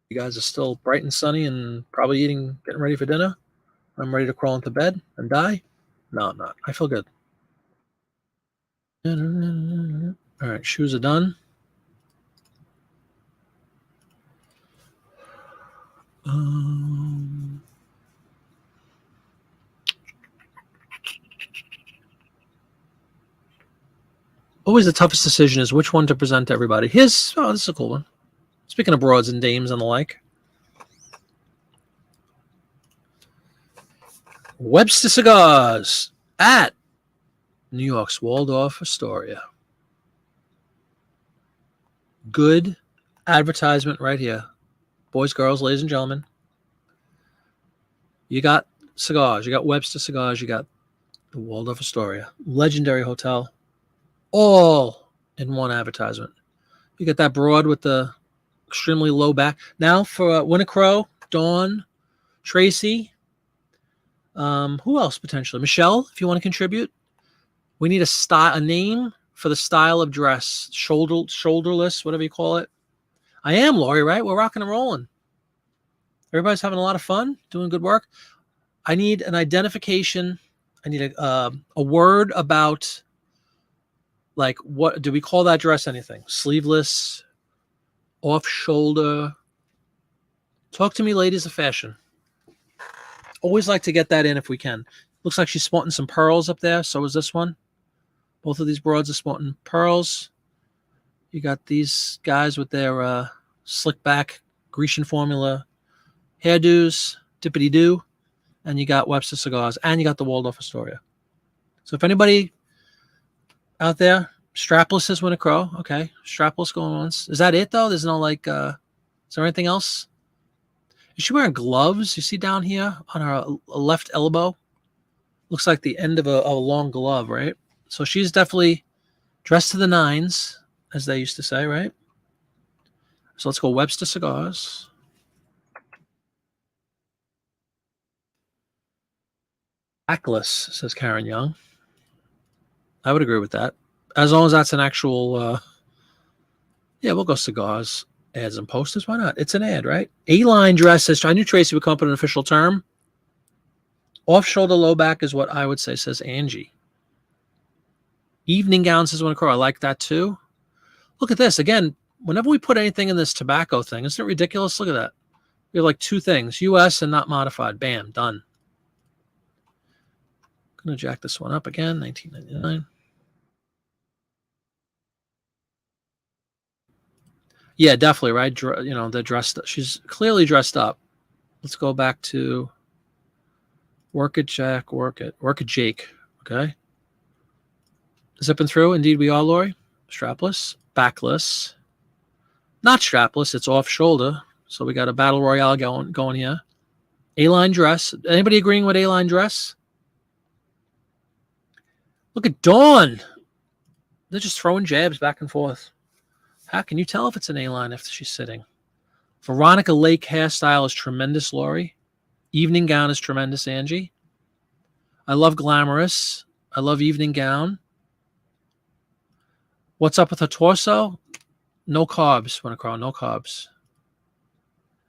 You guys are still bright and sunny and probably getting ready for dinner. I'm ready to crawl into bed and die. No, I'm not. I feel good. All right, shoes are done. Always the toughest decision is which one to present to everybody. This is a cool one. Speaking of broads and dames and the like. Webster Cigars at New York's Waldorf Astoria. Good advertisement right here. Boys, girls, ladies and gentlemen. You got cigars. You got Webster Cigars. You got the Waldorf Astoria. Legendary hotel. All in one advertisement. You got that broad with the extremely low back. Now for Win a Crow, Dawn, Tracy. Who else potentially? Michelle, if you want to contribute. We need a name for the style of dress. Shoulderless, whatever you call it. I am, Lori, right? We're rocking and rolling. Everybody's having a lot of fun, doing good work. I need an identification. I need a word about, like, what do we call that dress? Anything? Sleeveless, off shoulder. Talk to me, ladies of fashion. Always like to get that in if we can. Looks like she's sporting some pearls up there. So is this one. Both of these broads are sporting pearls. You got these guys with their slick back Grecian formula hairdos, dippity-doo, and you got Webster cigars, and you got the Waldorf Astoria. So if anybody out there, strapless is Winter Crow. Okay, strapless going on. Is that it, though? There's no, like, is there anything else? Is she wearing gloves? You see down here on her left elbow? Looks like the end of a long glove, right? So she's definitely dressed to the nines, as they used to say, right? So let's go Webster cigars. Backless, says Karen Young. I would agree with that. As long as that's an actual, yeah, we'll go cigars, ads, and posters. Why not? It's an ad, right? A-line dress says, I knew Tracy would come up with an official term. Off-shoulder, low back is what I would say, says Angie. Evening gown says Winter Crow. I like that too. Look at this. Again, whenever we put anything in this tobacco thing, isn't it ridiculous? Look at that. We have like two things, U.S. and not modified. Bam, done. I'm going to jack this one up again, $19.99. Yeah, definitely, right? You know, they're dressed up. She's clearly dressed up. Let's go back to work it, Jack, work it Jake, okay? Zipping through, indeed we are, Lori. Strapless, backless. Not strapless, it's off shoulder. So we got a battle royale going here. A-line dress. Anybody agreeing with A-line dress? Look at Dawn. They're just throwing jabs back and forth. How can you tell if it's an A-line if she's sitting? Veronica Lake hairstyle is tremendous, Lori. Evening gown is tremendous, Angie. I love glamorous. I love evening gown. What's up with her torso? No carbs, Winter Crow, no carbs.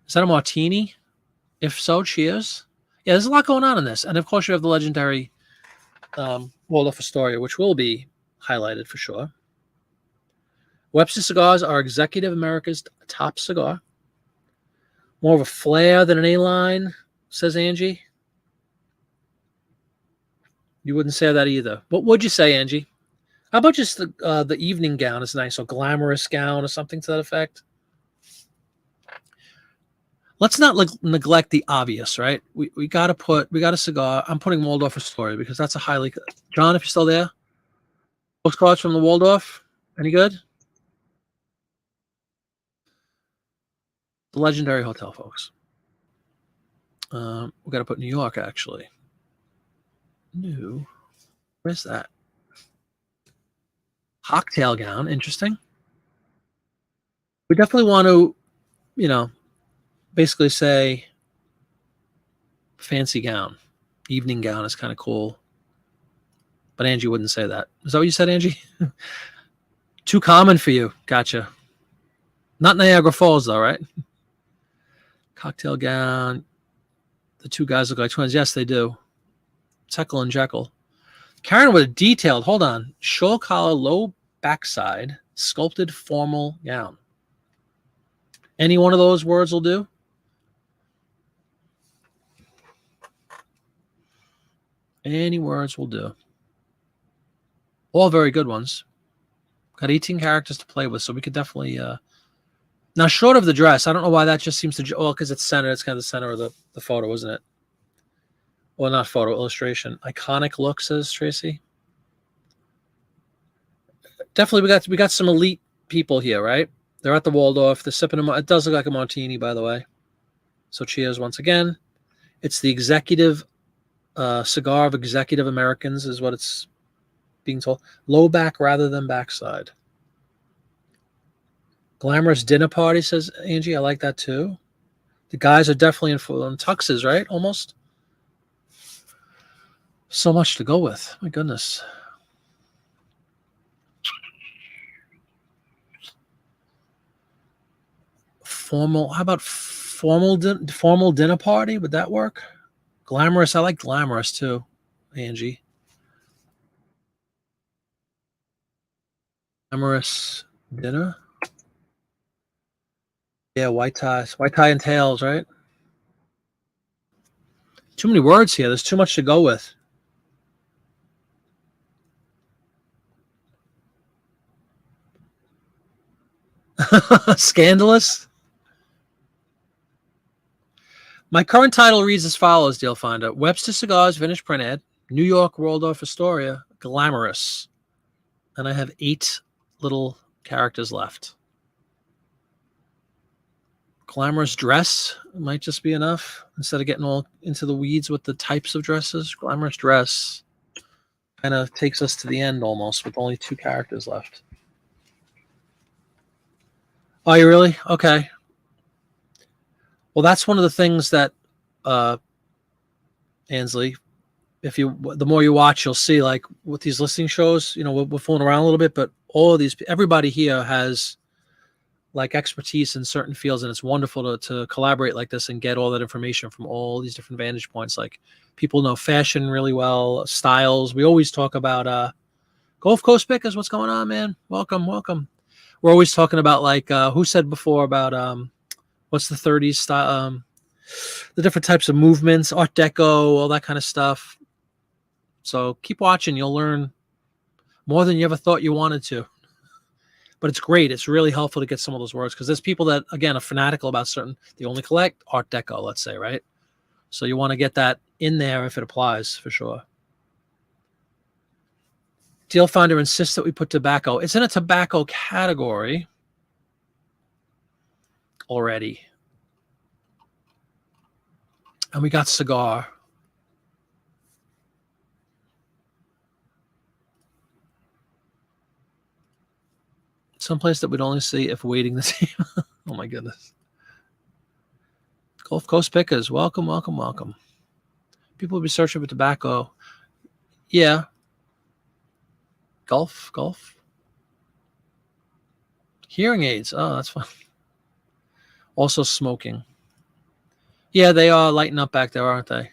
Is that a martini? If so, cheers. Yeah, there's a lot going on in this. And of course, you have the legendary Waldorf Astoria, which will be highlighted for sure. Webster cigars are Executive America's top cigar. More of a flare than an A-line, says Angie. You wouldn't say that either. What would you say, Angie? How about just the evening gown is nice, or glamorous gown or something to that effect? Let's not neglect the obvious, right? We got a cigar. I'm putting Waldorf Astoria because that's a highly... John, if you're still there. Postcards from the Waldorf. Any good? The legendary hotel, folks. We got to put New York, actually. New. Where's that? Cocktail gown. Interesting. We definitely want to, you know, basically say fancy gown. Evening gown is kind of cool. But Angie wouldn't say that. Is that what you said, Angie? Too common for you. Gotcha. Not Niagara Falls, though, right? Cocktail gown. The two guys look like twins. Yes, they do. Jekyll and Jekyll. Karen with a detailed, hold on, shawl collar, low backside, sculpted formal gown. Any one of those words will do? Any words will do. All very good ones. Got 18 characters to play with, so we could definitely... Now, short of the dress, I don't know why that just seems to... Well, because it's centered. It's kind of the center of the photo, isn't it? Well, not photo, illustration. Iconic look, says Tracy. Definitely, we got some elite people here, right? They're at the Waldorf. They're sipping it does look like a martini, by the way. So cheers once again. It's the executive cigar of executive Americans is what it's being told. Low back rather than backside. Glamorous dinner party, says Angie. I like that too. The guys are definitely in full tuxes, right? Almost. So much to go with. My goodness. Formal. How about formal dinner party? Would that work? Glamorous. I like glamorous too, Angie. Glamorous dinner. Yeah, white tie and tails, right? Too many words here. There's too much to go with. Scandalous. My current title reads as follows, Deal Finder. Webster Cigars Vintage Print Ad, New York Waldorf Astoria, Glamorous. And I have 8 little characters left. Glamorous dress might just be enough instead of getting all into the weeds with the types of dresses. Glamorous dress kind of takes us to the end almost with only 2 characters left. Oh, you really? Okay. Well, that's one of the things that Ansley, if you the more you watch, you'll see like with these listing shows, we're fooling around a little bit, but all of these, everybody here has like expertise in certain fields, and it's wonderful to collaborate like this and get all that information from all these different vantage points. Like people know fashion really well, styles. We always talk about Gulf Coast Pickers. What's going on, man? Welcome. We're always talking about like who said before about what's the 30s style, the different types of movements, Art Deco, all that kind of stuff. So keep watching. You'll learn more than you ever thought you wanted to. But it's great. It's really helpful to get some of those words because there's people that, again, are fanatical about certain, they only collect Art Deco, let's say, right? So you want to get that in there if it applies, for sure. Deal Finder insists that we put tobacco. It's in a tobacco category already. And we got cigar. Someplace that we'd only see if waiting the team. Oh my goodness. Gulf Coast Pickers, welcome. People will be searching for tobacco. Yeah. Gulf. Hearing aids. Oh, that's fun. Also smoking. Yeah, they are lighting up back there, aren't they?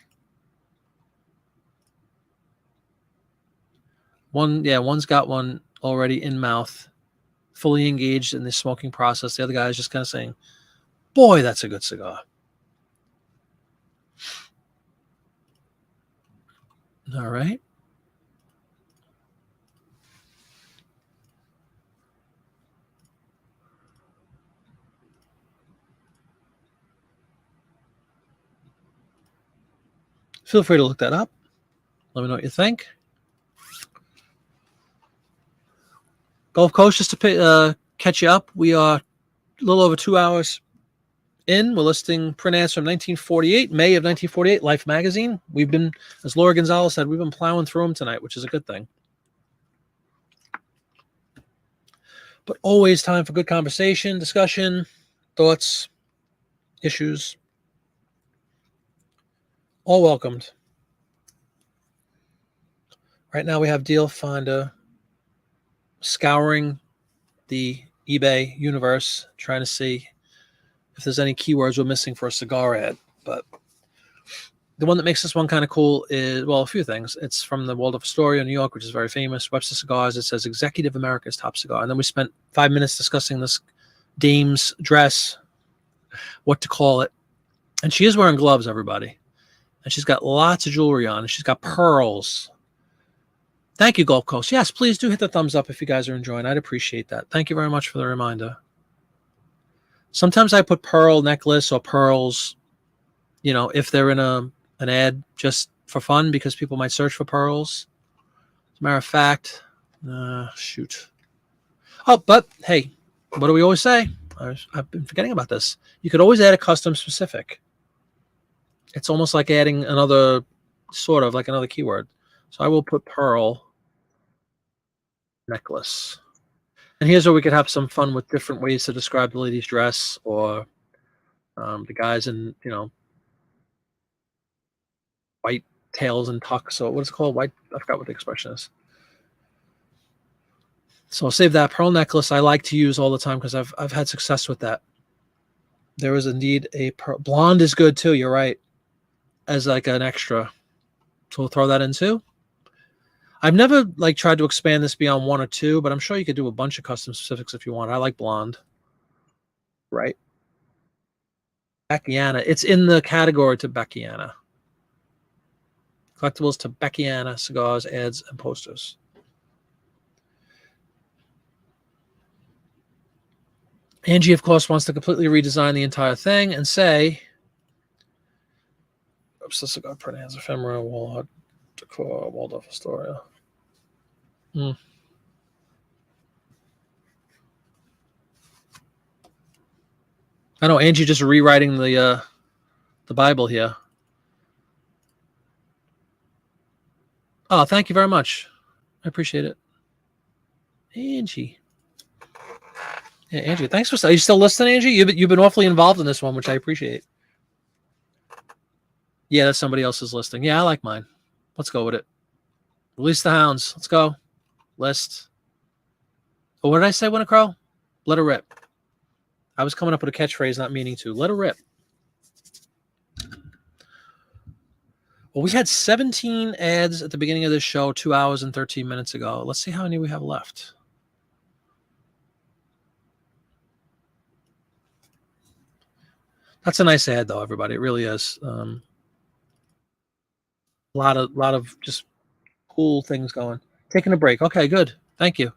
One's got one already in mouth, fully engaged in the smoking process. The other guy is just kind of saying, boy, that's a good cigar. All right. Feel free to look that up. Let me know what you think. Gulf Coast, just to catch you up, we are a little over 2 hours in. We're listing print ads from 1948, May of 1948, Life magazine. We've been, as Laura Gonzalez said, we've been plowing through them tonight, which is a good thing. But always time for good conversation, discussion, thoughts, issues. All welcomed. Right now we have Deal Finder scouring the eBay universe, trying to see if there's any keywords we're missing for a cigar ad. But the one that makes this one kind of cool is, well, a few things. It's from the Waldorf Astoria, New York, which is very famous. Webster Cigars. It says Executive America's Top Cigar. And then we spent 5 minutes discussing this dame's dress, what to call it. And she is wearing gloves, everybody. And she's got lots of jewelry on. And she's got pearls. Thank you, Gulf Coast. Yes, please do hit the thumbs up if you guys are enjoying. I'd appreciate that. Thank you very much for the reminder. Sometimes I put pearl necklace or pearls, if they're in an ad just for fun because people might search for pearls. As a matter of fact, shoot. Oh, but hey, what do we always say? I've been forgetting about this. You could always add a custom specific. It's almost like adding another keyword. So I will put pearl necklace. And here's where we could have some fun with different ways to describe the lady's dress or the guys in, white tails and tucks. So what is it called? White. I forgot what the expression is. So I'll save that pearl necklace. I like to use all the time because I've had success with that. There is indeed a pearl. Blonde is good too. You're right. As like an extra. So we'll throw that in too. I've never tried to expand this beyond 1 or 2, but I'm sure you could do a bunch of custom specifics if you want. I like blonde. Right. Beckiana. It's in the category to Beckiana. Collectibles to Beckiana, cigars, ads, and posters. Angie, of course, wants to completely redesign the entire thing and say, oops, the cigar printing has ephemera, wall decor, Waldorf Astoria. I know Angie just rewriting the Bible here. Oh, thank you very much. I appreciate it. Angie. Yeah, Angie, thanks for. Are you still listening, Angie? You've been awfully involved in this one, which I appreciate. Yeah, that's somebody else's listing. Yeah, I like mine. Let's go with it. Release the hounds. Let's go. List. Oh, what did I say, Winter Crow? Let her rip. I was coming up with a catchphrase, not meaning to. Let her rip. Well, we had 17 ads at the beginning of this show 2 hours and 13 minutes ago. Let's see how many we have left. That's a nice ad, though, everybody. It really is. A lot of just cool things going. Taking a break. Okay, good. Thank you.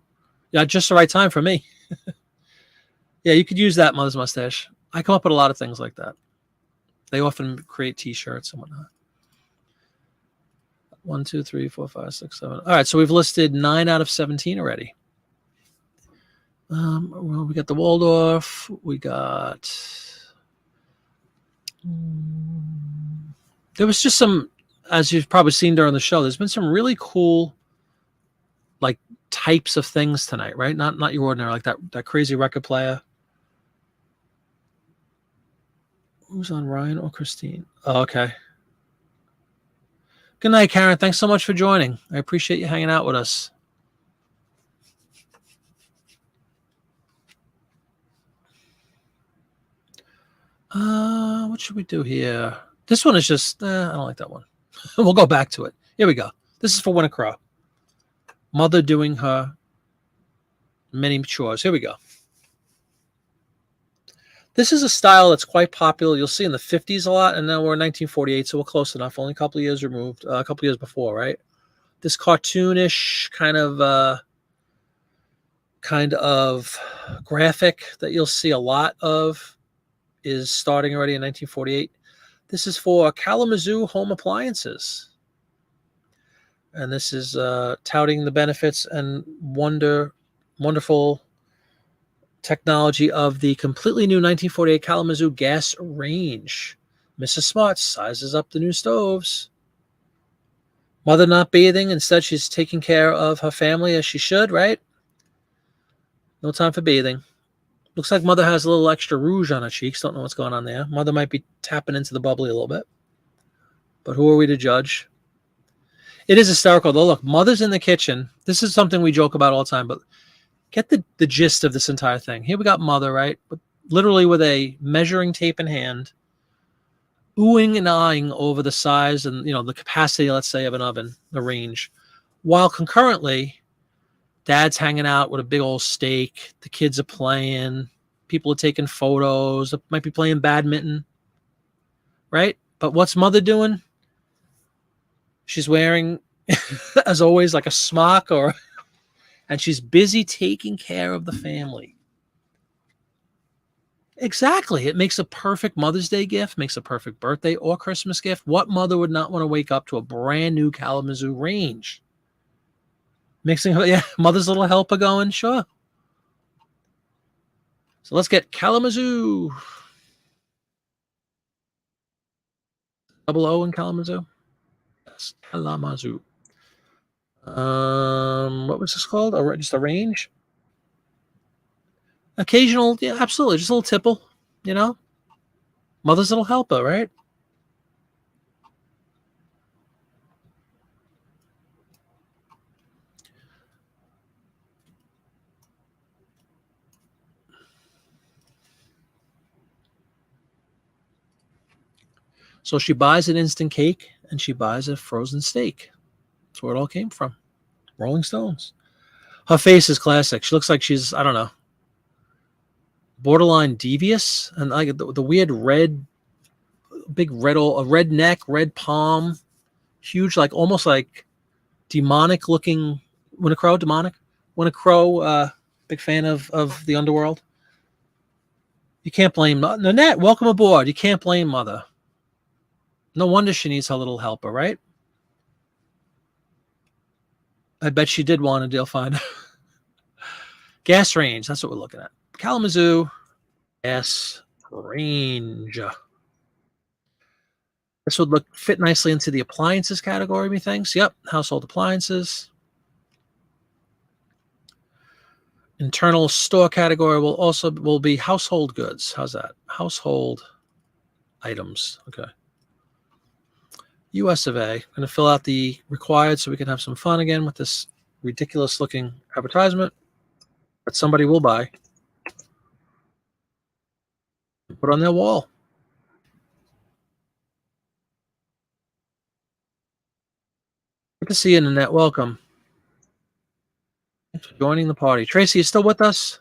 Yeah, just the right time for me. Yeah, you could use that, Mother's Mustache. I come up with a lot of things like that. They often create T-shirts and whatnot. 1, 2, 3, 4, 5, 6, 7. All right, so we've listed 9 out of 17 already. Well, we got the Waldorf. We got. There was just some, as you've probably seen during the show, there's been some really cool, like, types of things tonight, right? Not your ordinary, like that crazy record player. Who's on, Ryan or Christine? Oh, okay. Good night, Karen. Thanks so much for joining. I appreciate you hanging out with us. What should we do here? This one is just, I don't like that one. We'll go back to it. Here we go. This is for Winter Crow. Mother doing her many chores. Here we go. This is a style that's quite popular. You'll see in the 50s a lot, and now we're in 1948, so we're close enough. Only a couple of years removed, a couple of years before, right? This cartoonish kind of graphic that you'll see a lot of is starting already in 1948. This is for Kalamazoo Home Appliances. And this is touting the benefits and wonderful technology of the completely new 1948 Kalamazoo gas range. Mrs. Smart sizes up the new stoves. Mother not bathing. Instead, she's taking care of her family as she should, right? No time for bathing. Looks like Mother has a little extra rouge on her cheeks. Don't know what's going on there. Mother might be tapping into the bubbly a little bit. But who are we to judge? It is hysterical, though. Look, Mother's in the kitchen. This is something we joke about all the time, but get the gist of this entire thing. Here we got Mother, right? Literally with a measuring tape in hand, oohing and eyeing over the size and, the capacity, let's say, of an oven, the range. While concurrently, Dad's hanging out with a big old steak. The kids are playing. People are taking photos. Might be playing badminton, right? But what's Mother doing? She's wearing, as always, like a smock and she's busy taking care of the family. Exactly. It makes a perfect Mother's Day gift, makes a perfect birthday or Christmas gift. What mother would not want to wake up to a brand new Kalamazoo range? Mixing, Mother's little helper going, sure. So let's get Kalamazoo. Double O in Kalamazoo. Yes, Kalamazoo. What was this called? Just a range? Occasional, yeah, absolutely. Just a little tipple, Mother's little helper, right? So she buys an instant cake and she buys a frozen steak. That's where it all came from. Rolling Stones. Her face is classic. She looks like she's, I don't know, borderline devious. And like the weird red big a red neck, red palm, huge, like almost like demonic looking. Winnie Crow, demonic. Winnie Crow, big fan of the underworld. You can't blame Nanette. Welcome aboard. You can't blame Mother. No wonder she needs her little helper, right? I bet she did want a deal finder. Gas range. That's what we're looking at. Kalamazoo gas range. This would fit nicely into the appliances category, methinks. Yep, household appliances. Internal store category will be household goods. How's that? Household items. Okay. US of A. I'm going to fill out the required so we can have some fun again with this ridiculous looking advertisement that somebody will buy. Put on their wall. Good to see you, Nanette. Welcome. Thanks for joining the party. Tracy, you still with us?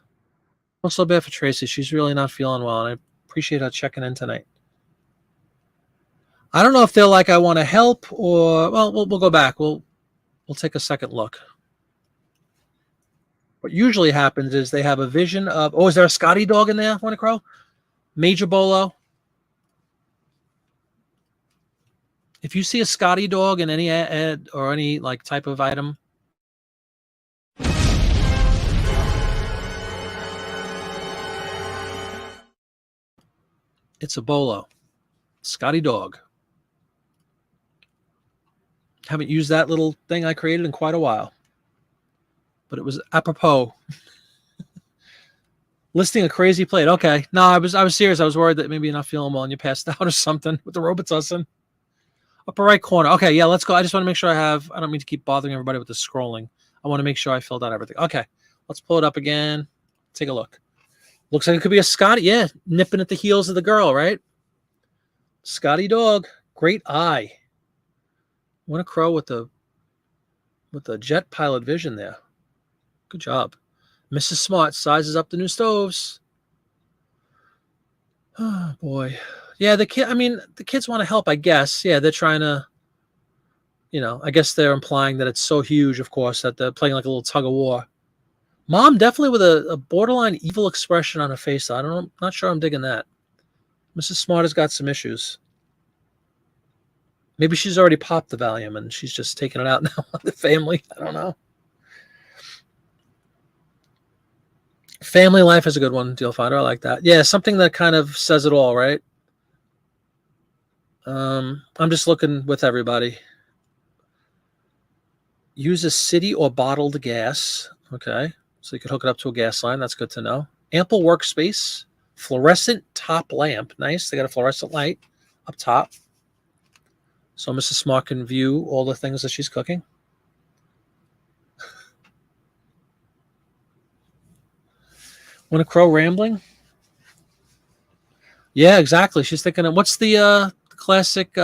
I'm so bad for Tracy. She's really not feeling well, and I appreciate her checking in tonight. I don't know if they're like, I want to help, or we'll go back. We'll take a second look. What usually happens is they have a vision of, is there a Scotty dog in there, Winnie Crow? Major Bolo. If you see a Scotty dog in any ad or any like type of item, it's a Bolo. Scotty dog. Haven't used that little thing I created in quite a while. But it was apropos. Listing a crazy plate. Okay. No, I was serious. I was worried that maybe you're not feeling well and you passed out or something with the Robitussin. Upper right corner. Okay, yeah, let's go. I just want to make sure I don't mean to keep bothering everybody with the scrolling. I want to make sure I filled out everything. Okay, let's pull it up again. Take a look. Looks like it could be a Scotty. Yeah, nipping at the heels of the girl, right? Scotty dog. Great eye. Winnie Crow with the jet pilot vision there. Good job. Mrs. Smart sizes up the new stoves. Oh, boy. Yeah, the kids want to help, I guess. Yeah, they're trying to, I guess they're implying that it's so huge, of course, that they're playing like a little tug of war. Mom definitely with a borderline evil expression on her face. I'm not sure I'm digging that. Mrs. Smart has got some issues. Maybe she's already popped the Valium and she's just taking it out now on the family. I don't know. Family life is a good one, Deal Finder. I like that. Yeah, something that kind of says it all, right? I'm just looking with everybody. Use a city or bottled gas. Okay. So you could hook it up to a gas line. That's good to know. Ample workspace. Fluorescent top lamp. Nice. They got a fluorescent light up top. So Mrs. Smart can view all the things that she's cooking. Winnie Crow rambling? Yeah, exactly. She's thinking of, what's the classic,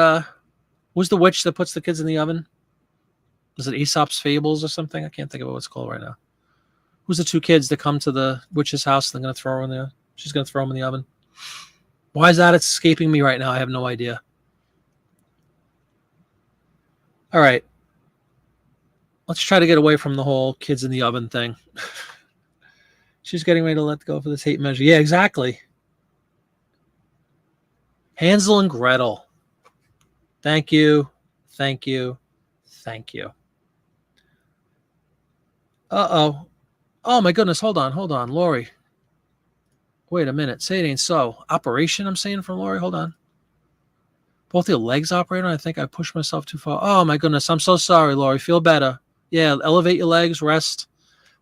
who's the witch that puts the kids in the oven? Is it Aesop's Fables or something? I can't think of what it's called right now. Who's the two kids that come to the witch's house and they're going to throw her in there? She's going to throw them in the oven. Why is that escaping me right now? I have no idea. All right. Let's try to get away from the whole kids in the oven thing. She's getting ready to let go for the tape measure. Yeah, exactly. Hansel and Gretel. Thank you. Thank you. Thank you. Uh-oh. Oh, my goodness. Hold on. Lori. Wait a minute. Say it ain't so. Operation, I'm saying from Lori. Hold on. Both your legs operator. I think I pushed myself too far. Oh, my goodness. I'm so sorry, Lori. Feel better. Yeah, elevate your legs. Rest.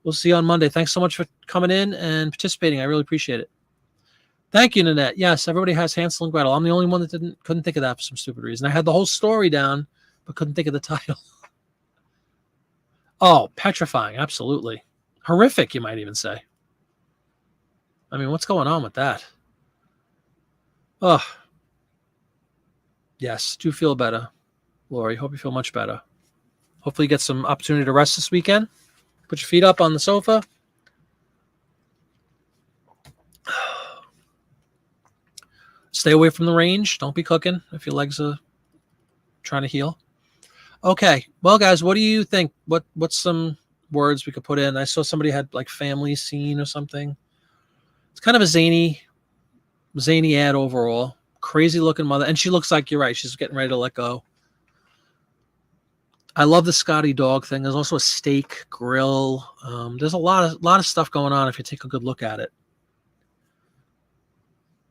We'll see you on Monday. Thanks so much for coming in and participating. I really appreciate it. Thank you, Nanette. Yes, everybody has Hansel and Gretel. I'm the only one that couldn't think of that for some stupid reason. I had the whole story down, but couldn't think of the title. Oh, petrifying. Absolutely. Horrific, you might even say. I mean, what's going on with that? Oh. Yes, do feel better, Lori. Hope you feel much better. Hopefully you get some opportunity to rest this weekend. Put your feet up on the sofa. Stay away from the range. Don't be cooking if your legs are trying to heal. Okay. Well, guys, what do you think? What's some words we could put in? I saw somebody had like family scene or something. It's kind of a zany ad overall. Crazy looking mother. And she looks like, you're right, she's getting ready to let go. I love the Scotty dog thing. There's also a steak grill. There's a lot of stuff going on if you take a good look at it.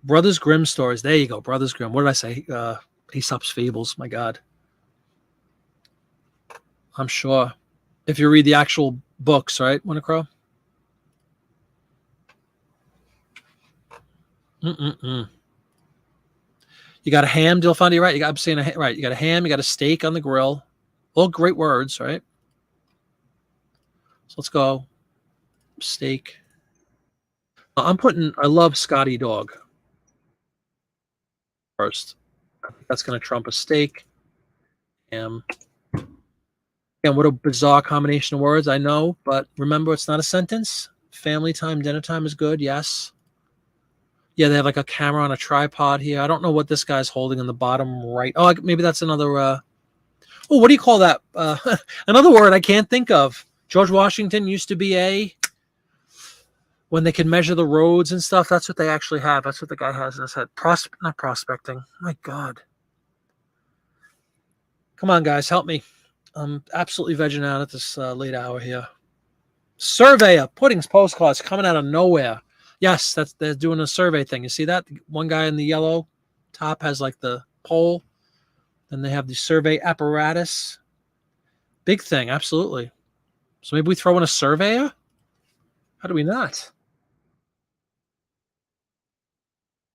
Brothers Grimm stories. There you go. Brothers Grimm. What did I say? Aesop's Fables. My God. I'm sure. If you read the actual books, right, Winnicrow? You got a ham, Dilfondy, right? I'm saying right. You got a ham. You got a steak on the grill. All great words, right? So let's go. Steak. I love Scotty dog first. I think that's going to trump a steak. Ham. Again, what a bizarre combination of words, I know, but remember, it's not a sentence. Family time, dinner time is good, yes. Yeah, they have like a camera on a tripod here. I don't know what this guy's holding in the bottom right. Oh, maybe that's another... what do you call that? Another word I can't think of. George Washington used to be when they could measure the roads and stuff, that's what they actually have. That's what the guy has in his head. Not prospecting. My God. Come on, guys, help me. I'm absolutely vegging out at this late hour here. Surveyor, puddings, postcards coming out of nowhere. Yes, they're doing a survey thing. You see that? One guy in the yellow top has like the pole. Then they have the survey apparatus. Big thing, absolutely. So maybe we throw in a surveyor? How do we not?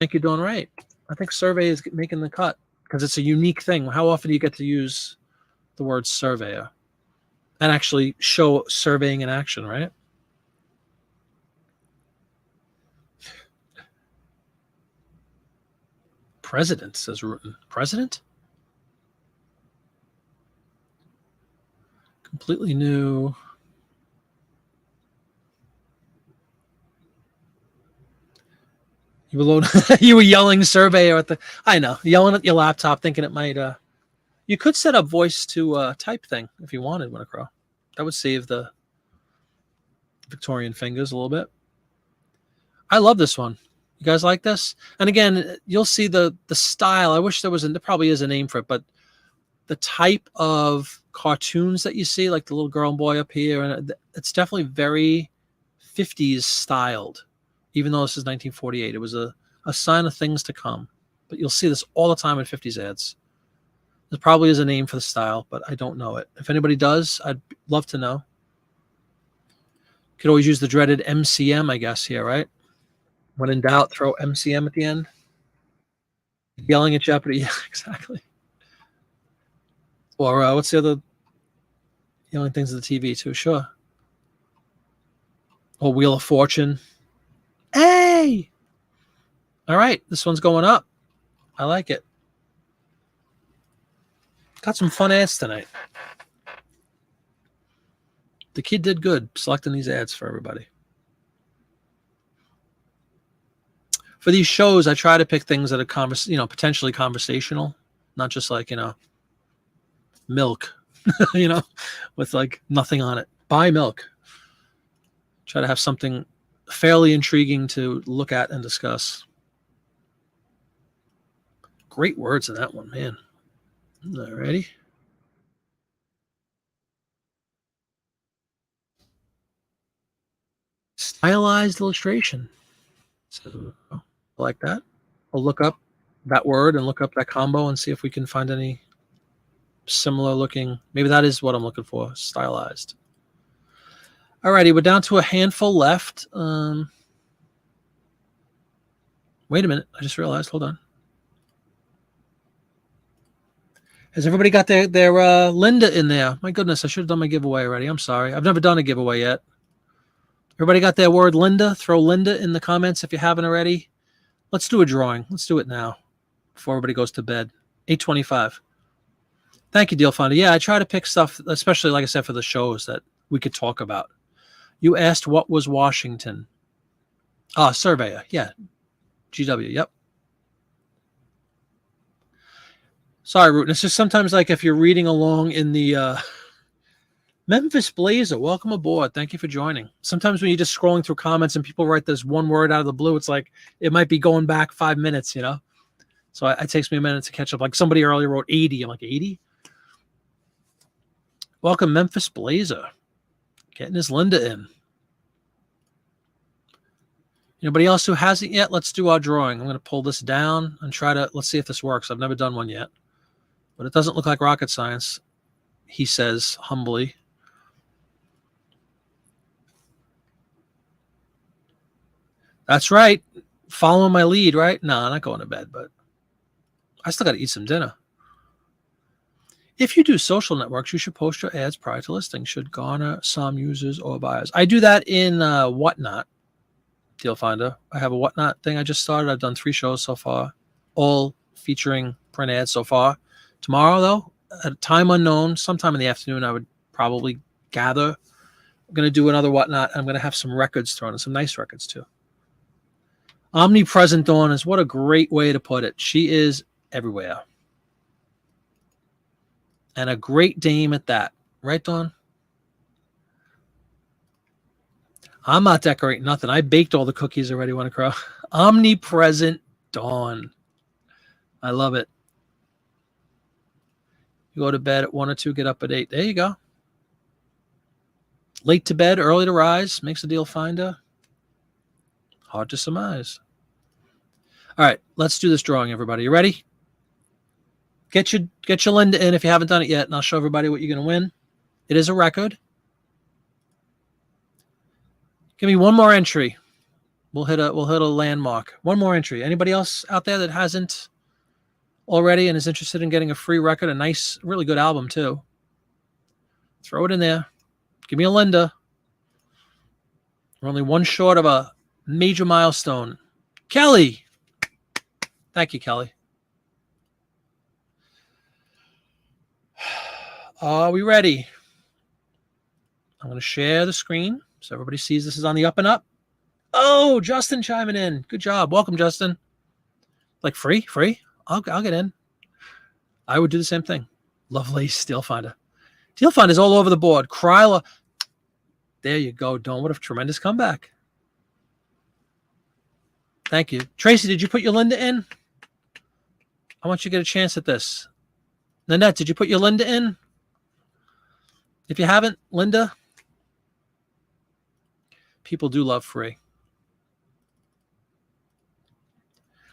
I think you're doing right. I think survey is making the cut because it's a unique thing. How often do you get to use the word surveyor and actually show surveying in action, right? President, says Rutan. President? Completely new. You were yelling surveyor at the... I know, yelling at your laptop, thinking it might... You could set up voice to type thing if you wanted, Winnicrow. That would save the Victorian fingers a little bit. I love this one. You guys like this? And again, you'll see the style. I wish there probably is a name for it, but the type of cartoons that you see, like the little girl and boy up here, and it's definitely very 50s styled. Even though this is 1948, it was a sign of things to come. But you'll see this all the time in 50s ads. There probably is a name for the style, but I don't know it. If anybody does, I'd love to know. You could always use the dreaded MCM, I guess, here, right? When in doubt, throw MCM at the end. Yelling at Jeopardy. Yeah, exactly. Or what's the other yelling things at the TV, too? Sure. Or Wheel of Fortune. Hey! All right, this one's going up. I like it. Got some fun ads tonight. The kid did good selecting these ads for everybody. For these shows, I try to pick things that are potentially conversational, not just like, milk, with like nothing on it. Buy milk. Try to have something fairly intriguing to look at and discuss. Great words in that one, man. Alrighty. Stylized illustration. So I like that. I'll look up that word and look up that combo and see if we can find any similar looking. Maybe that is what I'm looking for. Stylized. Alrighty, we're down to a handful left. Wait a minute. I just realized. Hold on. Has everybody got their Linda in there? My goodness, I should have done my giveaway already. I'm sorry. I've never done a giveaway yet. Everybody got their word Linda? Throw Linda in the comments if you haven't already. Let's do a drawing. Let's do it now before everybody goes to bed. 8:25. Thank you, Deal Finder. Yeah, I try to pick stuff, especially, like I said, for the shows that we could talk about. You asked what was Washington? Surveyor. Yeah. GW. Yep. Sorry, Root. It's just sometimes like if you're reading along in the Memphis Blazer, welcome aboard. Thank you for joining. Sometimes when you're just scrolling through comments and people write this one word out of the blue, it's like it might be going back 5 minutes, you know? So it takes me a minute to catch up. Like somebody earlier wrote 80. I'm like, 80? Welcome, Memphis Blazer. Getting his Linda in. Anybody else who hasn't yet? Let's do our drawing. I'm going to pull this down and try to, let's see if this works. I've never done one yet. But it doesn't look like rocket science, he says humbly. That's right. Following my lead, right? No, I'm not going to bed, but I still got to eat some dinner. If you do social networks, you should post your ads prior to listing. Should garner some users or buyers. I do that in Whatnot, Deal Finder. I have a Whatnot thing I just started. I've done 3 shows so far, all featuring print ads so far. Tomorrow, though, at a time unknown, sometime in the afternoon, I would probably gather. I'm going to do another Whatnot. I'm going to have some records thrown in, some nice records, too. Omnipresent Dawn is what a great way to put it. She is everywhere. And a great dame at that. Right, Dawn? I'm not decorating nothing. I baked all the cookies already, Wanna Crow. Omnipresent Dawn. I love it. You go to bed at 1 or 2, get up at 8. There you go. Late to bed, early to rise. Makes a Deal Finder hard to surmise. All right, let's do this drawing, everybody. You ready? Get your Linda in if you haven't done it yet, and I'll show everybody what you're going to win. It is a record. Give me one more entry. We'll hit a landmark. One more entry. Anybody else out there that hasn't already and is interested in getting a free record, a nice, really good album too? Throw it in there. Give me a Linda. We're only one short of a major milestone. Kelly. Thank you, Kelly. Are we ready? I'm going to share the screen so everybody sees this is on the up and up. Oh, Justin chiming in. Good job. Welcome, Justin. Like free? I'll get in. I would do the same thing. Lovelace Deal Finder. Deal Finder's all over the board. Kryla. There you go, Dawn. What a tremendous comeback. Thank you. Tracy, did you put your Linda in? I want you to get a chance at this. Nanette, did you put your Linda in? If you haven't, Linda, people do love free.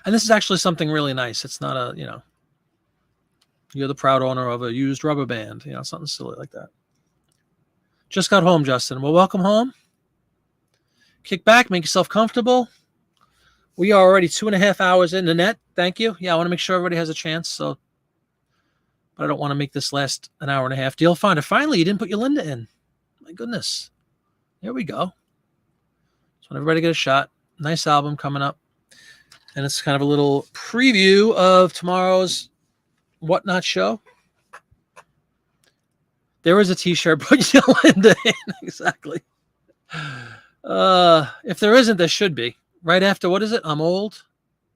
And this is actually something really nice. It's not a, you're the proud owner of a used rubber band, something silly like that. Just got home, Justin. Well, welcome home. Kick back, make yourself comfortable. We are already 2.5 hours in. Nanette, thank you. Yeah, I want to make sure everybody has a chance. But I don't want to make this last an hour and a half. Deal Finder. Finally, you didn't put your Linda in. My goodness. There we go. Just want everybody to get a shot. Nice album coming up. And it's kind of a little preview of tomorrow's Whatnot show. There is a t-shirt. Put your Linda in. Exactly. If there isn't, there should be. Right after, what is it? I'm old.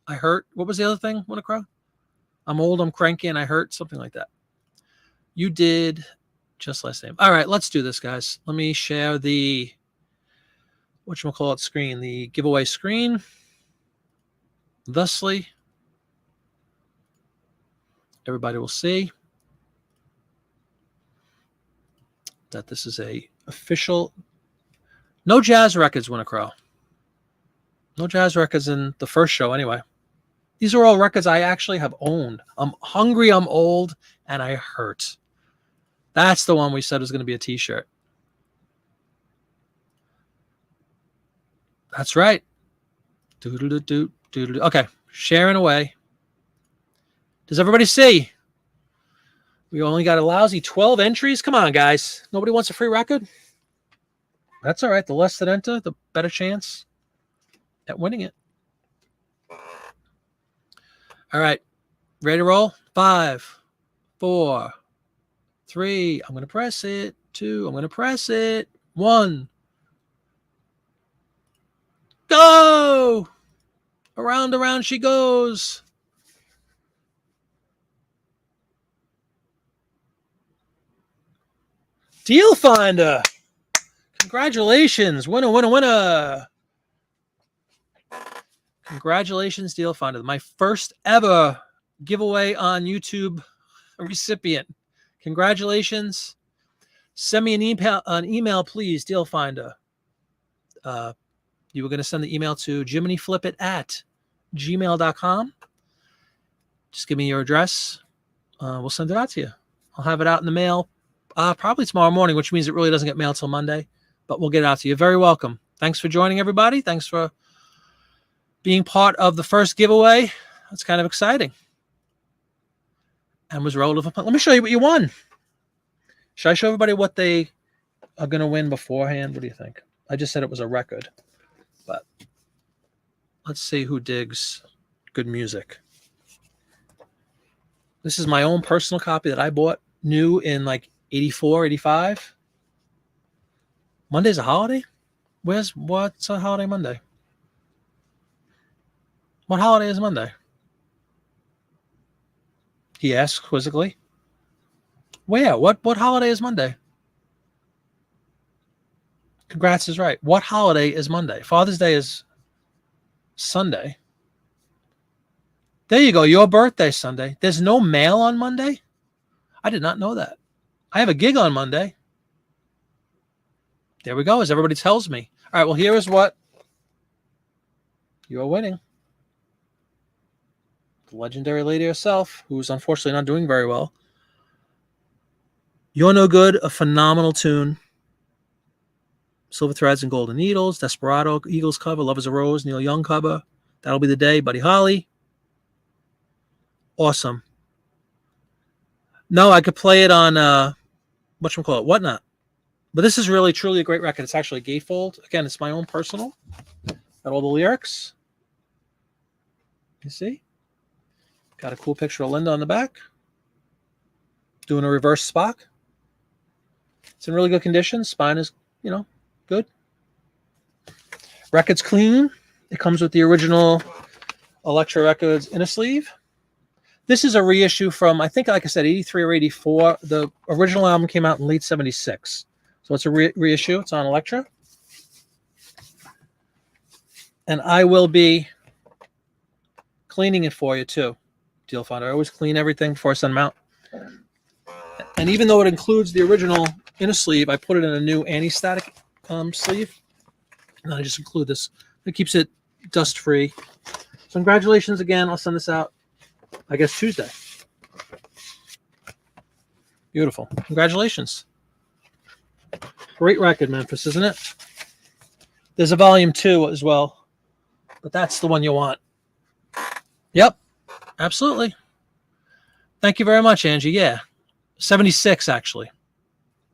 I hurt. What was the other thing? Wanna Crow? I'm old, I'm cranky, and I hurt. Something like that. You did just last name. All right, let's do this, guys. Let me share the, whatchamacallit screen, the giveaway screen. Thusly, everybody will see that this is a official. No jazz records, Wanna Crow. No jazz records in the first show anyway. These are all records I actually have owned. I'm hungry, I'm old, and I hurt. That's the one we said was going to be a t-shirt. That's right. Okay, sharing away. Does everybody see? We only got a lousy 12 entries. Come on, guys. Nobody wants a free record? That's all right. The less that enter, the better chance at winning it. All right. Ready to roll? 5, 4, 3. I'm going to press it. 2. I'm going to press it. 1. Go! Around she goes. Deal Finder. Congratulations. Winner, winner, winner. Congratulations, Deal Finder. My first ever giveaway on YouTube recipient. Congratulations. Send me an email, please, Deal Finder. You were going to send the email to jiminyflipit@gmail.com. Just give me your address. We'll send it out to you. I'll have it out in the mail probably tomorrow morning, which means it really doesn't get mailed till Monday, but we'll get it out to you. Very welcome. Thanks for joining, everybody. Thanks for being part of the first giveaway. That's kind of exciting. And was relative. Let me show you what you won. Should I show everybody what they are going to win beforehand? What do you think? I just said it was a record, but let's see who digs good music. This is my own personal copy that I bought new in like 84, 85. Monday's a holiday? What's a holiday Monday? What holiday is Monday? He asks quizzically. Where? What holiday is Monday? Congrats is right. What holiday is Monday? Father's Day is Sunday. There you go. Your birthday Sunday. There's no mail on Monday? I did not know that. I have a gig on Monday. There we go, as everybody tells me. All right, well, here is what you are winning. The legendary lady herself, who's unfortunately not doing very well. You're No Good, a phenomenal tune. Silver Threads and Golden Needles, Desperado, Eagles cover, Love is a Rose, Neil Young cover. That'll Be the Day, Buddy Holly. Awesome. No, I could play it on, whatchamacallit, Whatnot. But this is really, truly a great record. It's actually a gatefold. Again, it's my own personal. Got all the lyrics. You see? Got a cool picture of Linda on the back. Doing a reverse Spock. It's in really good condition. Spine is, good. Record's clean. It comes with the original Elektra Records inner sleeve. This is a reissue from, I think, like I said, 83 or 84. The original album came out in late 76. So it's a reissue. It's on Elektra. And I will be cleaning it for you, too, Deal Finder. I always clean everything before I send them out. And even though it includes the original inner sleeve, I put it in a new anti-static sleeve. And I just include this. It keeps it dust-free. So congratulations again. I'll send this out, I guess, Tuesday. Beautiful. Congratulations. Great record, Memphis, isn't it? There's a volume 2 as well, but that's the one you want. Yep, absolutely. Thank you very much, Angie. Yeah, 76, actually.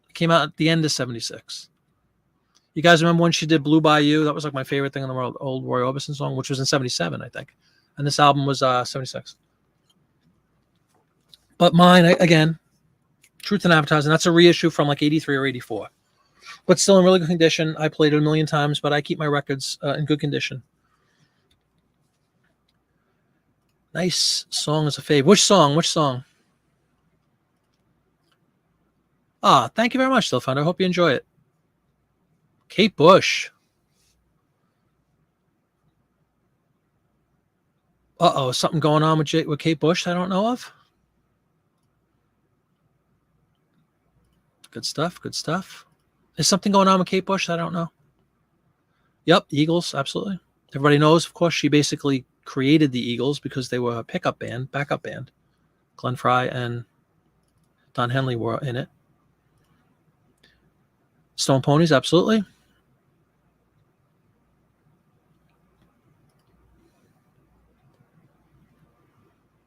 It came out at the end of 76. You guys remember when she did Blue Bayou? That was like my favorite thing in the world, old Roy Orbison song, which was in 77, I think. And this album was 76. But mine, again, Truth in Advertising, that's a reissue from like 83 or 84. But still in really good condition. I played it a million times, but I keep my records in good condition. Nice song is a fave. Which song? Thank you very much, Still Founder. I hope you enjoy it. Kate Bush. Something going on with Kate Bush I don't know of? Good stuff. Is something going on with Kate Bush I don't know? Yep, Eagles, absolutely. Everybody knows, of course, she basically created the Eagles because they were a backup band. Glenn Frey and Don Henley were in it. Stone Ponies, absolutely.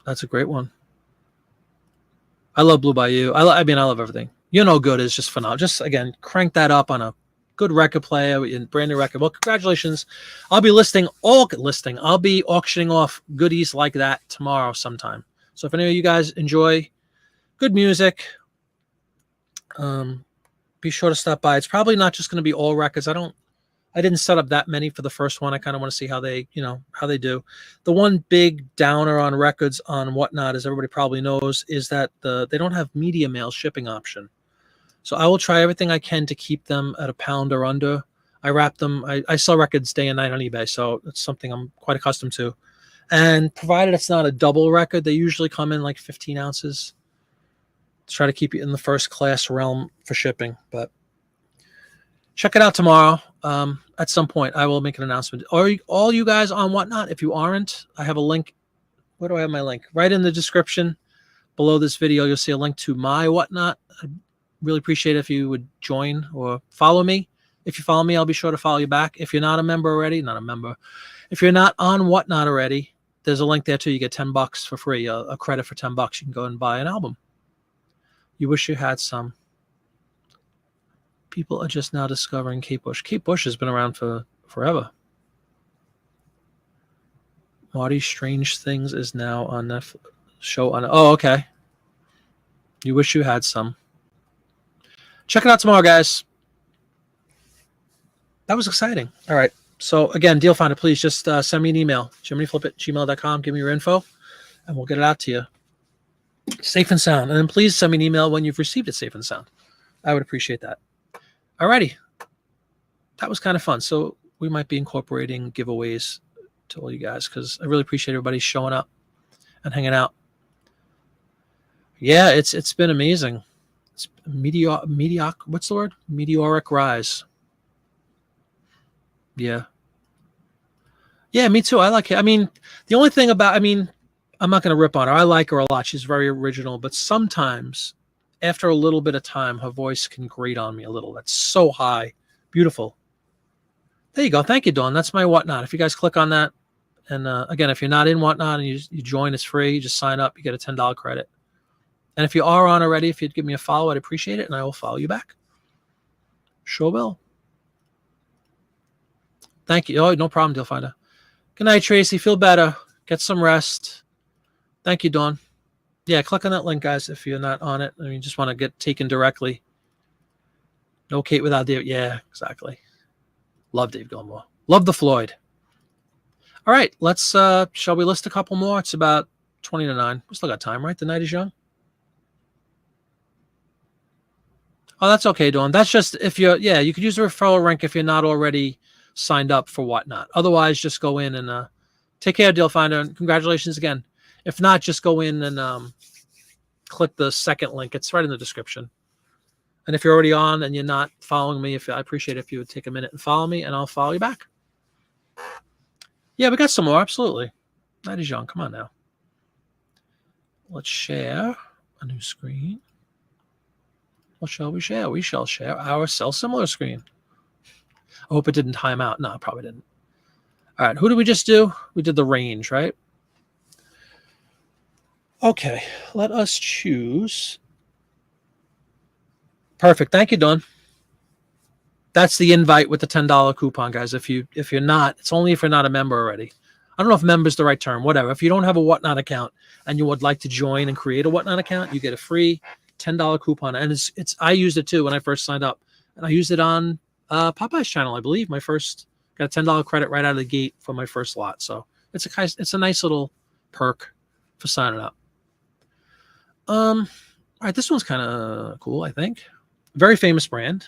That's a great one. I love Blue Bayou. I love everything. You Know Good is just phenomenal. Just, again, crank that up on a good record player and brand new record. Well, congratulations. I'll be I'll be auctioning off goodies like that tomorrow sometime. So if any of you guys enjoy good music, be sure to stop by. It's probably not just going to be all records. I didn't set up that many for the first one. I kind of want to see how they do. The one big downer on records on Whatnot, as everybody probably knows, is that they don't have media mail shipping option. So I will try everything I can to keep them at £1 or under. I wrap them. I sell records day and night on eBay, so it's something I'm quite accustomed to. And provided it's not a double record, they usually come in like 15 ounces. Try to keep it in the first class realm for shipping. But check it out tomorrow. At some point, I will make an announcement. Or all you guys on Whatnot, if you aren't, I have a link. Where do I have my link? Right in the description below this video, you'll see a link to my Whatnot. I'd really appreciate it if you would join or follow me. If you follow me, I'll be sure to follow you back. If you're not a member already, if you're not on Whatnot already, there's a link there too. You get $10 for free, a credit for $10. You can go and buy an album. You wish you had some. People are just now discovering Kate Bush. Kate Bush has been around for forever. Marty Strange Things is now on Netflix show on. Oh, okay. You wish you had some. Check it out tomorrow, guys. That was exciting. All right. So again, Deal Finder, please just send me an email, jiminyflip@gmail.com. Give me your info, and we'll get it out to you. Safe and sound. And then please send me an email when you've received it safe and sound. I would appreciate that. All righty. That was kind of fun. So we might be incorporating giveaways to all you guys because I really appreciate everybody showing up and hanging out. Yeah, it's been amazing. It's what's the word? Meteoric rise. Yeah. Yeah, me too. I like it. I mean, the only thing about, I'm not going to rip on her. I like her a lot. She's very original, but sometimes after a little bit of time, her voice can grate on me a little. That's so high. Beautiful. There you go. Thank you, Dawn. That's my Whatnot. If you guys click on that, and again, if you're not in Whatnot and you join, it's free. You just sign up. You get a $10 credit. And if you are on already, if you'd give me a follow, I'd appreciate it, and I will follow you back. Sure will. Thank you. Oh, no problem, Deal Finder. Good night, Tracy. Feel better. Get some rest. Thank you, Dawn. Yeah, click on that link, guys, if you're not on it. You just want to get taken directly. No Kate without Dave. Yeah, exactly. Love Dave Gilmour. Love the Floyd. All right, let's, shall we list a couple more? It's about 20 to 9. We still got time, right? The night is young. Oh, that's okay, Dawn. That's just if you're, you could use the referral link if you're not already signed up for Whatnot. Otherwise, just go in and take care, Deal Finder, and congratulations again. If not, just go in and click the second link. It's right in the description. And if you're already on and you're not following me, I appreciate it if you would take a minute and follow me, and I'll follow you back. Yeah, we got some more. Absolutely. Night is young. Come on now. Let's share a new screen. What shall we share? We shall share our Sell Similar screen. I hope it didn't time out. No, it probably didn't. All right, who did we just do? We did the range, right? Okay, let us choose. Perfect. Thank you, Dawn. That's the invite with the $10 coupon, guys. If you're not, it's only if you're not a member already. I don't know if member is the right term, whatever. If you don't have a Whatnot account and you would like to join and create a Whatnot account, you get a free $10 coupon. And I used it too when I first signed up. And I used it on Popeye's channel, I believe. Got a $10 credit right out of the gate for my first lot. So it's a nice little perk for signing up. All right, this one's kind of cool, I think. Very famous brand.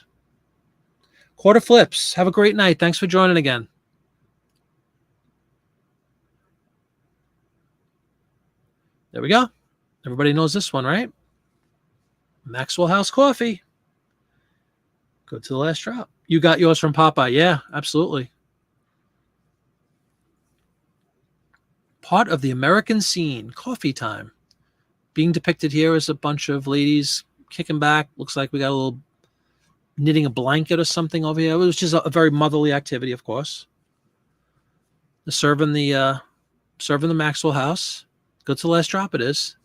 Quarter Flips. Have a great night. Thanks for joining again. There we go. Everybody knows this one, right? Maxwell House Coffee. Go to the last drop. You got yours from Popeye. Yeah, absolutely. Part of the American scene. Coffee time. Being depicted here is a bunch of ladies kicking back. Looks like we got a little knitting a blanket or something over here. It was just a very motherly activity, of course. Serving the Maxwell House. Go to the last drop it is.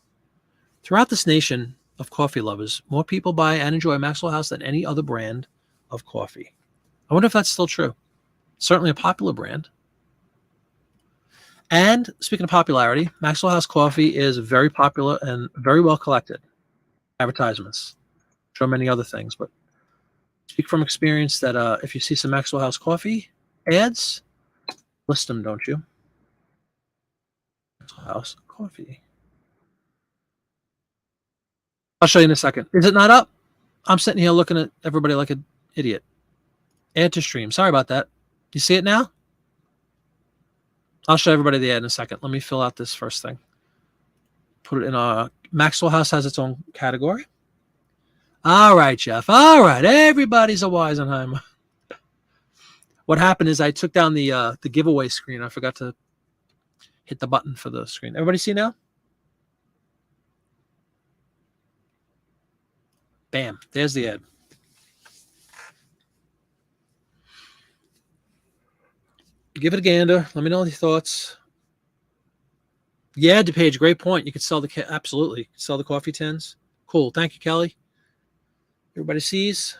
Throughout this nation of coffee lovers, more people buy and enjoy Maxwell House than any other brand of coffee. I wonder if that's still true. Certainly a popular brand. And speaking of popularity, Maxwell House Coffee is very popular and very well collected. Advertisements. I'm sure many other things, but speak from experience that if you see some Maxwell House Coffee ads, list them, don't you? Maxwell House Coffee. I'll show you in a second. Is it not up? I'm sitting here looking at everybody like an idiot. Add to stream. Sorry about that. You see it now? I'll show everybody the ad in a second. Let me fill out this first thing. Put it in a Maxwell House has its own category. All right, Jeff. All right. Everybody's a Weisenheimer. What happened is I took down the giveaway screen. I forgot to hit the button for the screen. Everybody see now? Bam. There's the ad. Give it a gander. Let me know your thoughts. Yeah, DePage, great point. You could sell absolutely sell the coffee tins. Cool. Thank you, Kelly. Everybody sees.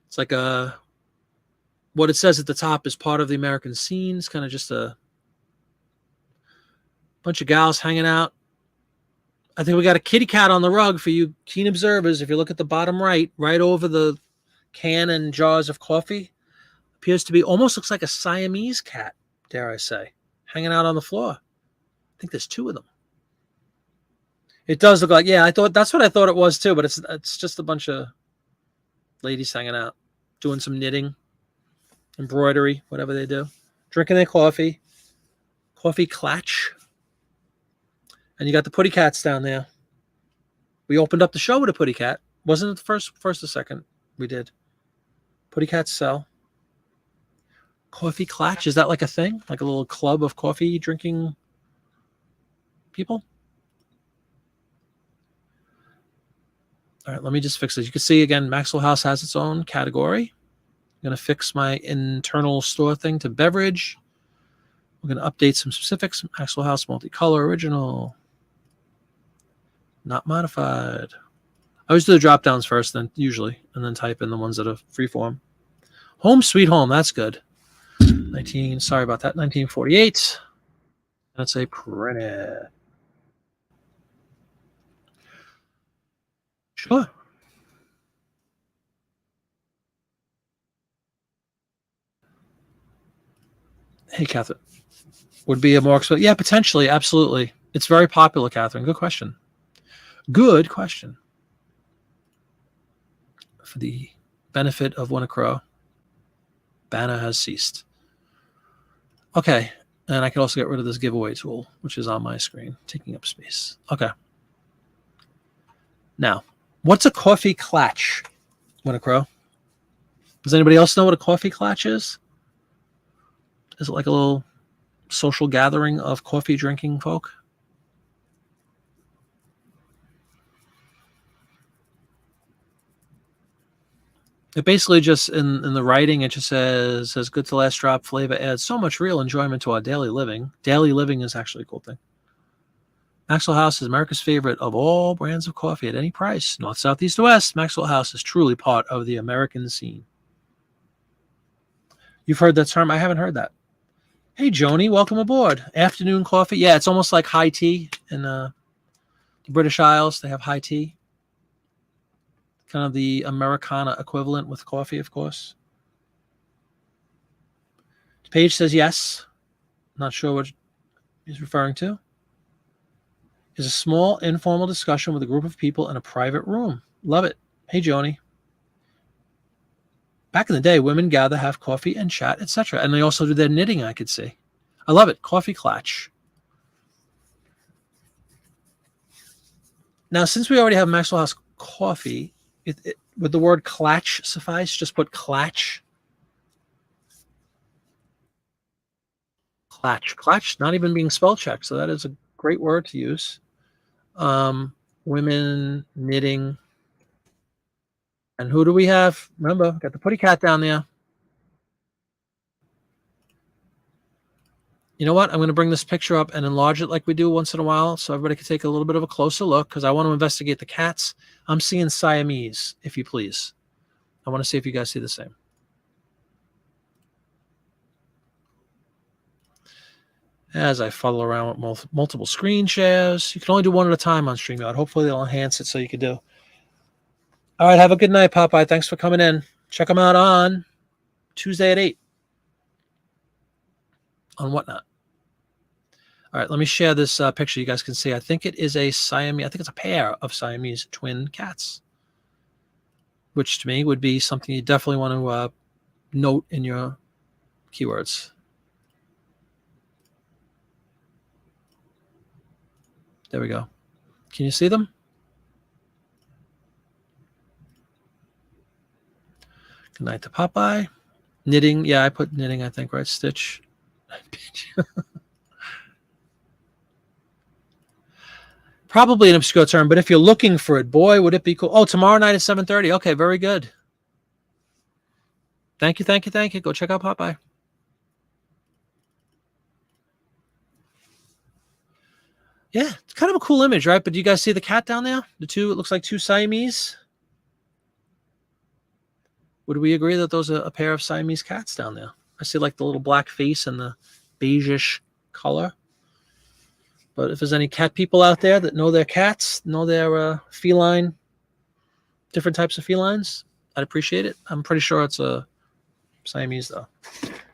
It's like what it says at the top is part of the American scene. It's kind of just a bunch of gals hanging out. I think we got a kitty cat on the rug for you keen observers. If you look at the bottom right over the can and jars of coffee, appears to be almost looks like a Siamese cat, dare I say, hanging out on the floor. I think there's two of them. It does look like, yeah, that's what I thought it was too, but it's just a bunch of ladies hanging out, doing some knitting, embroidery, whatever they do, drinking their coffee clatch. And you got the putty cats down there. We opened up the show with a putty cat. Wasn't it the first or second we did? Putty cats sell. Coffee clatch, is that like a thing? Like a little club of coffee drinking people? All right, let me just fix this. You can see again, Maxwell House has its own category. I'm going to fix my internal store thing to beverage. We're going to update some specifics. Maxwell House multicolor original. Not modified. I always do the drop downs first, then usually, and then type in the ones that are freeform. Home Sweet Home, that's good. Sorry about that, 1948. That's a pretty. Sure. Hey, Catherine. Would be a more expensive? Yeah, potentially, absolutely. It's very popular, Catherine. Good question. Good question. For the benefit of Winnacrow, banner has ceased. Okay, and I can also get rid of this giveaway tool, which is on my screen, taking up space. Okay. Now, what's a coffee clatch, Winnacrow? Does anybody else know what a coffee clatch is? Is it like a little social gathering of coffee drinking folk? It basically just in the writing, it just says good to last drop flavor adds so much real enjoyment to our daily living. Daily living is actually a cool thing. Maxwell House is America's favorite of all brands of coffee at any price. North, south, east, west, Maxwell House is truly part of the American scene. You've heard that term? I haven't heard that. Hey, Joni, welcome aboard. Afternoon coffee. Yeah, it's almost like high tea in the British Isles. They have high tea. Kind of the Americana equivalent with coffee, of course. Paige says yes. Not sure what he's referring to. Is a small, informal discussion with a group of people in a private room. Love it. Hey, Joni. Back in the day, women gather, have coffee, and chat, etc. And they also do their knitting, I could see. I love it. Coffee clatch. Now, since we already have Maxwell House coffee, would the word clatch suffice? Just put clatch. Clatch. Clatch, not even being spell checked. So that is a great word to use. Women knitting. And who do we have? Remember, got the putty cat down there. You know what? I'm going to bring this picture up and enlarge it like we do once in a while so everybody can take a little bit of a closer look because I want to investigate the cats. I'm seeing Siamese, if you please. I want to see if you guys see the same. As I follow around with multiple screen shares. You can only do one at a time on StreamYard. Hopefully they'll enhance it so you can do. All right, have a good night, Popeye. Thanks for coming in. Check them out on Tuesday at 8 on Whatnot. All right, let me share this picture you guys can see. I think it is a Siamese. I think it's a pair of Siamese twin cats. which to me would be something you definitely want to note in your keywords. There we go. Can you see them? Good night to Popeye. Knitting. Yeah, I put knitting, I think, right? Stitch. Probably an obscure term, but if you're looking for it, boy, would it be cool. Oh, tomorrow night at 7:30. Okay, very good. Thank you, thank you, thank you. Go check out Popeye. Yeah, it's kind of a cool image, right? But do you guys see the cat down there? The two, it looks like two Siamese. Would we agree that those are a pair of Siamese cats down there? I see like the little black face and the beige-ish color. But if there's any cat people out there that know their cats, know their feline, different types of felines, I'd appreciate it. I'm pretty sure it's a Siamese, though.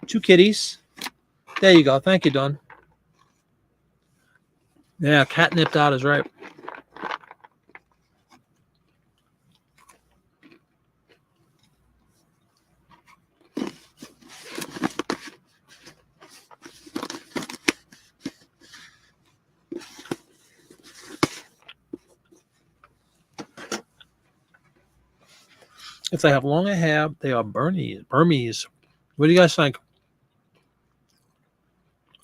Two kitties. There you go. Thank you, Dawn. Yeah, cat nipped out is right. If they have longer hair, they are Burmese. What do you guys think?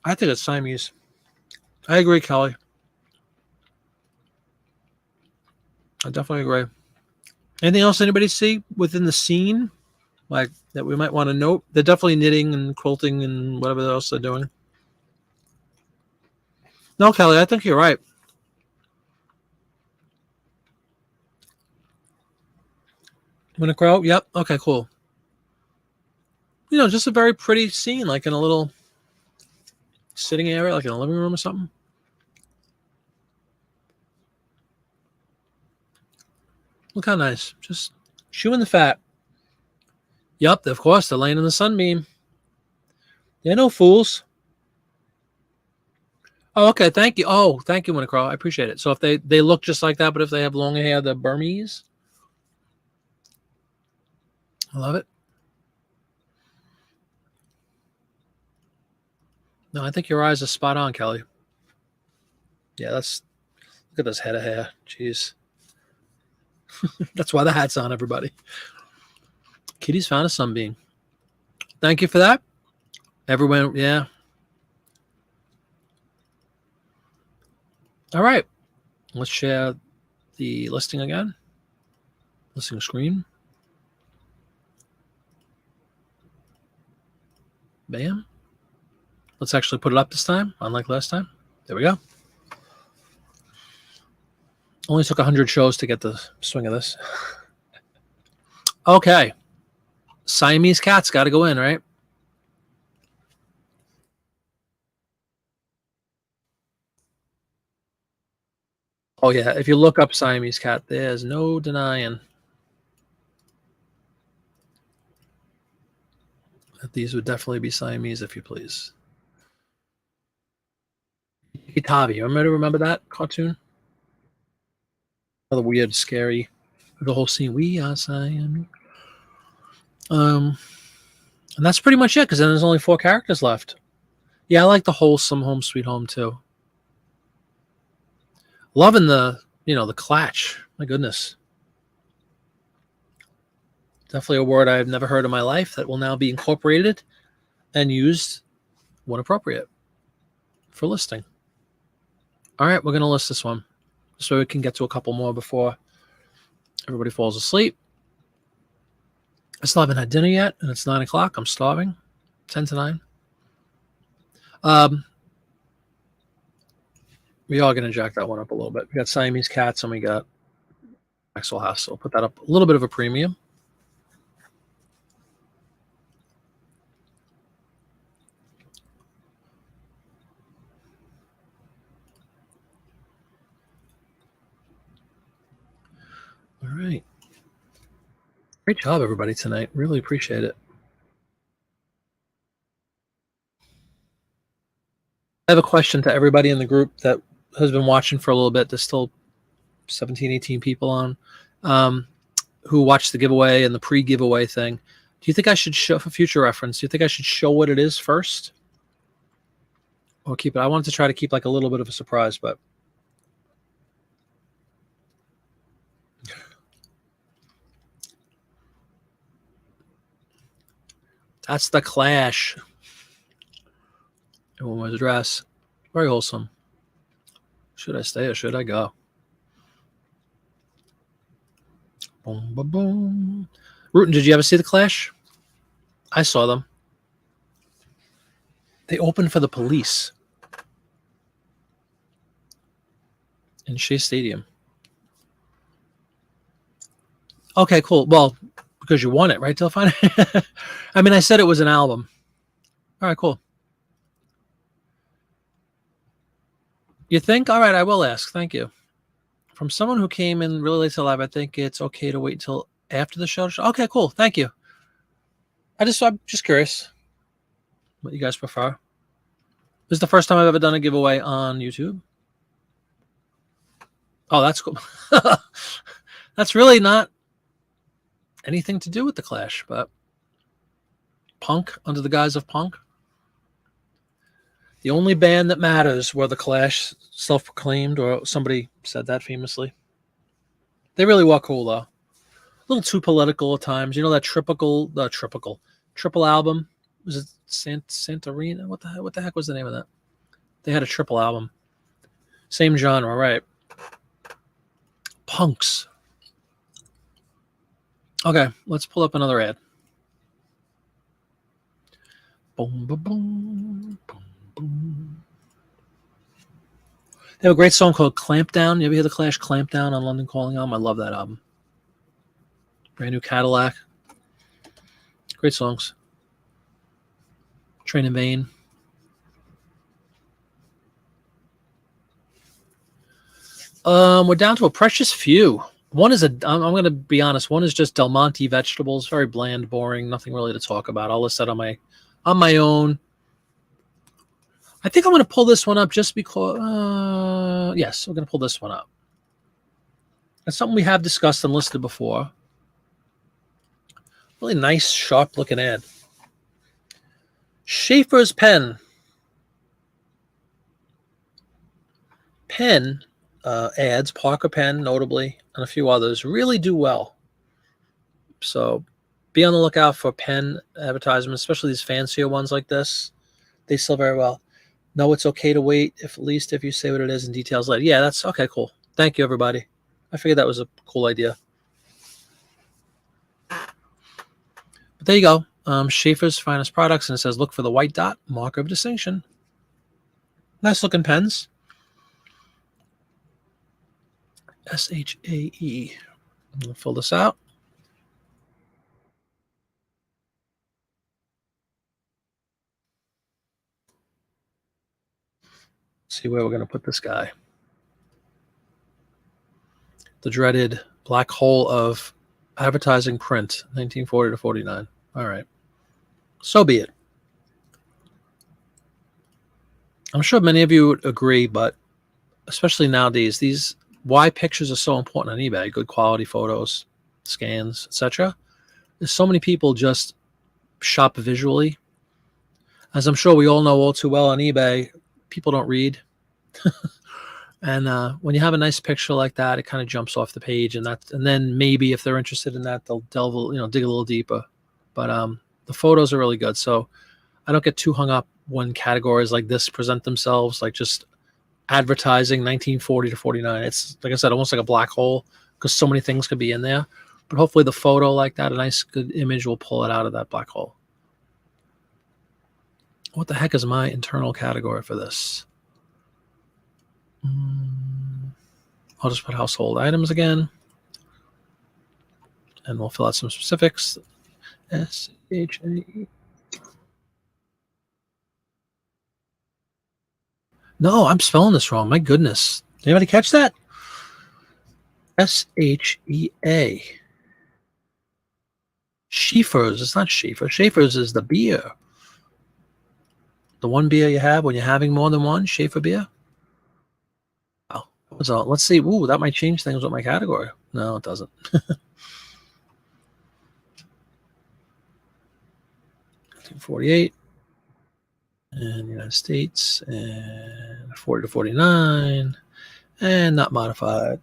I think it's Siamese. I agree, Kelly. I definitely agree. Anything else anybody see within the scene, like that we might want to note? They're definitely knitting and quilting and whatever else they're doing. No, Kelly, I think you're right. Winter Crow? Yep. Okay, cool. You know, just a very pretty scene, like in a little sitting area, like in a living room or something. Look how nice. Just chewing the fat. Yep, of course, they're laying in the sunbeam. They're no fools. Oh, okay. Thank you. Oh, thank you, Winter Crow. I appreciate it. So if they look just like that, but if they have longer hair, they're Burmese. I love it. No, I think your eyes are spot on, Kelly. Yeah, look at this head of hair. Jeez. That's why the hat's on, everybody. Kitty's found a sunbeam. Thank you for that. Everyone, yeah. All right. Let's share the listing again. Listing screen. Bam. Let's actually put it up this time, unlike last time. There we go. Only took 100 shows to get the swing of this. Okay. Siamese cats got to go in, right? Oh, yeah. If you look up Siamese cat, there's no denying that these would definitely be Siamese, if you please. Hitavi. Remember that cartoon? Another weird, scary, the whole scene. We are Siamese. And that's pretty much it, because then there's only 4 characters left. Yeah, I like the wholesome Home Sweet Home too. Loving the clatch. My goodness. Definitely a word I've never heard in my life that will now be incorporated and used when appropriate for listing. All right, we're going to list this one so we can get to a couple more before everybody falls asleep. I still haven't had dinner yet, and it's 9 o'clock. I'm starving. 10 to 9. We are going to jack that one up a little bit. We got Siamese cats, and we got Maxwell House. So we'll put that up a little bit of a premium. All right. Great job, everybody, tonight. Really appreciate it. I have a question to everybody in the group that has been watching for a little bit. There's still 17, 18 people on. who watched the giveaway and the pre-giveaway thing, do you think I should show, for future reference, do you think I should show what it is first? Or keep it? I wanted to try to keep like a little bit of a surprise, but that's the Clash. A woman's dress. Very wholesome. Should I stay or should I go? Boom, boom, boom. Rutan, did you ever see the Clash? I saw them. They opened for the Police in Shea Stadium. Okay, cool. Well, because you won it, right, Delphine? I mean, I said it was an album. All right, cool. You think? All right, I will ask. Thank you. From someone who came in really late to live, I think it's okay to wait until after the show. Okay, cool. Thank you. I'm just curious what you guys prefer. This is the first time I've ever done a giveaway on YouTube. Oh, that's cool. That's really not anything to do with the Clash, but punk under the guise of punk. The only band that matters were the Clash, self-proclaimed, or somebody said that famously. They really were cool, though. A little too political at times. You know that triple album? Was it Santorina? What the heck was the name of that? They had a triple album. Same genre, right? Punks. Okay, let's pull up another ad. Boom, boom, boom, boom, boom. They have a great song called Clampdown. You ever hear the Clash Clampdown on London Calling album? I love that album. Brand New Cadillac. Great songs. Train in Vain. We're down to a precious few. One is I'm going to be honest. One is just Del Monte vegetables, very bland, boring, nothing really to talk about. I'll list that on my own. I think I'm going to pull this one up just because. Yes, we're going to pull this one up. That's something we have discussed and listed before. Really nice, sharp-looking ad. Schaefer's pen. Ads, Parker Pen, notably, and a few others, really do well. So be on the lookout for pen advertisements, especially these fancier ones like this. They sell very well. No, it's okay to wait, at least if you say what it is in details later. Yeah, that's okay, cool. Thank you, everybody. I figured that was a cool idea. But there you go. Schaefer's Finest Products, and it says, look for the white dot, mark of distinction. Nice looking pens. SHAE. I'm going to fill this out. See where we're going to put this guy. The dreaded black hole of advertising print, 1940 to 49. All right. So be it. I'm sure many of you would agree, but especially nowadays, why pictures are so important on eBay, good quality photos, scans, etc. There's so many people just shop visually. As I'm sure we all know all too well on eBay, people don't read. And when you have a nice picture like that, it kind of jumps off the page, and then maybe if they're interested in that, they'll dig a little deeper. But the photos are really good, so I don't get too hung up when categories like this present themselves, like just advertising 1940 to 49. It's, like I said, almost like a black hole because so many things could be in there. But hopefully the photo like that, a nice good image, will pull it out of that black hole. What the heck is my internal category for this? I'll just put household items again. And we'll fill out some specifics. SHAE. No, I'm spelling this wrong. My goodness. Anybody catch that? SHEA. Schaefer's. It's not Schaefer. Schaefer's is the beer. The one beer you have when you're having more than one. Schaefer beer. Oh, so let's see. Ooh, that might change things with my category. No, it doesn't. 1948. And United States, and 40 to 49, and not modified,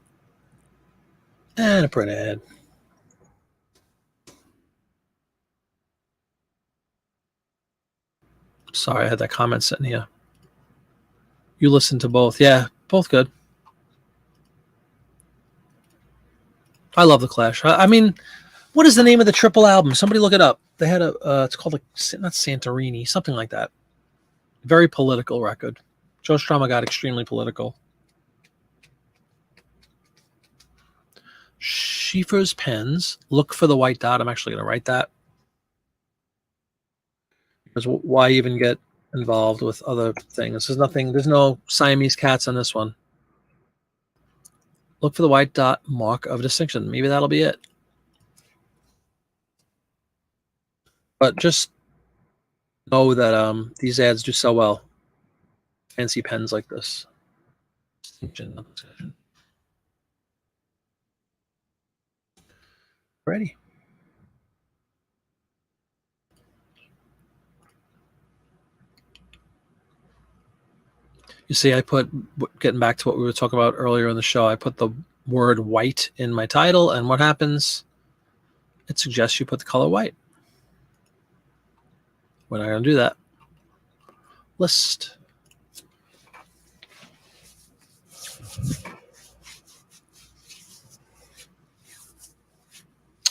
and a print ad. Sorry, I had that comment sitting here. You listened to both. Yeah, both good. I love The Clash. I mean, what is the name of the triple album? Somebody look it up. They had a, it's called, not Santorini, something like that. Very political record. Joe Strummer got extremely political. Schieffer's Pens. Look for the white dot. I'm actually going to write that. Because why even get involved with other things? There's nothing. There's no Siamese cats on this one. Look for the white dot, mark of distinction. Maybe that'll be it. But just know that these ads do so well. Fancy pens like this. Ready. You see, I put, getting back to what we were talking about earlier in the show, I put the word white in my title, and what happens? It suggests you put the color white. We're not going to do that. List.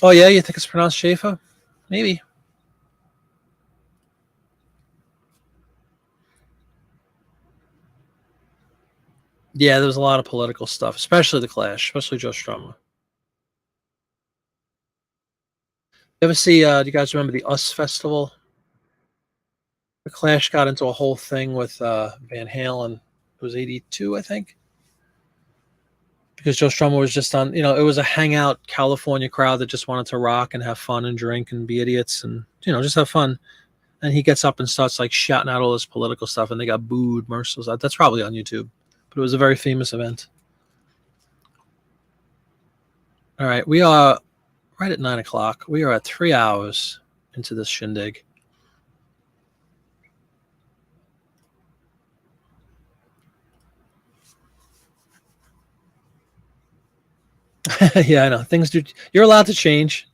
Oh, yeah? You think it's pronounced Schaefer? Maybe. Yeah, there was a lot of political stuff, especially The Clash, especially Joe Strummer. You ever see, do you guys remember the US Festival? The Clash got into a whole thing with Van Halen. It was 82, I think. Because Joe Strummer was just on, it was a hangout California crowd that just wanted to rock and have fun and drink and be idiots and, just have fun. And he gets up and starts like shouting out all this political stuff, and they got booed mercilessly. That's probably on YouTube. But it was a very famous event. All right, we are right at 9 o'clock. We are at 3 hours into this shindig. Yeah, I know. Things do. You're allowed to change.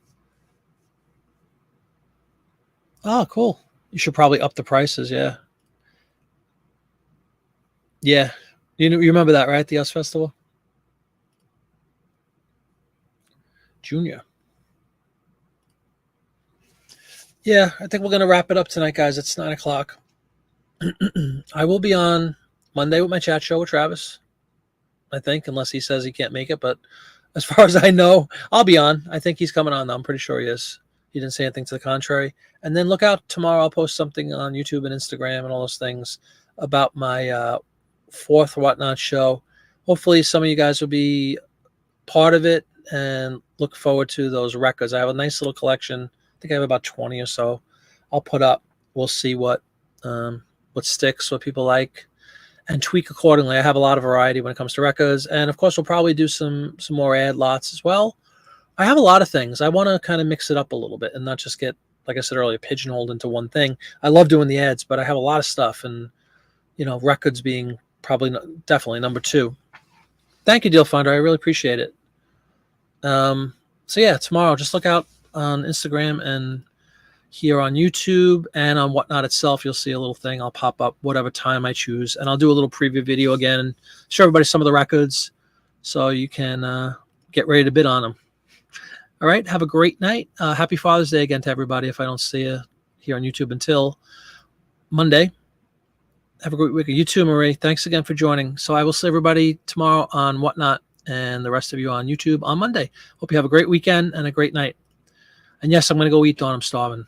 Oh, cool. You should probably up the prices. Yeah. Yeah. You remember that, right? The US Festival? Junior. Yeah, I think we're going to wrap it up tonight, guys. It's 9 o'clock. I will be on Monday with my chat show with Travis, I think, unless he says he can't make it. But as far as I know, I'll be on. I think he's coming on, though. I'm pretty sure he is. He didn't say anything to the contrary. And then look out tomorrow. I'll post something on YouTube and Instagram and all those things about my fourth Whatnot show. Hopefully some of you guys will be part of it and look forward to those records. I have a nice little collection. I think I have about 20 or so. I'll put up. We'll see what sticks, what people like, and tweak accordingly. I have a lot of variety when it comes to records. And of course, we'll probably do some more ad lots as well. I have a lot of things. I want to kind of mix it up a little bit and not just get, like I said earlier, pigeonholed into one thing. I love doing the ads, but I have a lot of stuff, and records being probably definitely number 2. Thank you, Deal Finder. I really appreciate it. So yeah, tomorrow, just look out on Instagram and here on YouTube and on Whatnot itself. You'll see a little thing. I'll pop up whatever time I choose, and I'll do a little preview video again and show everybody some of the records so you can get ready to bid on them. All right, have a great night. Happy Father's Day again to everybody if I don't see you here on YouTube until Monday. Have a great week. You too, Marie. Thanks again for joining. So I will see everybody tomorrow on Whatnot and the rest of you on YouTube on Monday. Hope you have a great weekend and a great night. And yes, I'm going to go eat, Dawn. I'm starving.